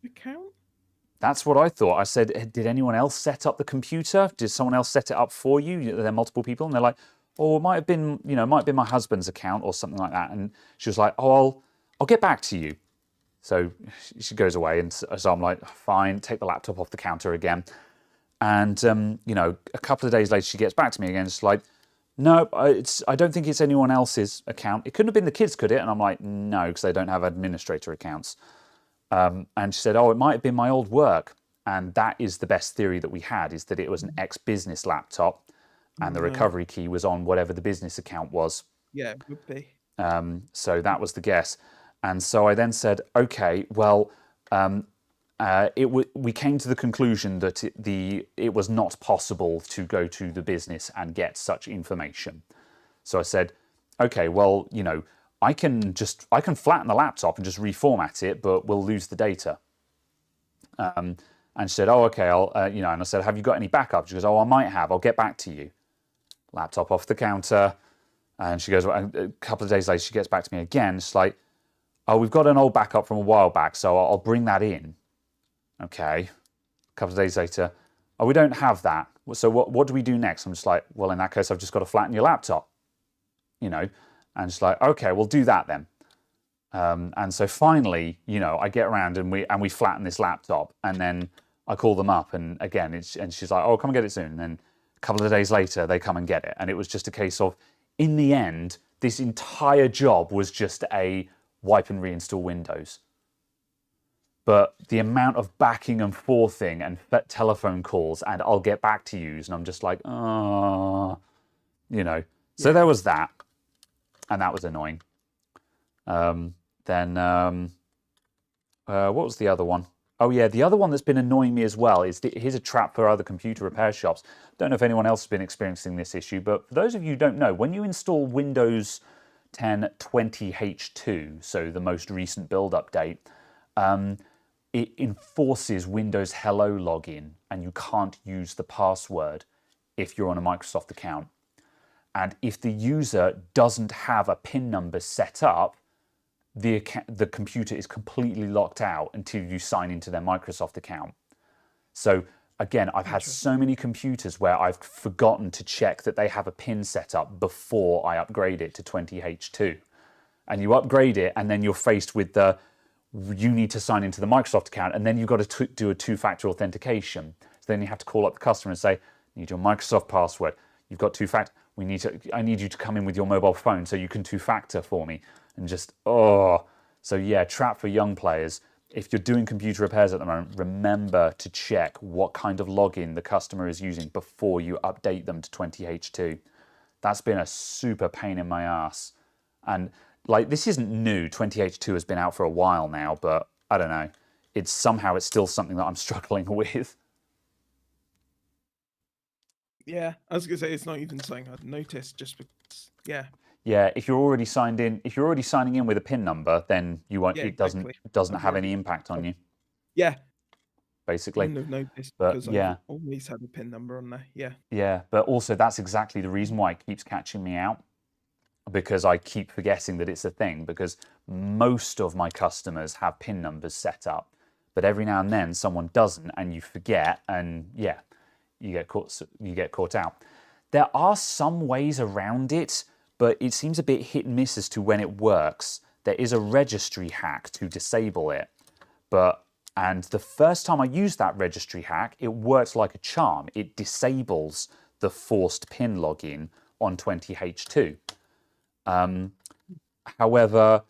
account? That's what I thought. I said, did anyone else set up the computer? Did someone else set it up for you? There are multiple people. And they're like, oh, it might have been, it might have been my husband's account or something like that. And she was like, oh, I'll get back to you. So she goes away. And so I'm like, fine, take the laptop off the counter again. And, a couple of days later, she gets back to me again. It's like, no, I don't think it's anyone else's account. It couldn't have been the kids, could it? And I'm like, no, because they don't have administrator accounts. And she said, oh, it might have been my old work. And that is the best theory that we had, is that it was an ex-business laptop and the recovery key was on whatever the business account was. Yeah, it would be. So that was the guess. And so I then said, okay, well, we came to the conclusion that it was not possible to go to the business and get such information. So I said, okay, well, I can flatten the laptop and just reformat it, but we'll lose the data. And she said, oh, okay, and I said, have you got any backup? She goes, oh, I might have. I'll get back to you. Laptop off the counter. And she goes, a couple of days later, she gets back to me again. She's like, oh, we've got an old backup from a while back, so I'll bring that in. Okay. A couple of days later, oh, we don't have that. So what do we do next? I'm just like, well, in that case, I've just got to flatten your laptop. And she's like, okay, we'll do that then. And so finally, I get around and we flatten this laptop, and then I call them up, and again, and she's like, oh, come and get it soon. And then a couple of days later, they come and get it. And it was just a case of, in the end, this entire job was just a wipe and reinstall Windows. But the amount of backing and forthing and telephone calls and I'll get back to yous, and I'm just like, So there was that. And that was annoying. Then what was the other one? Oh yeah, the other one that's been annoying me as well is here's a trap for other computer repair shops. Don't know if anyone else has been experiencing this issue, but for those of you who don't know, when you install Windows 10 20H2, so the most recent build update, it enforces Windows Hello login, and you can't use the password if you're on a Microsoft account. And if the user doesn't have a PIN number set up, the computer is completely locked out until you sign into their Microsoft account. So again, I've had so many computers where I've forgotten to check that they have a PIN set up before I upgrade it to 20H2. And you upgrade it, and then you're faced with you need to sign into the Microsoft account, and then you've got to do a two-factor authentication. So then you have to call up the customer and say, I need your Microsoft password. You've got two-factor. I need you to come in with your mobile phone so you can two-factor for me. And just, oh. So yeah, trap for young players. If you're doing computer repairs at the moment, remember to check what kind of login the customer is using before you update them to 20H2. That's been a super pain in my ass. And like, this isn't new. 20H2 has been out for a while now, but I don't know. It's still something that I'm struggling with. Yeah, I was gonna say it's not even something I'd noticed, just because. Yeah. Yeah, if you're already signed in, if you're already signing in with a PIN number, then you won't. Yeah, it doesn't have any impact on you. Yeah. Basically. Wouldn't have noticed But because yeah, I've always had a PIN number on there. Yeah. yeah. But also, that's exactly the reason why it keeps catching me out, because I keep forgetting that it's a thing. Because most of my customers have PIN numbers set up, but every now and then someone doesn't, and you forget, and yeah, you get caught out. There are some ways around it, but it seems a bit hit and miss as to when it works. There is a registry hack to disable it, and the first time I used that registry hack, it worked like a charm. It disables the forced PIN login on 20H2. However,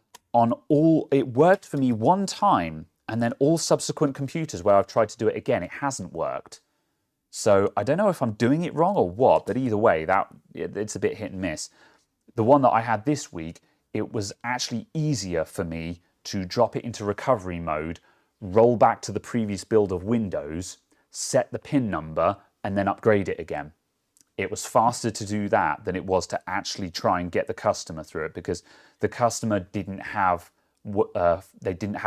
it worked for me one time, and then all subsequent computers where I've tried to do it again, it hasn't worked. So I don't know if I'm doing it wrong or what, but either way, it's a bit hit and miss. The one that I had this week, it was actually easier for me to drop it into recovery mode, roll back to the previous build of Windows, set the PIN number, and then upgrade it again. It was faster to do that than it was to actually try and get the customer through it, because the customer didn't have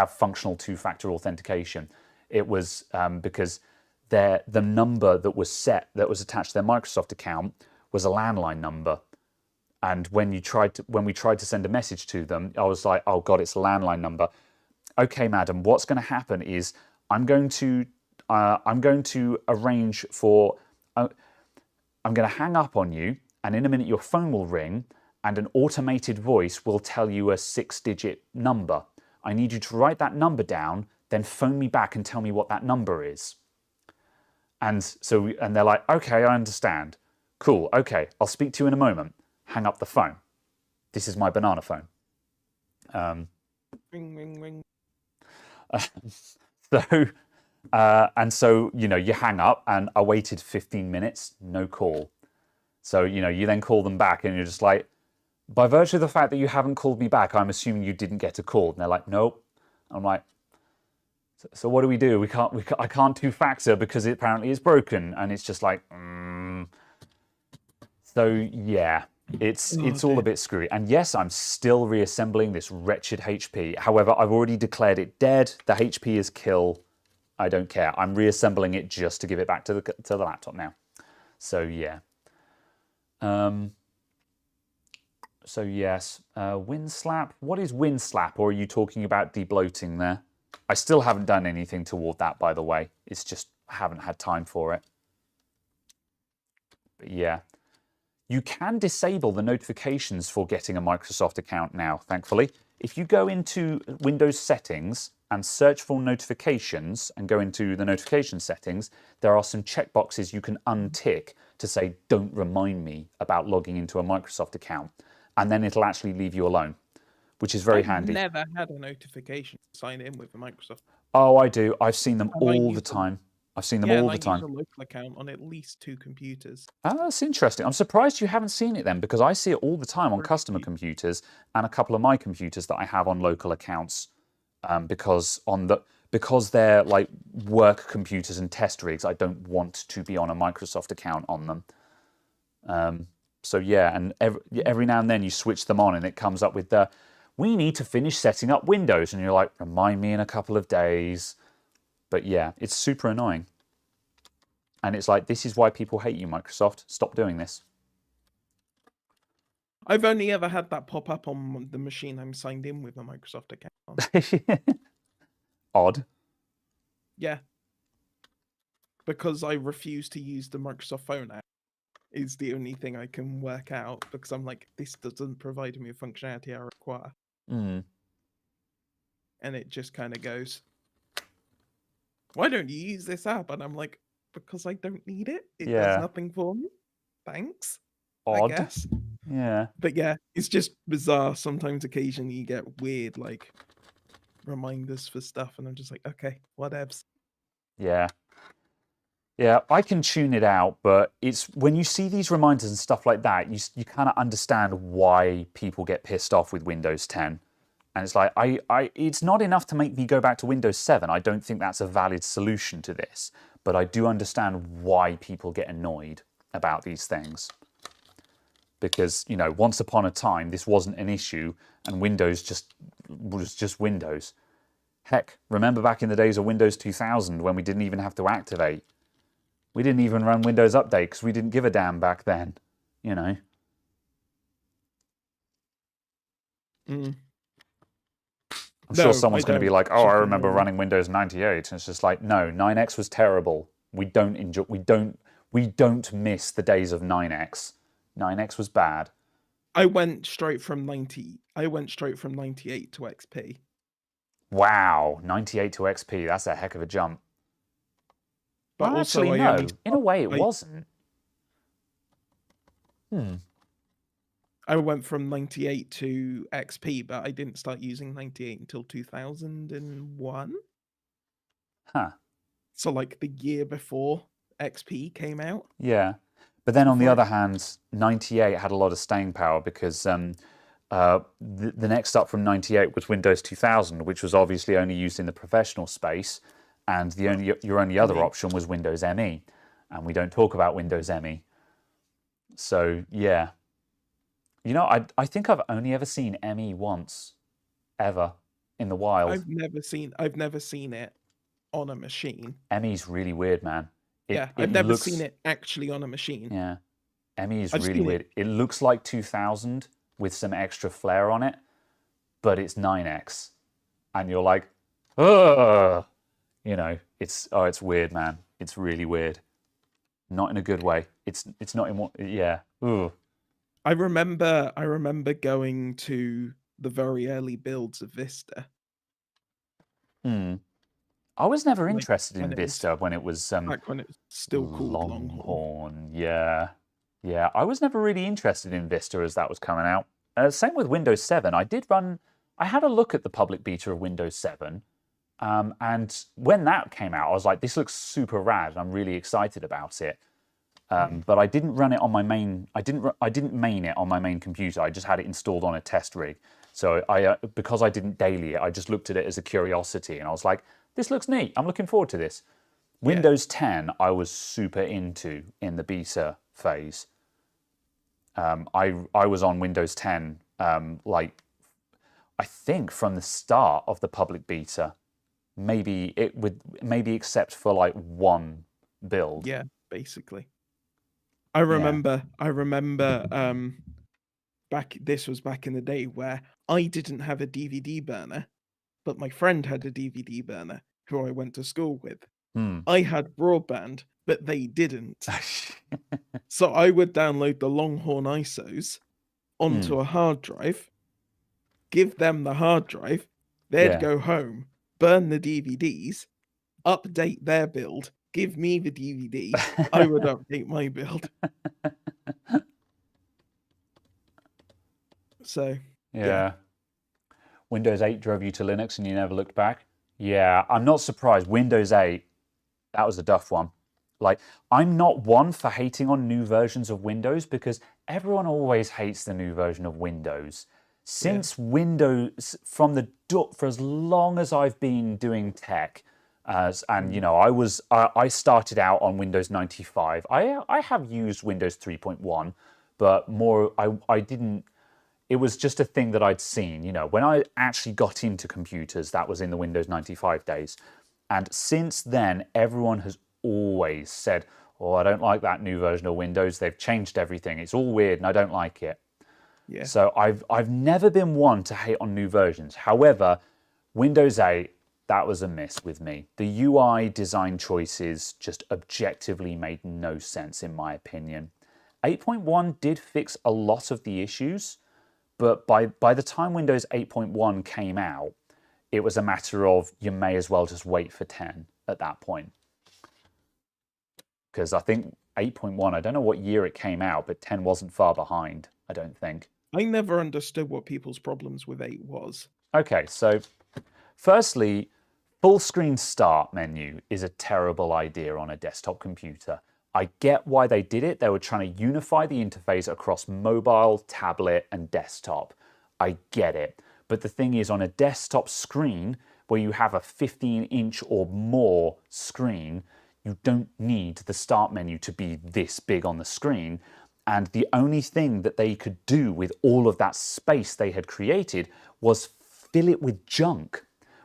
functional two-factor authentication. It was because the number that was attached to their Microsoft account was a landline number. And when we tried to send a message to them, I was like, oh God, it's a landline number. Okay, madam, what's going to happen is I'm going to arrange for, I'm going to hang up on you, and in a minute your phone will ring, and an automated voice will tell you a 6-digit number. I need you to write that number down, then phone me back and tell me what that number is. And they're like, okay, I understand. Cool, okay, I'll speak to you in a moment. Hang up the phone. This is my banana phone. Ring, ring, ring. So you hang up, and I waited 15 minutes, no call. So you then call them back, and you're just like, by virtue of the fact that you haven't called me back, I'm assuming you didn't get a call. And they're like, nope. I'm like, so what do we do? I can't two-factor because it apparently is broken, and it's just like, So yeah. It's all a bit screwy. And yes, I'm still reassembling this wretched HP. However, I've already declared it dead. The HP is kill. I don't care. I'm reassembling it just to give it back to the laptop now. So yeah. So yes, WinSlap. What is WinSlap? Or are you talking about debloating there? I still haven't done anything toward that, by the way. It's just I haven't had time for it. But yeah. You can disable the notifications for getting a Microsoft account now, thankfully. If you go into Windows settings and search for notifications and go into the notification settings, there are some checkboxes you can untick to say, don't remind me about logging into a Microsoft account. And then it'll actually leave you alone, which is very handy. I've never had a notification to sign in with a Microsoft. Oh, I do. I've seen them all the time. I've seen them all the time. I use a local account on at least 2 computers. Oh, that's interesting. I'm surprised you haven't seen it then, because I see it all the time on customer computers and a couple of my computers that I have on local accounts, because they're like work computers and test rigs. I don't want to be on a Microsoft account on them. So yeah, and every now and then you switch them on, and it comes up with we need to finish setting up Windows, and you're like, remind me in a couple of days. But yeah, it's super annoying. And it's like, this is why people hate you, Microsoft. Stop doing this. I've only ever had that pop up on the machine I'm signed in with a Microsoft account on. Odd. Yeah. because I refuse to use the Microsoft Phone app is the only thing I can work out, because I'm like, this doesn't provide me with functionality I require. Mm. And it just kind of goes, why don't you use this app? And I'm like, because I don't need it. It does nothing for me. Thanks. Odd. I guess. Yeah. But yeah, it's just bizarre. Sometimes occasionally you get weird like reminders for stuff, and I'm just like, okay, whatevs. Yeah. Yeah, I can tune it out, but it's when you see these reminders and stuff like that, you kind of understand why people get pissed off with Windows 10. And it's like, it's not enough to make me go back to Windows 7. I don't think that's a valid solution to this. But I do understand why people get annoyed about these things. Because, you know, once upon a time, this wasn't an issue, and Windows was just Windows. Heck, remember back in the days of Windows 2000 when we didn't even have to activate? We didn't even run Windows Update because we didn't give a damn back then, you know. I'm sure someone's going to be like, "Oh, I remember running Windows 98," and it's just like, no, 9X was terrible. We don't miss the days of 9X. 9X was bad. I went straight from 98 to XP. Wow, 98 to XP. That's a heck of a jump. But well, also, actually, no. In a way, it wasn't. I went from 98 to XP, but I didn't start using 98 until 2001. Huh. So, like, the year before XP came out. Yeah. But then, on the other hand, 98 had a lot of staying power because the next up from 98 was Windows 2000, which was obviously only used in the professional space. And your only other option was Windows ME. And we don't talk about Windows ME. So, yeah. You know, I think I've only ever seen ME once, ever, in the wild. I've never seen it on a machine. ME's really weird, man. I've never seen it actually on a machine. Yeah. ME is really weird. It looks like 2000 with some extra flair on it, but it's 9X. And you're like, ugh. You know, it's weird, man. It's really weird. Not in a good way. It's not in what, yeah. Ugh. I remember going to the very early builds of Vista. I was never interested in Vista when it was back when it was still called Longhorn. Yeah. I was never really interested in Vista as that was coming out. Same with Windows 7. I had a look at the public beta of Windows 7. And when that came out, I was like, this looks super rad. And I'm really excited about it. But I didn't run it on my main. I didn't main it on my main computer. I just had it installed on a test rig. So because I didn't daily it, I just looked at it as a curiosity, and I was like, "This looks neat. I'm looking forward to this." Windows 10, I was super into in the beta phase. I was on Windows 10, like I think from the start of the public beta, maybe except for like one build. Yeah, basically. I remember this was back in the day where I didn't have a DVD burner, but my friend had a DVD burner who I went to school with. I had broadband, but they didn't. So I would download the Longhorn ISOs onto a hard drive, give them the hard drive, they'd go home, burn the DVDs, update their build, give me the DVD, I would update my build. So, yeah. Windows 8 drove you to Linux and you never looked back? Yeah, I'm not surprised. Windows 8, that was a duff one. Like, I'm not one for hating on new versions of Windows because everyone always hates the new version of Windows. Since Windows, for as long as I've been doing tech, and you know, I started out on Windows 95. I have used Windows 3.1, but more I didn't. It was just a thing that I'd seen. You know, when I actually got into computers, that was in the Windows 95 days, and since then, everyone has always said, "Oh, I don't like that new version of Windows. They've changed everything. It's all weird, and I don't like it." Yeah. So I've never been one to hate on new versions. However, Windows 8, that was a miss with me. The UI design choices just objectively made no sense in my opinion. 8.1 did fix a lot of the issues, but by the time Windows 8.1 came out, it was a matter of you may as well just wait for 10 at that point. Because I think 8.1, I don't know what year it came out, but 10 wasn't far behind, I don't think. I never understood what people's problems with 8 was. Okay, so firstly, full screen start menu is a terrible idea on a desktop computer. I get why they did it. They were trying to unify the interface across mobile, tablet, and desktop. I get it. But the thing is, on a desktop screen where you have a 15-inch or more screen, you don't need the start menu to be this big on the screen. And the only thing that they could do with all of that space they had created was fill it with junk.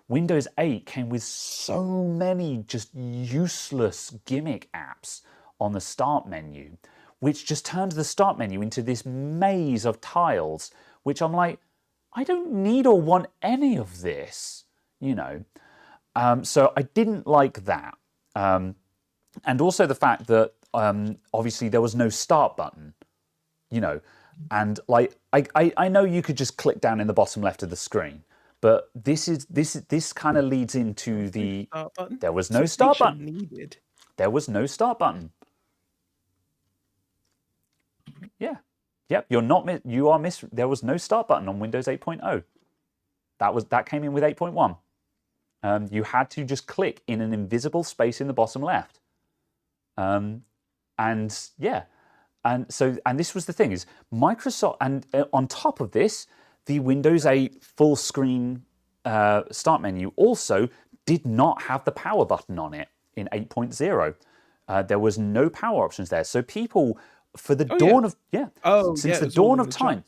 Windows 8 came with so many just useless gimmick apps on the start menu, which just turned the start menu into this maze of tiles, which I'm like, I don't need or want any of this, you know. So I didn't like that. And also the fact that obviously there was no start button, you know, and like I know you could just click down in the bottom left of the screen, but this kind of leads into the there was no start button. Needed. There was no start button. Yeah. Yep, there was no start button on Windows 8.0. That came in with 8.1. You had to just click in an invisible space in the bottom left. And yeah, and this was the thing is Microsoft, and on top of this, the Windows 8 full screen start menu also did not have the power button on it in 8.0. There was no power options there. So people, for the dawn of since the dawn of time,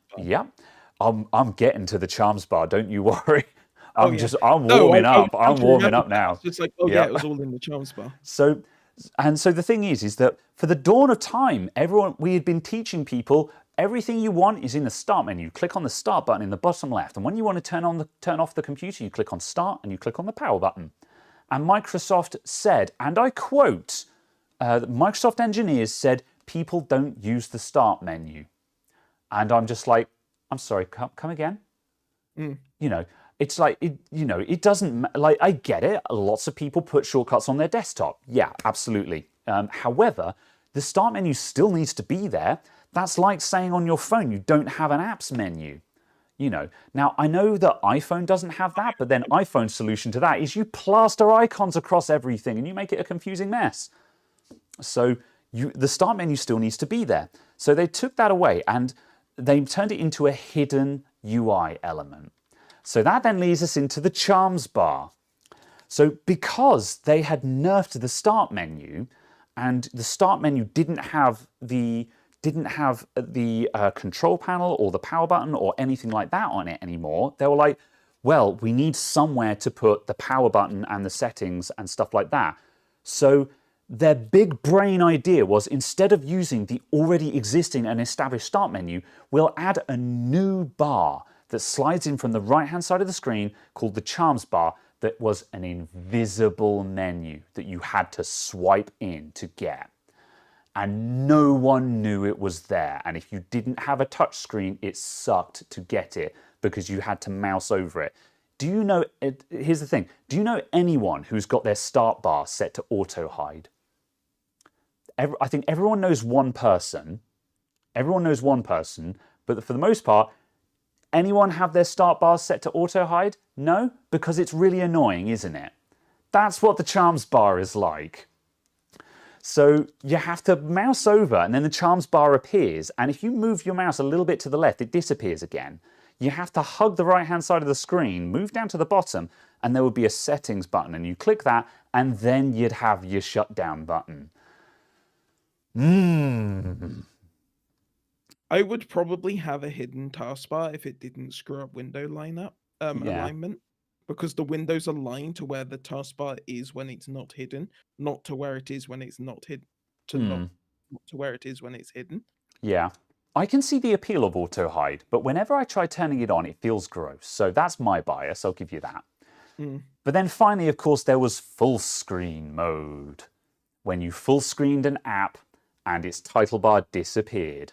I'm getting to the charms bar. Don't you worry. I'm warming up. I'm warming up now. It's like, it was all in the charms bar. So the thing is that for the dawn of time, we had been teaching people everything you want is in the start menu. Click on the start button in the bottom left, and when you want to turn off the computer, you click on start and you click on the power button. And Microsoft said, and I quote, Microsoft engineers said, people don't use the start menu. And I'm just like, I'm sorry, come again? You know, it's like, it doesn't, like, I get it. Lots of people put shortcuts on their desktop. Yeah, absolutely. However, the start menu still needs to be there. That's like saying on your phone, you don't have an apps menu. You know, now I know that iPhone doesn't have that, but then iPhone's solution to that is you plaster icons across everything and you make it a confusing mess. So the start menu still needs to be there. So they took that away and they turned it into a hidden UI element. So that then leads us into the charms bar. So because they had nerfed the start menu and the start menu didn't have the control panel or the power button or anything like that on it anymore, they were like, well, we need somewhere to put the power button and the settings and stuff like that. So their big brain idea was, instead of using the already existing and established start menu, we'll add a new bar that slides in from the right-hand side of the screen called the charms bar, that was an invisible menu that you had to swipe in to get. And no one knew it was there. And if you didn't have a touch screen, it sucked to get it because you had to mouse over it. Do you know, here's the thing, do you know anyone who's got their start bar set to auto hide? I think everyone knows one person. Everyone knows one person, but for the most part, anyone have their start bar set to auto hide? No, because it's really annoying, isn't it? That's what the charms bar is like. So you have to mouse over and then the charms bar appears. And if you move your mouse a little bit to the left, it disappears again. You have to hug the right-hand side of the screen, move down to the bottom, and there would be a settings button. And you click that, and then you'd have your shutdown button. I would probably have a hidden taskbar if it didn't screw up window alignment. Because the windows align to where the taskbar is when it's not hidden, not to where it is when it's not hidden, not to where it is when it's hidden. Yeah. I can see the appeal of auto hide, but whenever I try turning it on, it feels gross. So that's my bias, I'll give you that. But then finally, of course, there was full screen mode, when you full screened an app and its title bar disappeared.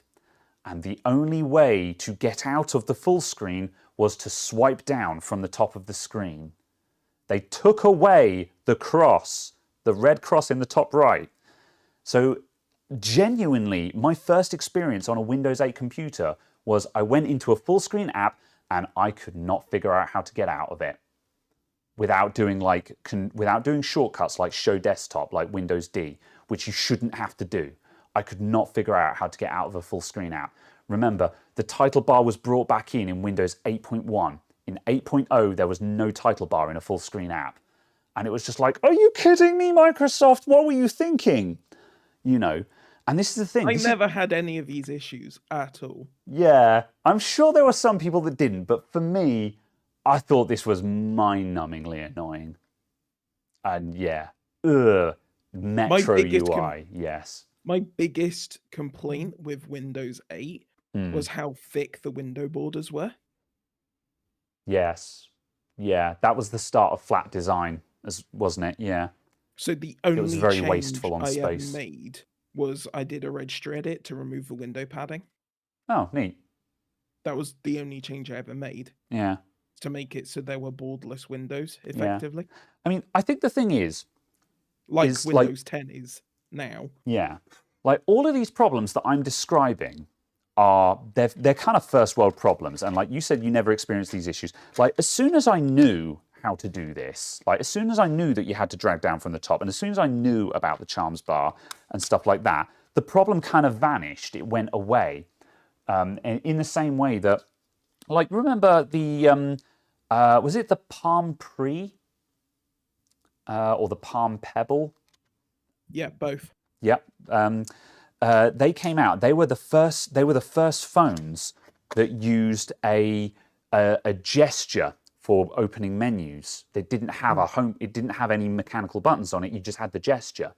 And the only way to get out of the full screen was to swipe down from the top of the screen. They took away the cross, the red cross in the top right. So genuinely, my first experience on a Windows 8 computer was I went into a full screen app and I could not figure out how to get out of it without doing shortcuts like show desktop, like Windows D, which you shouldn't have to do. I could not figure out how to get out of a full screen app. Remember, the title bar was brought back in Windows 8.1. In 8.0, there was no title bar in a full screen app. And it was just like, are you kidding me, Microsoft? What were you thinking? You know, and this is the thing. I never had any of these issues at all. Yeah, I'm sure there were some people that didn't, but for me, I thought this was mind-numbingly annoying. And yeah, Metro UI, yes. My biggest complaint with Windows 8 was how thick the window borders were. Yes. Yeah, that was the start of flat design, wasn't it? Yeah. So the only it was very change wasteful on I space. ever made was I did a registry edit to remove the window padding. Oh, neat. That was the only change I ever made. Yeah. To make it so there were borderless windows, effectively. Yeah. I mean, I think the thing is... Like Windows 10 is now. Yeah. Like, all of these problems that I'm describing are... They're kind of first world problems. And like you said, you never experienced these issues. Like, as soon as I knew how to do this, like as soon as I knew that you had to drag down from the top, and as soon as I knew about the charms bar and stuff like that, the problem kind of vanished. It went away. And in the same way that, like, remember the, was it the Palm Pre? Or the Palm Pebble? Yeah, both. Yep. They came out. They were the first phones that used a gesture for opening menus. They didn't have it didn't have any mechanical buttons on it. You just had the gesture.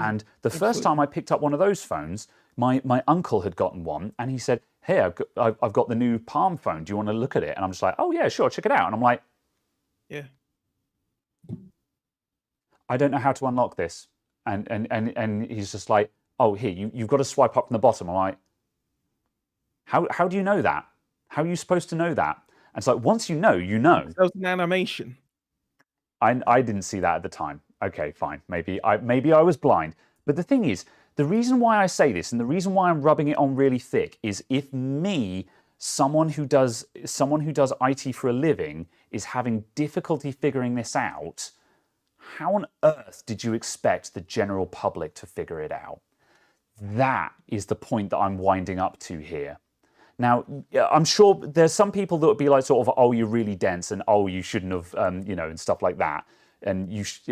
And the first time I picked up one of those phones, my uncle had gotten one, and he said, "Hey, I've got the new Palm phone. Do you want to look at it?" And I'm just like, "Oh yeah, sure, check it out." And I'm like, "Yeah, I don't know how to unlock this." And he's just like, "Oh, here, you've got to swipe up from the bottom." I'm like, how do you know that? How are you supposed to know that? And it's like, once you know, you know. That was an animation. I didn't see that at the time. Okay, fine. Maybe I was blind. But the thing is, the reason why I say this and the reason why I'm rubbing it on really thick is if me, someone who does IT for a living, is having difficulty figuring this out, how on earth did you expect the general public to figure it out? That is the point that I'm winding up to here. Now, I'm sure there's some people that would be like sort of, "Oh, you're really dense," and "Oh, you shouldn't have," and stuff like that. And this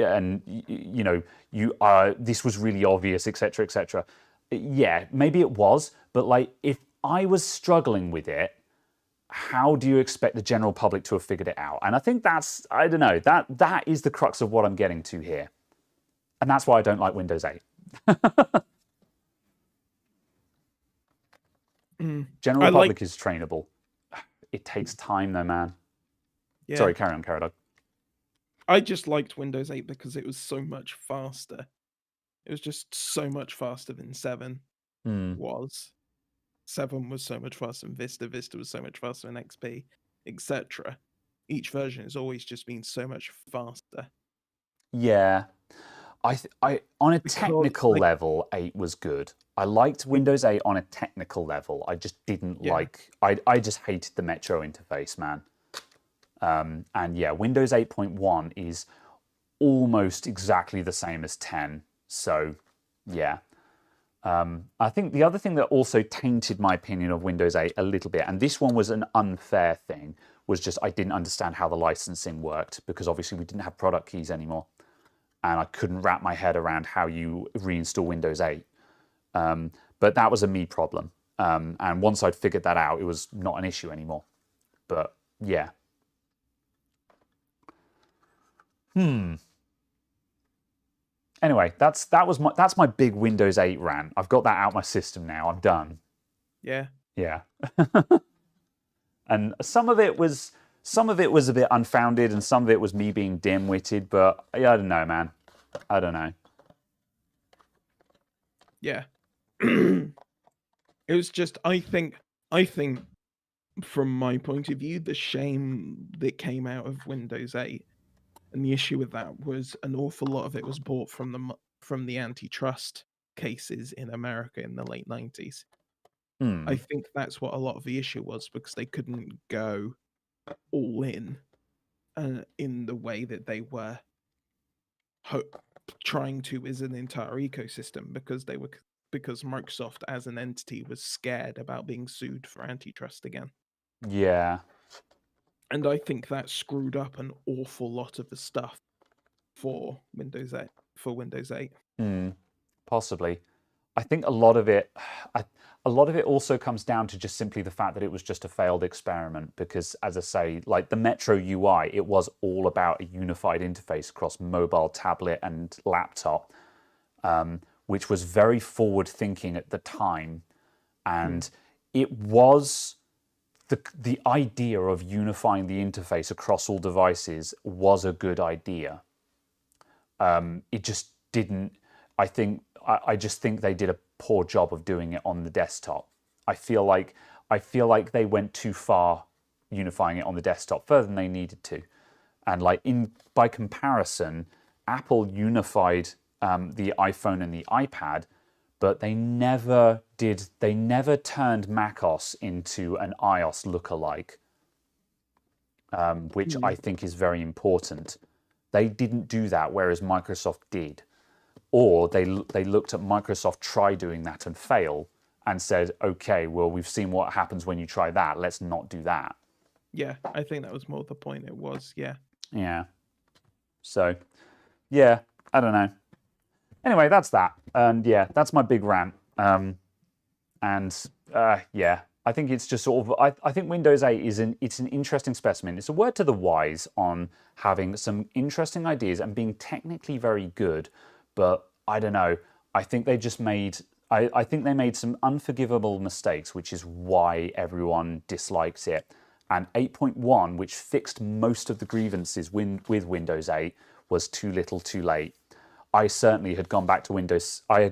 was really obvious, etc., etc. Yeah, maybe it was, but like, if I was struggling with it, how do you expect the general public to have figured it out? And I think I don't know, that is the crux of what I'm getting to here. And that's why I don't like Windows 8. General public is trainable. It takes time though, man. Yeah. Sorry, carry on, Caradog. I just liked Windows 8 because it was so much faster. It was just so much faster than 7 was. 7 was so much faster than Vista. Vista was so much faster than XP, etc. Each version has always just been so much faster. Yeah. I on a technical level, 8 was good. I liked Windows 8 on a technical level. I just didn't like... I just hated the Metro interface, man. And yeah, Windows 8.1 is almost exactly the same as 10. So, yeah. I think the other thing that also tainted my opinion of Windows 8 a little bit, and this one was an unfair thing, was just I didn't understand how the licensing worked, because obviously we didn't have product keys anymore. And I couldn't wrap my head around how you reinstall Windows 8. But that was a me problem. And once I'd figured that out, it was not an issue anymore. But yeah. Anyway, that's my big Windows 8 rant. I've got that out my system now. I'm done. Yeah. Yeah. And some of it was some of it was a bit unfounded, and some of it was me being dim-witted. But yeah, I don't know, man. I don't know. Yeah. It was just, I think from my point of view, the shame that came out of Windows 8 and the issue with that was an awful lot of it was bought from the antitrust cases in America in the late 90s. I think that's what a lot of the issue was, because they couldn't go all in the way that they were trying to as an entire ecosystem, because Microsoft as an entity was scared about being sued for antitrust again. Yeah. And I think that screwed up an awful lot of the stuff for Windows 8. Possibly. I think a lot of it also comes down to just simply the fact that it was just a failed experiment, because, as I say, like the Metro UI, it was all about a unified interface across mobile, tablet, and laptop, which was very forward-thinking at the time. And it was the idea of unifying the interface across all devices was a good idea. It just didn't. I just think they did a poor job of doing it on the desktop. I feel like they went too far unifying it on the desktop, further than they needed to. And by comparison, Apple unified the iPhone and the iPad, but they never turned macOS into an iOS lookalike, which I think is very important. They didn't do that, whereas Microsoft did. Or they looked at Microsoft try doing that and fail, and said, okay, well, we've seen what happens when you try that. Let's not do that. Yeah, I think that was more the point. It was, yeah. Yeah. So, yeah, I don't know. Anyway, that's that. And yeah, that's my big rant. Yeah, I think it's just sort of, I think Windows 8 it's an interesting specimen. It's a word to the wise on having some interesting ideas and being technically very good. But I don't know. I think they just made I think they made some unforgivable mistakes, which is why everyone dislikes it. And 8.1, which fixed most of the grievances with Windows 8, was too little too late. I certainly had gone back to Windows. I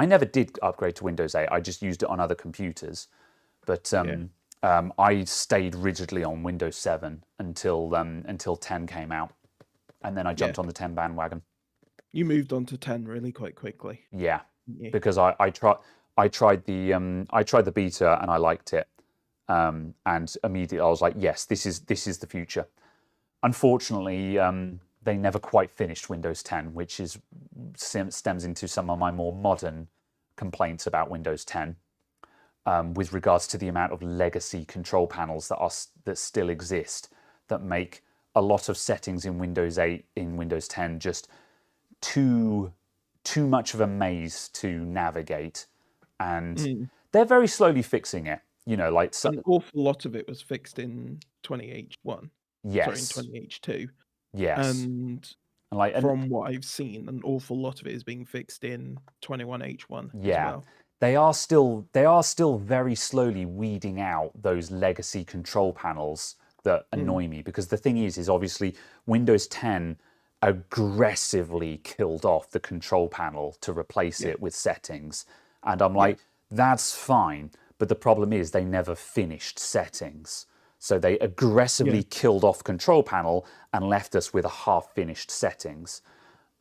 never did upgrade to Windows 8. I just used it on other computers. But I stayed rigidly on Windows 7 until 10 came out. And then I jumped on the 10 bandwagon. You moved on to 10 really quite quickly. Yeah, because I tried the beta and I liked it, and immediately I was like, yes, this is the future. Unfortunately, they never quite finished Windows 10, which stems into some of my more modern complaints about Windows 10, with regards to the amount of legacy control panels that still exist, that make a lot of settings in Windows 8 in Windows 10 just too much of a maze to navigate, and they're very slowly fixing it. An awful lot of it was fixed in 20H1. Yes. Sorry, in 20H2. Yes. And from what I've seen, an awful lot of it is being fixed in 21H1 as well. They are still very slowly weeding out those legacy control panels that annoy me, because the thing is obviously Windows 10 aggressively killed off the control panel to replace it with settings. And I'm like, that's fine. But the problem is they never finished settings. So they aggressively killed off control panel and left us with a half-finished settings.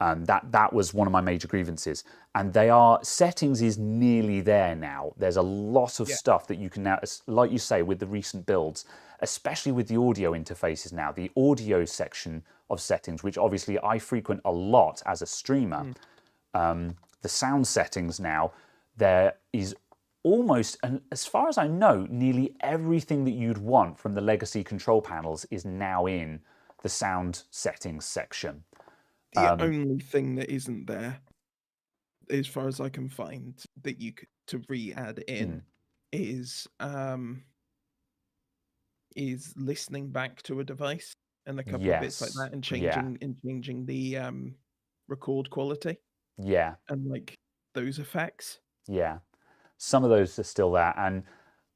And that was one of my major grievances. And settings is nearly there now. There's a lot of stuff that you can now, like you say, with the recent builds, especially with the audio interfaces now, the audio section of settings, which obviously I frequent a lot as a streamer. The sound settings now, there is almost, and as far as I know, nearly everything that you'd want from the legacy control panels is now in the sound settings section. The only thing that isn't there, as far as I can find, that you could to re-add in is listening back to a device and a couple of bits like that, and changing the record quality. Yeah. And those effects. Yeah. Some of those are still there. And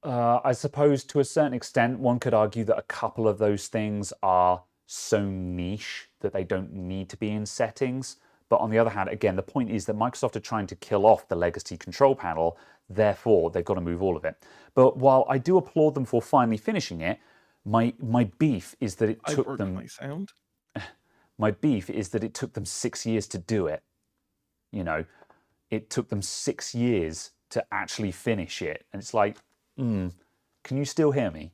I suppose to a certain extent, one could argue that a couple of those things are so niche that they don't need to be in settings. But on the other hand, again, the point is that Microsoft are trying to kill off the legacy control panel. Therefore, they've got to move all of it. But while I do applaud them for finally finishing it, my beef is that it took them. My sound. My beef is that it took them 6 years to do it. You know, it took them 6 years to actually finish it, and it's like, can you still hear me?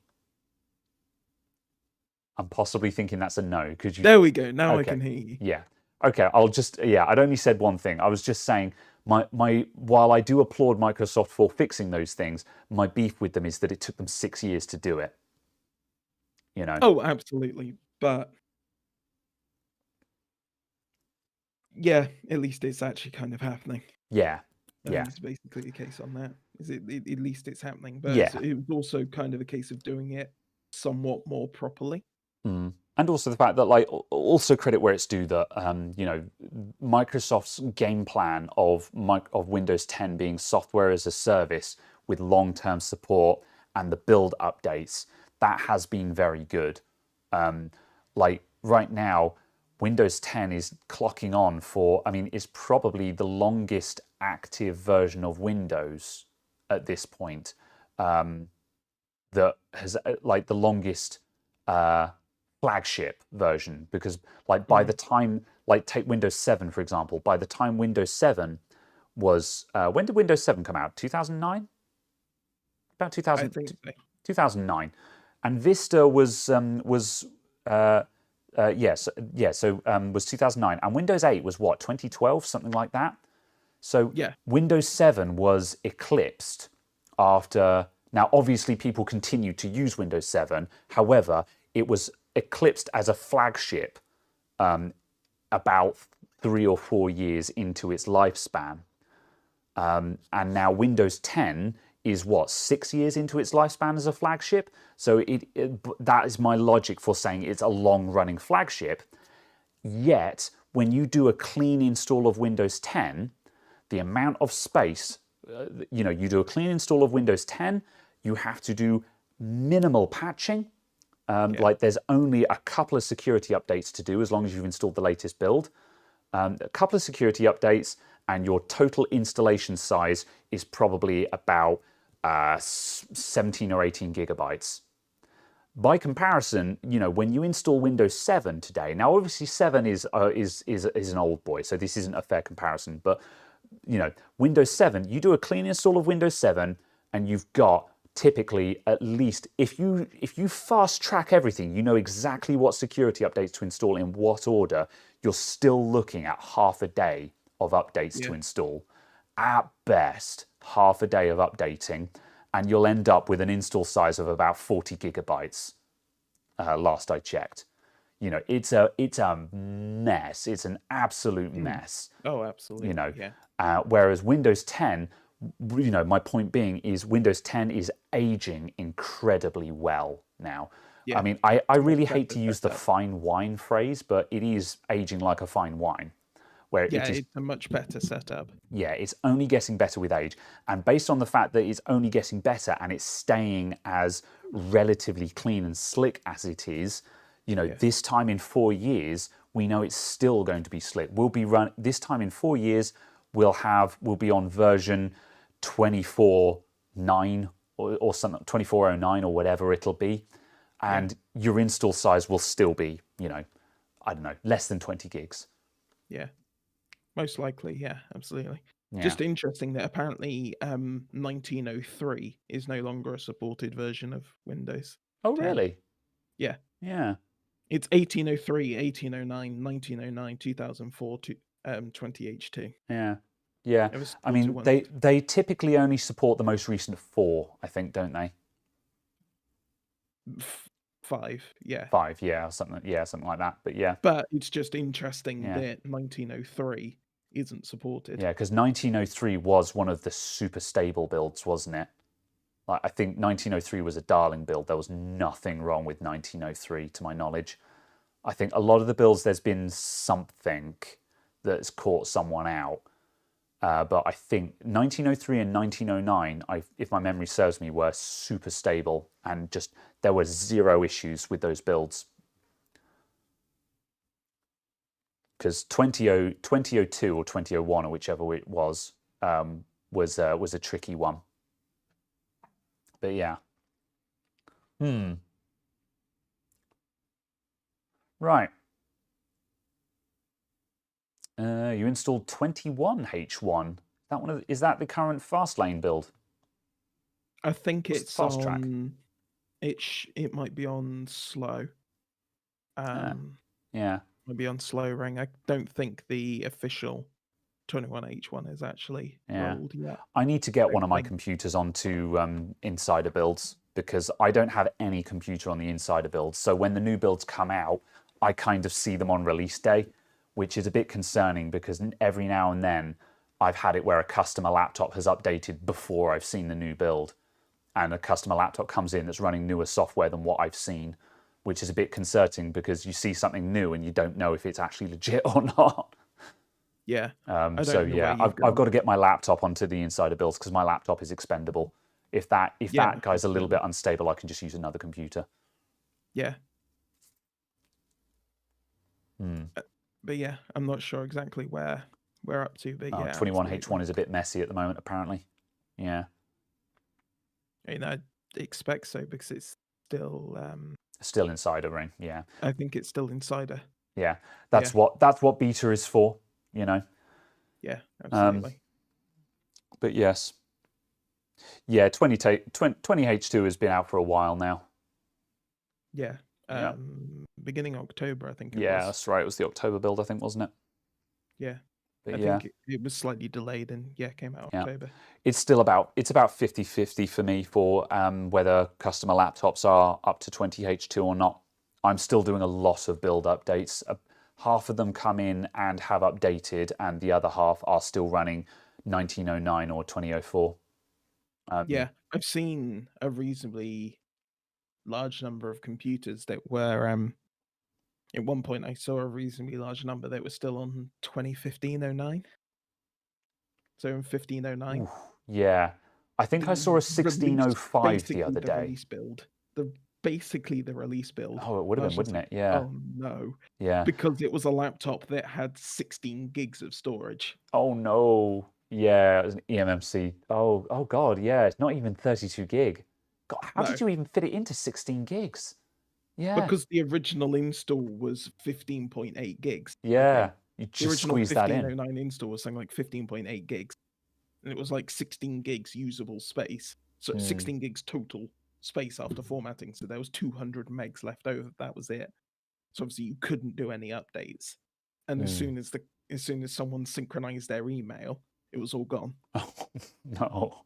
I'm possibly thinking that's a no. Could you? There we go. Now Okay. I can hear you. Yeah. Okay. I'd only said one thing. I was just saying while I do applaud Microsoft for fixing those things, my beef with them is that it took them 6 years to do it. You know. Oh, absolutely. But yeah, at least it's actually kind of happening. Yeah. Yeah. It's basically the case on that. At least it's happening. But Yeah. it was also kind of a case of doing it somewhat more properly. And also the fact that, like, also credit where it's due that, you know, Microsoft's game plan of Windows 10 being software as a service with long-term support and the build updates, that has been very good. Like right now, Windows 10 is clocking on for, I mean, it's probably the longest active version of Windows at this point. That has like the longest flagship version, because like by the time, like take Windows 7 for example, by the time Windows 7 was when did Windows 7 come out? 2009? About 2000, I think so. 2009. And Vista was was 2009, and Windows 8 was what, 2012, something like that. So Yeah. Windows 7 was eclipsed after. Now, obviously, people continued to use Windows 7. However, it was eclipsed as a flagship about 3 or 4 years into its lifespan. And now Windows 10 is what, 6 years into its lifespan as a flagship? So that is my logic for saying it's a long-running flagship. Yet, when you do a clean install of Windows 10, the amount of space, you do a clean install of Windows 10, you have to do minimal patching. Like there's only a couple of security updates to do as long as you've installed the latest build. A couple of security updates, and your total installation size is probably about 17 or 18 gigabytes. By comparison, when you install Windows 7 today, now obviously 7 is an old boy, so this isn't a fair comparison, but Windows 7, you do a clean install of Windows 7, and you've got typically at least, if you fast track everything, you know exactly what security updates to install in what order, you're still looking at half a day of updates to install. At best, half a day of updating, and you'll end up with an install size of about 40 gigabytes. Last I checked. It's a mess. It's an absolute mess. Oh, absolutely. Whereas Windows 10, my point being is Windows 10 is aging incredibly well now. I mean, I really hate to use the fine wine phrase, but it is aging like a fine wine. Where it's a much better setup. Yeah, it's only getting better with age. And based on the fact that it's only getting better and it's staying as relatively clean and slick as it is, this time in 4 years, we know it's still going to be slick. This time in 4 years, we'll be on version 24.9 or something, 24.09 or whatever it'll be. And your install size will still be, I don't know, less than 20 gigs. Yeah. Most likely, yeah, absolutely. Yeah. Just interesting that apparently 1903 is no longer a supported version of Windows. Oh, really? Yeah. Yeah. It's 1803, 1809, 1909, 2004, 20H2. Yeah. Yeah. I mean, they typically only support the most recent 4, I think, don't they? 5, yeah. 5, yeah, something like that. But yeah. But it's just interesting that 1903 isn't supported. Yeah, because 1903 was one of the super stable builds, wasn't it? Like, I think 1903 was a darling build. There was nothing wrong with 1903, to my knowledge. I think a lot of the builds, there's been something that's caught someone out. But I think 1903 and 1909, if my memory serves me, were super stable, and just there were zero issues with those builds. Because 2002 or 2001 or whichever it was a tricky one. But yeah. Right. You installed 21H1. Is that the current Fastlane build? I think What's it's fast track? on. It might be on slow. Yeah. Might be on slow ring. I don't think the official 21H1 is actually rolled yet. I need to get one of my computers onto insider builds, because I don't have any computer on the insider builds. So when the new builds come out, I kind of see them on release day, which is a bit concerning, because every now and then I've had it where a customer laptop has updated before I've seen the new build, and a customer laptop comes in that's running newer software than what I've seen, which is a bit concerning, because you see something new and you don't know if it's actually legit or not. Yeah. So yeah, I've got to get my laptop onto the insider builds, because my laptop is expendable. If that guy's a little bit unstable, I can just use another computer. Yeah. But yeah, I'm not sure exactly where we're up to. But yeah, 21H1 is a bit messy at the moment, apparently. Yeah. I expect so, because it's still insider ring. Yeah. I think it's still insider. Yeah, that's what beta is for. Yeah, absolutely. But yes. Yeah, 20H2 has been out for a while now. Yeah. Beginning October, I think it was. Yeah, that's right. It was the October build, I think, wasn't it? Yeah. But I think it was slightly delayed, and came out October. It's still about 50-50 for me for whether customer laptops are up to 20H2 or not. I'm still doing a lot of build updates. Half of them come in and have updated, and the other half are still running 1909 or 2004. Yeah, I've seen a reasonably large number of computers that were at one point I saw a reasonably large number that was still on 2015-09. So in 1509. Yeah. I think I saw a 1605 the other day. Release build. Basically the release build. Oh, it would have been, wouldn't it? Yeah. Oh no. Yeah. Because it was a laptop that had 16 gigs of storage. Oh no. Yeah, it was an eMMC. Oh god, yeah. It's not even 32 gig. God, how did you even fit it into 16 gigs? Yeah. Because the original install was 15.8 gigs. Yeah. You just squeeze that in. The original 1509 install was something like 15.8 gigs. And it was like 16 gigs usable space. So 16 gigs total space after formatting. So there was 200 megs left over. That was it. So obviously you couldn't do any updates. And as soon as someone synchronized their email, it was all gone. Oh no.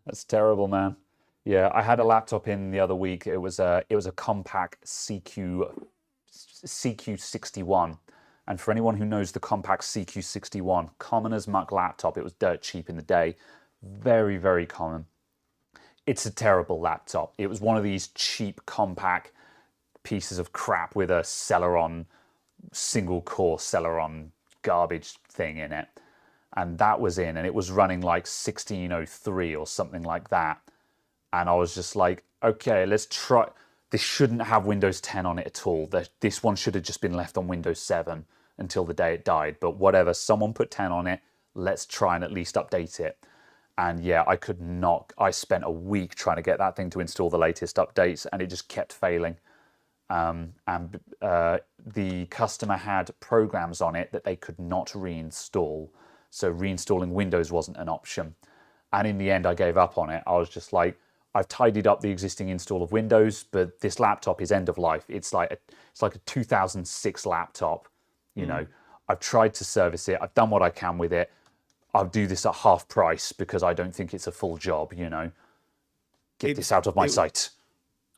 That's terrible, man. Yeah, I had a laptop in the other week. It was a Compaq CQ61. And for anyone who knows the Compaq CQ61, common as muck laptop, it was dirt cheap in the day. Very, very common. It's a terrible laptop. It was one of these cheap Compaq pieces of crap with a Celeron, single core Celeron garbage thing in it. And that was in, and it was running like 1603 or something like that. And I was just like, okay, let's try. This shouldn't have Windows 10 on it at all. This one should have just been left on Windows 7 until the day it died. But whatever, someone put 10 on it. Let's try and at least update it. And yeah, I could not. I spent a week trying to get that thing to install the latest updates, and it just kept failing. The customer had programs on it that they could not reinstall. So reinstalling Windows wasn't an option. And in the end, I gave up on it. I was just like, I've tidied up the existing install of Windows, but this laptop is end of life. It's like a 2006 laptop. You know, I've tried to service it. I've done what I can with it. I'll do this at half price because I don't think it's a full job. You know, get this out of my sight.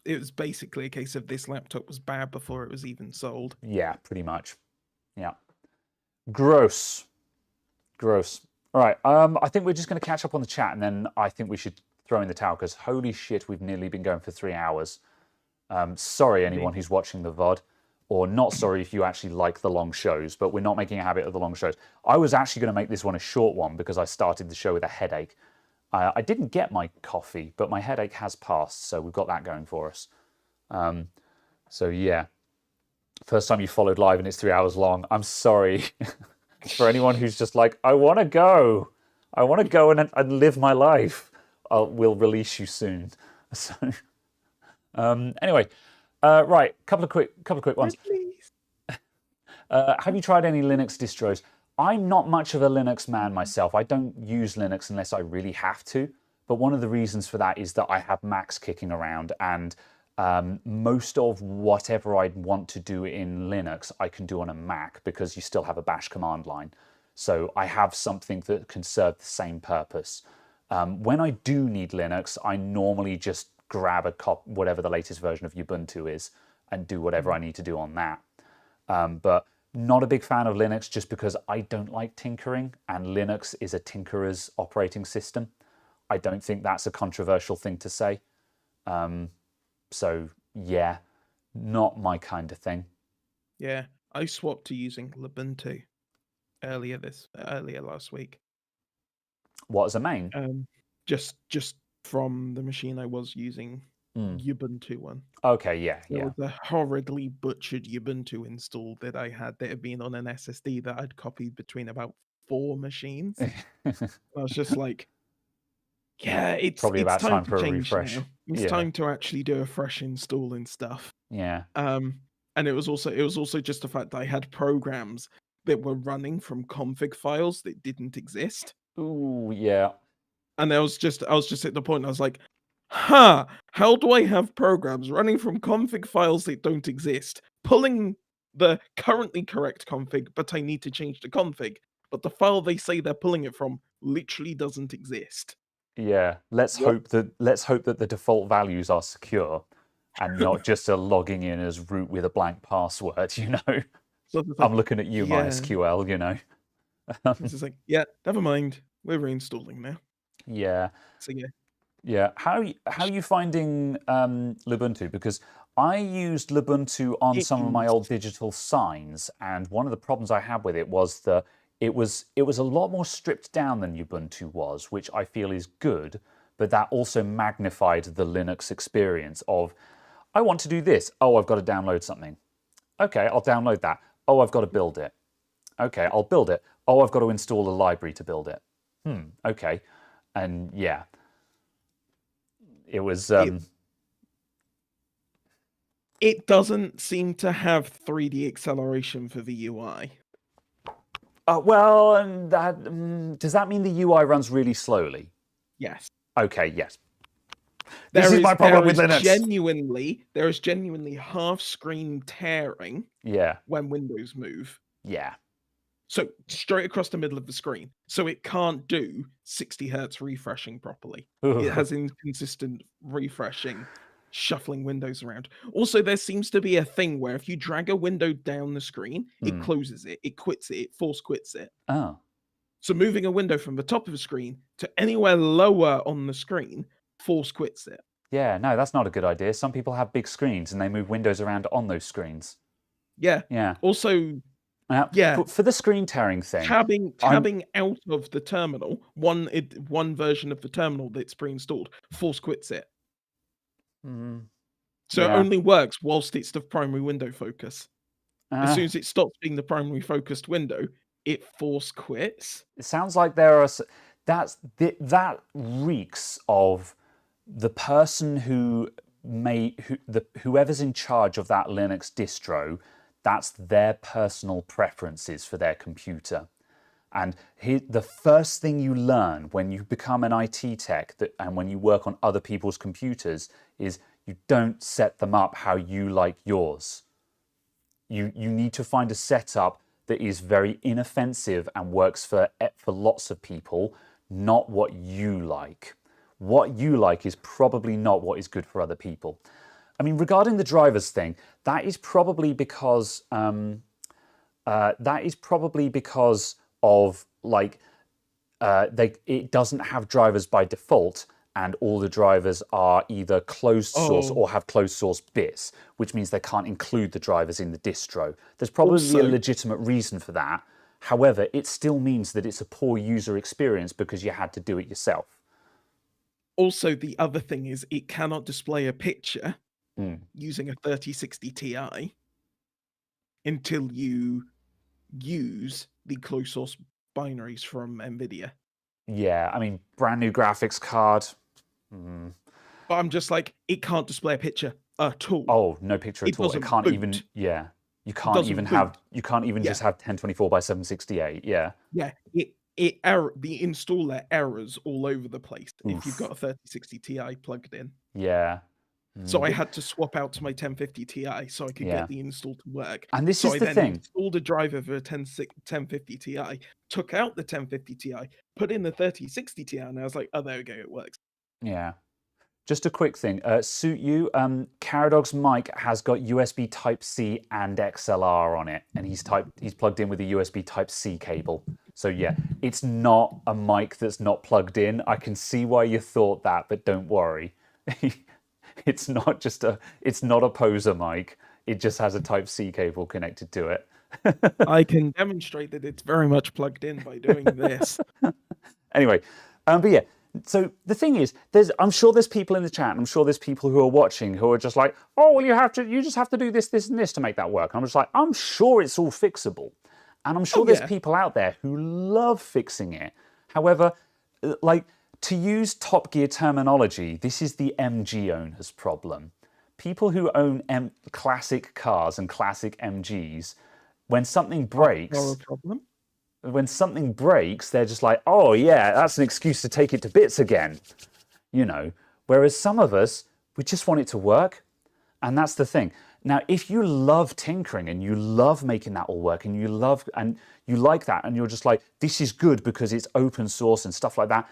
It was basically a case of this laptop was bad before it was even sold. Yeah, pretty much. Yeah. Gross. Gross. All right. I think we're just going to catch up on the chat, and then I think we should throw in the towel, because holy shit, we've nearly been going for 3 hours. Sorry, anyone who's watching the VOD. or not sorry if you actually like the long shows, but we're not making a habit of the long shows. I was actually going to make this one a short one because I started the show with a headache. I didn't get my coffee, but my headache has passed, so we've got that going for us. So yeah, first time you followed live and it's 3 hours long. I'm sorry for anyone who's just like, I want to go and live my life. We'll release you soon. So anyway, right, couple of quick ones. Have you tried any Linux distros? I'm not much of a Linux man myself. I don't use Linux unless I really have to. But one of the reasons for that is that I have Macs kicking around, and most of whatever I'd want to do in Linux, I can do on a Mac because you still have a bash command line. So I have something that can serve the same purpose. When I do need Linux, I normally just grab whatever the latest version of Ubuntu is and do whatever I need to do on that. But not a big fan of Linux just because I don't like tinkering, and Linux is a tinkerer's operating system. I don't think that's a controversial thing to say. So yeah, not my kind of thing. Yeah, I swapped to using Ubuntu earlier last week. What, as a main? Just from the machine I was using, Ubuntu one. Okay, yeah. There was a horridly butchered Ubuntu install that I had that had been on an SSD that I'd copied between about 4 machines. I was just like, yeah, it's probably about time to for a change refresh. now. It's time to actually do a fresh install and stuff. Yeah. And it was also just the fact that I had programs that were running from config files that didn't exist. Ooh, yeah. And I was just at the point I was like, how do I have programs running from config files that don't exist, pulling the currently correct config, but I need to change the config, but the file they say they're pulling it from literally doesn't exist. Yeah, let's hope that the default values are secure and not just a logging in as root with a blank password, you know. So I'm looking at you, MySQL, you know. It's just like, yeah, never mind. We're reinstalling now. Yeah. So yeah. Yeah. How are you finding Lubuntu? Because I used Lubuntu on some of my old digital signs, and one of the problems I had with it was that it was a lot more stripped down than Ubuntu was, which I feel is good, but that also magnified the Linux experience of, I want to do this. Oh, I've got to download something. Okay, I'll download that. Oh, I've got to build it. Okay, I'll build it. Oh, I've got to install a library to build it. Okay. And yeah, it was... It doesn't seem to have 3D acceleration for the UI. Well, does that mean the UI runs really slowly? Yes. Okay, yes. This is my problem with Linux. There is genuinely half-screen tearing when Windows move. Yeah. So straight across the middle of the screen. So it can't do 60 hertz refreshing properly. It has inconsistent refreshing, shuffling windows around. Also, there seems to be a thing where if you drag a window down the screen, it closes it, it quits it, it force quits it. Oh. So moving a window from the top of the screen to anywhere lower on the screen force quits it. Yeah, no, that's not a good idea. Some people have big screens and they move windows around on those screens. Yeah. Yeah. Also, for the screen tearing thing, tabbing out of the terminal, one version of the terminal that's pre-installed, force quits it. So it only works whilst it's the primary window focus. As soon as it stops being the primary focused window, it force quits. It sounds like there are that reeks of the person whoever's in charge of that Linux distro. That's their personal preferences for their computer. And the first thing you learn when you become an IT tech and when you work on other people's computers is you don't set them up how you like yours. You need to find a setup that is very inoffensive and works for lots of people, not what you like. What you like is probably not what is good for other people. I mean, regarding the drivers thing, that is probably because of like it doesn't have drivers by default, and all the drivers are either closed source Oh, or have closed source bits, which means they can't include the drivers in the distro. There's probably a also, legitimate reason for that. However, it still means that it's a poor user experience because you had to do it yourself. also the other thing is it cannot display a picture Mm. using a 3060 Ti until you use the closed source binaries from NVIDIA. Yeah, I mean, brand new graphics card. But I'm just like, it can't display a picture at all. Oh, no picture It at all. It doesn't can't boot. even. Yeah, you It can't doesn't even boot. have. You can't even Yeah. just have 1024 by 768. Yeah. Yeah, the installer errors all over the place if you've got a 3060 Ti plugged in. Yeah. So I had to swap out to my 1050 Ti so I could Yeah. get the install to work. And this So is I the then thing. installed a driver for a 1050 Ti, took out the 1050 Ti, put in the 3060 Ti, and I was like, oh, there we go, it works. Yeah. Just a quick thing. Suit you. Caradog's mic has got USB Type-C and XLR on it, and he's plugged in with a USB Type-C cable. So yeah, it's not a mic that's not plugged in. I can see why you thought that, but don't worry. It's not a poser mic. It just has a Type-C cable connected to it. I can demonstrate that it's very much plugged in by doing this. Anyway, but yeah. So the thing is, I'm sure there's people in the chat, and I'm sure there's people who are watching who are just like, oh, well, you just have to do this, this, and this to make that work. And I'm just like, I'm sure it's all fixable. And I'm sure there's people out there who love fixing it. However, like, to use Top Gear terminology, this is the MG owner's problem. People who own classic cars and classic MGs, when something breaks, No problem. when something breaks, they're just like, oh yeah, that's an excuse to take it to bits again. You know, whereas some of us, we just want it to work. And that's the thing. Now, if you love tinkering and you love making that all work and you like that and you're just like, this is good because it's open source and stuff like that,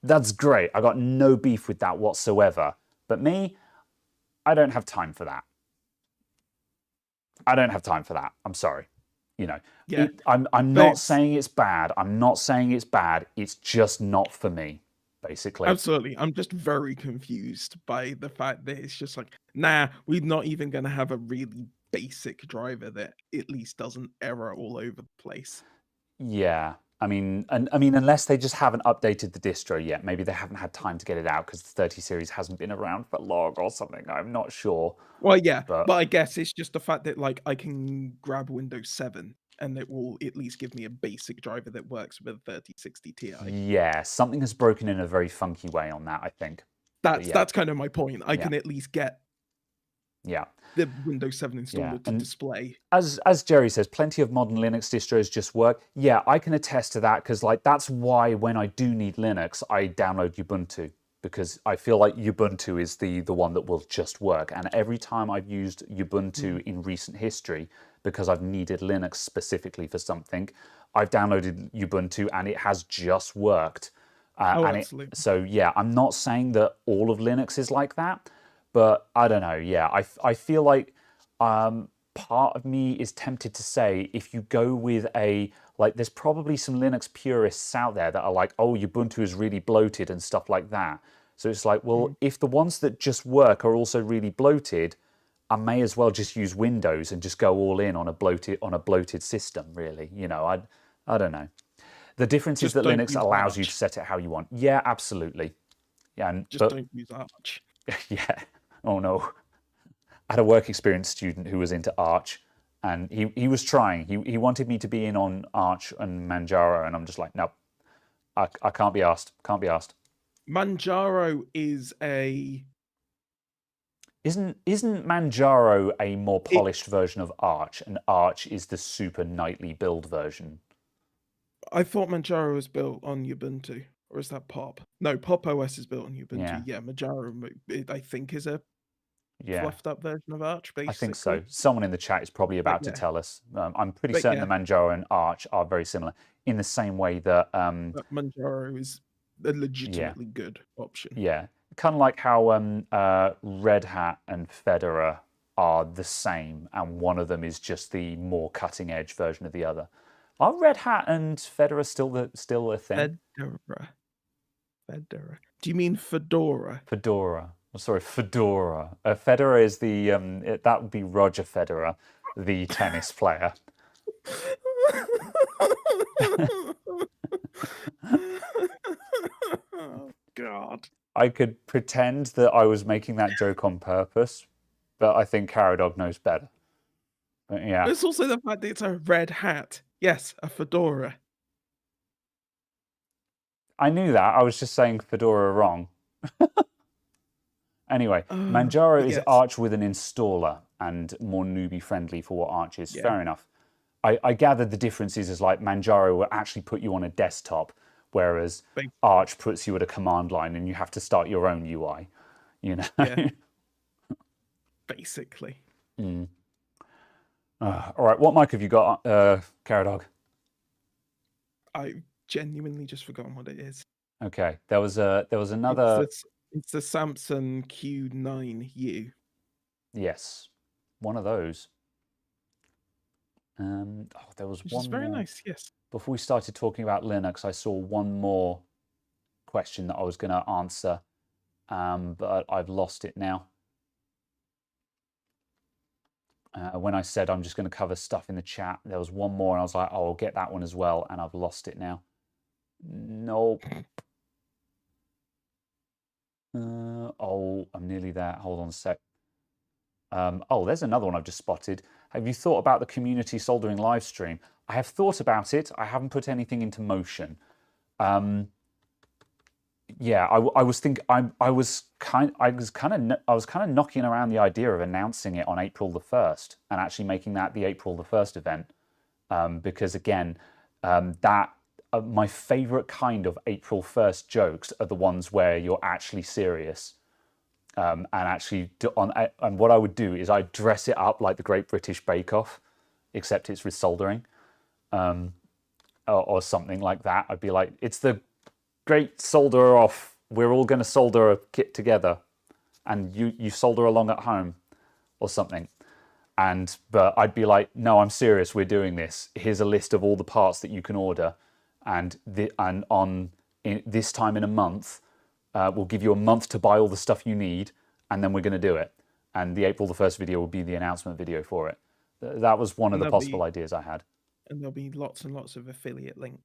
that's great. I got no beef with that whatsoever. But me, I don't have time for that. I don't have time for that. I'm sorry. You know, Yeah. I'm not saying it's bad. I'm not saying it's bad. It's just not for me, basically. Absolutely. I'm just very confused by the fact that it's just like, nah, we're not even going to have a really basic driver that at least doesn't error all over the place. Yeah. I mean, unless they just haven't updated the distro yet. Maybe they haven't had time to get it out because the 30 series hasn't been around for long or something. I'm not sure. Well, yeah, but I guess it's just the fact that like I can grab Windows 7 and it will at least give me a basic driver that works with a 3060 Ti. Yeah, something has broken in a very funky way on that, I think. That's kind of my point. I can at least get the Windows 7 installer to display. As Jerry says, plenty of modern Linux distros just work. Yeah, I can attest to that because like that's why when I do need Linux, I download Ubuntu because I feel like Ubuntu is the one that will just work. And every time I've used Ubuntu in recent history, because I've needed Linux specifically for something, I've downloaded Ubuntu and it has just worked. Absolutely. So yeah, I'm not saying that all of Linux is like that, but I don't know. Yeah, I feel like part of me is tempted to say if you go with there's probably some Linux purists out there that are like, oh, Ubuntu is really bloated and stuff like that. So it's like, well, if the ones that just work are also really bloated, I may as well just use Windows and just go all in on a bloated system, really. You know, I don't know. The difference is that Linux allows you to set it how you want. Yeah, absolutely. Yeah, don't use Arch. Yeah. Oh no. I had a work experience student who was into Arch, and he was trying. He wanted me to be in on Arch and Manjaro, and I'm just like, no, I can't be asked. Can't be asked. Manjaro is Isn't Manjaro a more polished version of Arch, and Arch is the super knightly build version? I thought Manjaro was built on Ubuntu, or is that Pop? No, Pop OS is built on Ubuntu. Yeah, Manjaro, I think, is a fluffed up version of Arch, basically. I think so. Someone in the chat is probably about to tell us. I'm pretty certain that Manjaro and Arch are very similar in the same way that Manjaro is a legitimately good option. Yeah, kind of like how Red Hat and Fedora are the same, and one of them is just the more cutting edge version of the other. Are Red Hat and Fedora still a thing? Fedora. Fedora. Do you mean fedora? Fedora. Oh, sorry, Fedora. Federer is the that would be Roger Federer, the tennis player. Oh, God. I could pretend that I was making that joke on purpose, but I think Caradog knows better. But yeah. It's also the fact that it's a red hat. Yes, a fedora. I knew that. I was just saying Fedora wrong. Anyway, Manjaro is yes. Arch with an installer and more newbie friendly for what Arch is. Yeah. Fair enough. I gathered the differences is like Manjaro will actually put you on a desktop, whereas Arch puts you at a command line and you have to start your own UI. You know. Yeah. Basically. All right, what mic have you got, Caradog? I genuinely just forgotten what it is. Okay, there was another. It's the Samsung Q9U. Yes, one of those. There was Which one is very more. nice. Yes. Before we started talking about Linux, I saw one more question that I was going to answer, but I've lost it now. When I said I'm just going to cover stuff in the chat, there was one more, and I was like, oh, I'll get that one as well, and I've lost it now. Nope. Oh, I'm nearly there. Hold on a sec. Oh, there's another one I've just spotted. Have you thought about the community soldering live stream? I have thought about it. I haven't put anything into motion. Yeah, I was thinking. I was kind of knocking around the idea of announcing it on April the 1st and actually making that the April the 1st event, because again, my favorite kind of April 1st jokes are the ones where you're actually serious. And actually, and what I would do is I'd dress it up like the Great British Bake Off, except it's with soldering, or something like that. I'd be like, it's the Great Solder Off. We're all going to solder a kit together, and you solder along at home, or something. But I'd be like, no, I'm serious. We're doing this. Here's a list of all the parts that you can order, and this time in a month. We'll give you a month to buy all the stuff you need, and then we're going to do it. And the April the 1st video will be the announcement video for it. That was one of the possible ideas I had. And there'll be lots and lots of affiliate links.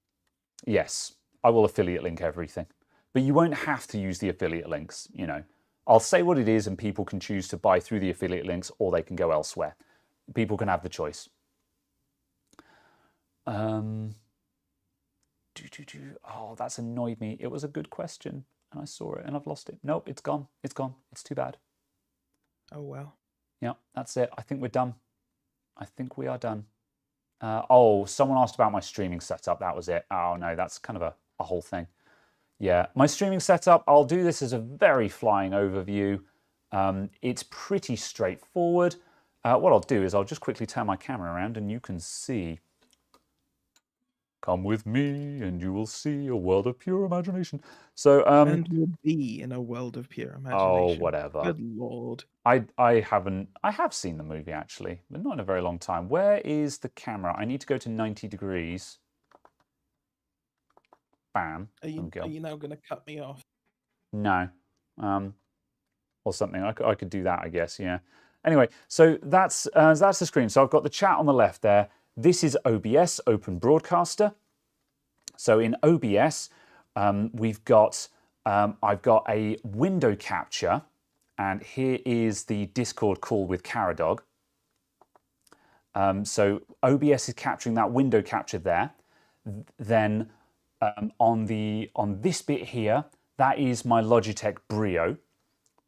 Yes, I will affiliate link everything. But you won't have to use the affiliate links, you know. I'll say what it is, and people can choose to buy through the affiliate links, or they can go elsewhere. People can have the choice. Oh, that's annoyed me. It was a good question. And I saw it and I've lost it. Nope, it's gone. It's gone. It's too bad. Oh, well. Yeah, that's it. I think we're done. I think we are done. Oh, someone asked about my streaming setup. That was it. Oh, no, that's kind of a whole thing. Yeah, my streaming setup, I'll do this as a very flying overview. It's pretty straightforward. What I'll do is I'll just quickly turn my camera around and you can see. Come with me and you will see a world of pure imagination. So, and you'll be in a world of pure imagination. Oh, whatever. Good Lord. I have seen the movie actually, but not in a very long time. Where is the camera? I need to go to 90 degrees. Bam. Are you now going to cut me off? No. Or something. I could do that, I guess, yeah. Anyway, so that's the screen. So I've got the chat on the left there. This is OBS, Open Broadcaster. So in OBS, I've got a window capture, and here is the Discord call with Caradog. So OBS is capturing that window capture there. Then on this bit here, that is my Logitech Brio,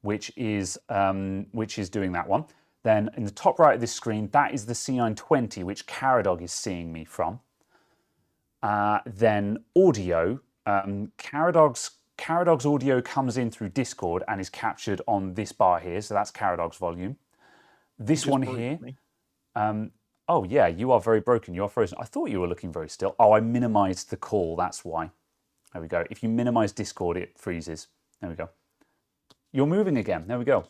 which is doing that one. Then in the top right of this screen, that is the C920, which Caradog is seeing me from. Then audio, Caradog's audio comes in through Discord and is captured on this bar here. So that's Caradog's volume. This one here. Oh yeah, you are very broken. You are frozen. I thought you were looking very still. Oh, I minimized the call. That's why. There we go. If you minimize Discord, it freezes. There we go. You're moving again. There we go.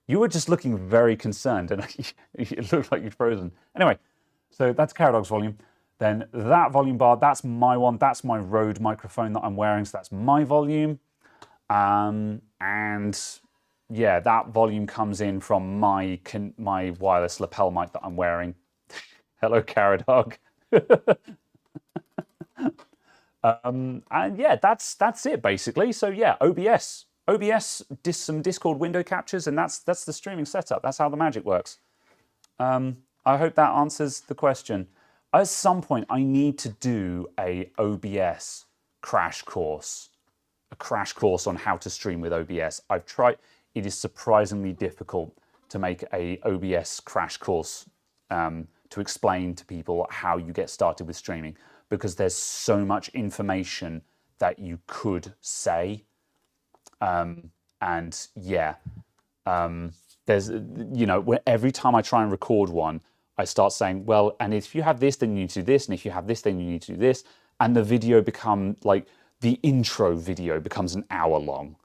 You were just looking very concerned, and it looked like you'd frozen. Anyway, so that's Caradog's volume. Then that volume bar, that's my one. That's my Rode microphone that I'm wearing, so that's my volume. And yeah, that volume comes in from my wireless lapel mic that I'm wearing. Hello, Carrot Hog. And yeah, that's it basically. So yeah, OBS, some Discord window captures, and that's the streaming setup. That's how the magic works. I hope that answers the question. At some point, I need to do a OBS crash course, a crash course on how to stream with OBS. I've tried. It is surprisingly difficult to make a OBS crash course to explain to people how you get started with streaming, because there's so much information that you could say. And yeah, there's, you know, every time I try and record one, I start saying, well, and if you have this, then you need to do this. And if you have this, then you need to do this. And the video become like, the intro video becomes an hour long.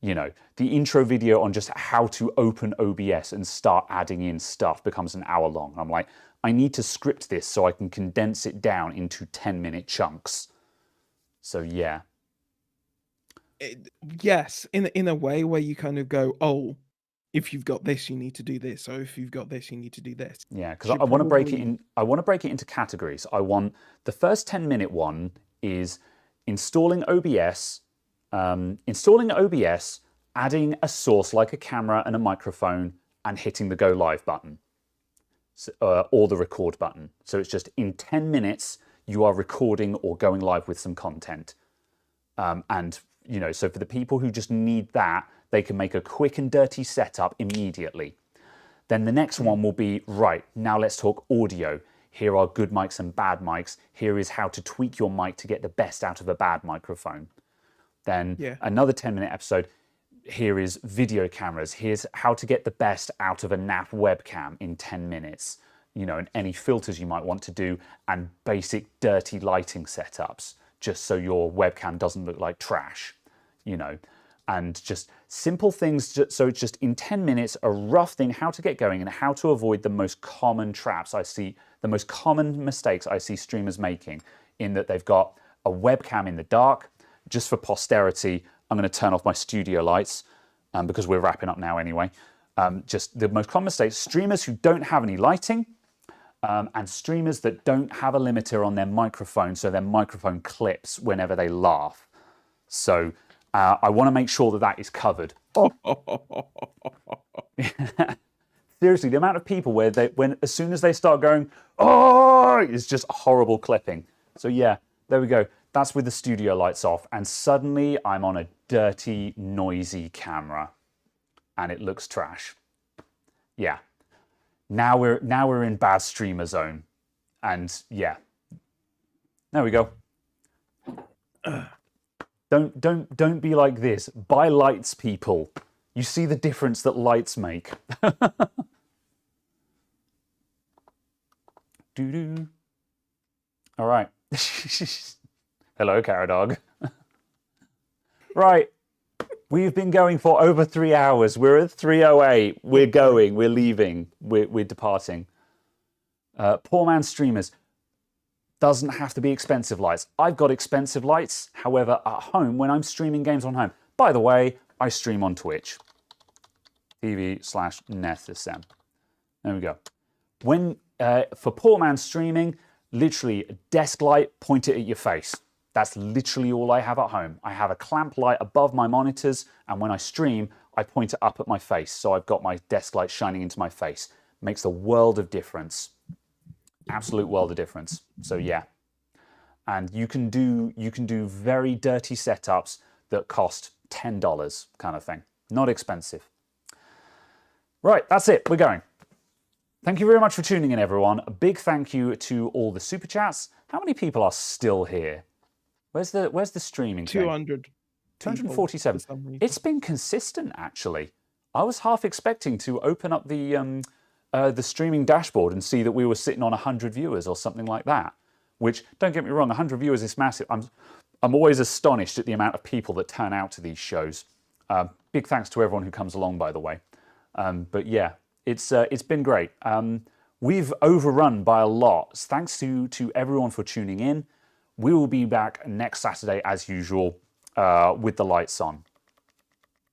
You know, the intro video on just how to open OBS and start adding in stuff becomes an hour long. I'm like, I need to script this so I can condense it down into 10-minute chunks. So yeah. Yes, in a way where you kind of go, oh, if you've got this, you need to do this. Or if you've got this, you need to do this. Yeah, because I want to break it in. I want to break it into categories. I want the first 10-minute one is installing OBS, adding a source like a camera and a microphone, and hitting the go live button or the record button. So it's just in 10 minutes you are recording or going live with some content. And you know, so for the people who just need that, they can make a quick and dirty setup immediately. Then the next one will be, right, now let's talk audio. Here are good mics and bad mics. Here is how to tweak your mic to get the best out of a bad microphone. Then another 10-minute episode. Here is video cameras. Here's how to get the best out of a NAP webcam in 10 minutes. You know, and any filters you might want to do, and basic dirty lighting setups, just so your webcam doesn't look like trash, you know. And just simple things, so it's just in 10 minutes, a rough thing, how to get going and how to avoid the most common traps I see, the most common mistakes I see streamers making, in that they've got a webcam in the dark. Just for posterity, I'm going to turn off my studio lights because we're wrapping up now anyway. Just the most common mistakes, streamers who don't have any lighting, and streamers that don't have a limiter on their microphone, so their microphone clips whenever they laugh. So I want to make sure that that is covered. Seriously, the amount of people where as soon as they start going, oh, it's just horrible clipping. So yeah, there we go. That's with the studio lights off, and suddenly I'm on a dirty, noisy camera, and it looks trash. Yeah. Now we're in bad streamer zone, and yeah, there we go. Don't be like this. Buy lights, people. You see the difference that lights make. Doo-doo. All right. Hello, Carrot Dog. Right. We've been going for over 3 hours. We're at 3:08. We're going. We're leaving. We're departing. Poor man streamers. Doesn't have to be expensive lights. I've got expensive lights. However, at home, when I'm streaming games on home, by the way, I stream on Twitch. TV/Nfts. There we go. When for poor man streaming, literally a desk light, point it at your face. That's literally all I have at home. I have a clamp light above my monitors, and when I stream, I point it up at my face. So I've got my desk light shining into my face. Makes a world of difference. Absolute world of difference. So yeah. And you can do very dirty setups that cost $10 kind of thing. Not expensive. Right, that's it. We're going. Thank you very much for tuning in, everyone. A big thank you to all the super chats. How many people are still here? Where's the streaming thing? 247. It's been consistent, actually. I was half expecting to open up the streaming dashboard and see that we were sitting on 100 viewers or something like that. Which, don't get me wrong, 100 viewers is massive. I'm always astonished at the amount of people that turn out to these shows. Big thanks to everyone who comes along, by the way. But yeah, it's been great. We've overrun by a lot. Thanks to everyone for tuning in. We will be back next Saturday as usual. with the lights on.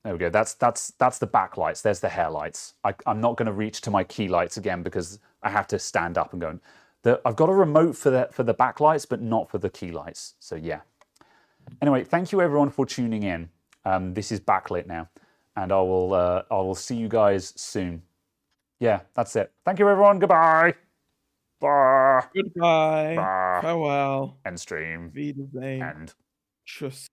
There we go. That's the backlights. There's the hairlights. I'm not going to reach to my key lights again because I have to stand up and go. I've got a remote for the backlights, but not for the key lights. So yeah. Anyway, thank you everyone for tuning in. This is backlit now, and I will see you guys soon. Yeah, that's it. Thank you everyone. Goodbye. Bye. Goodbye. Bye. Farewell. End stream. Wiedersehen. End. Tschüss.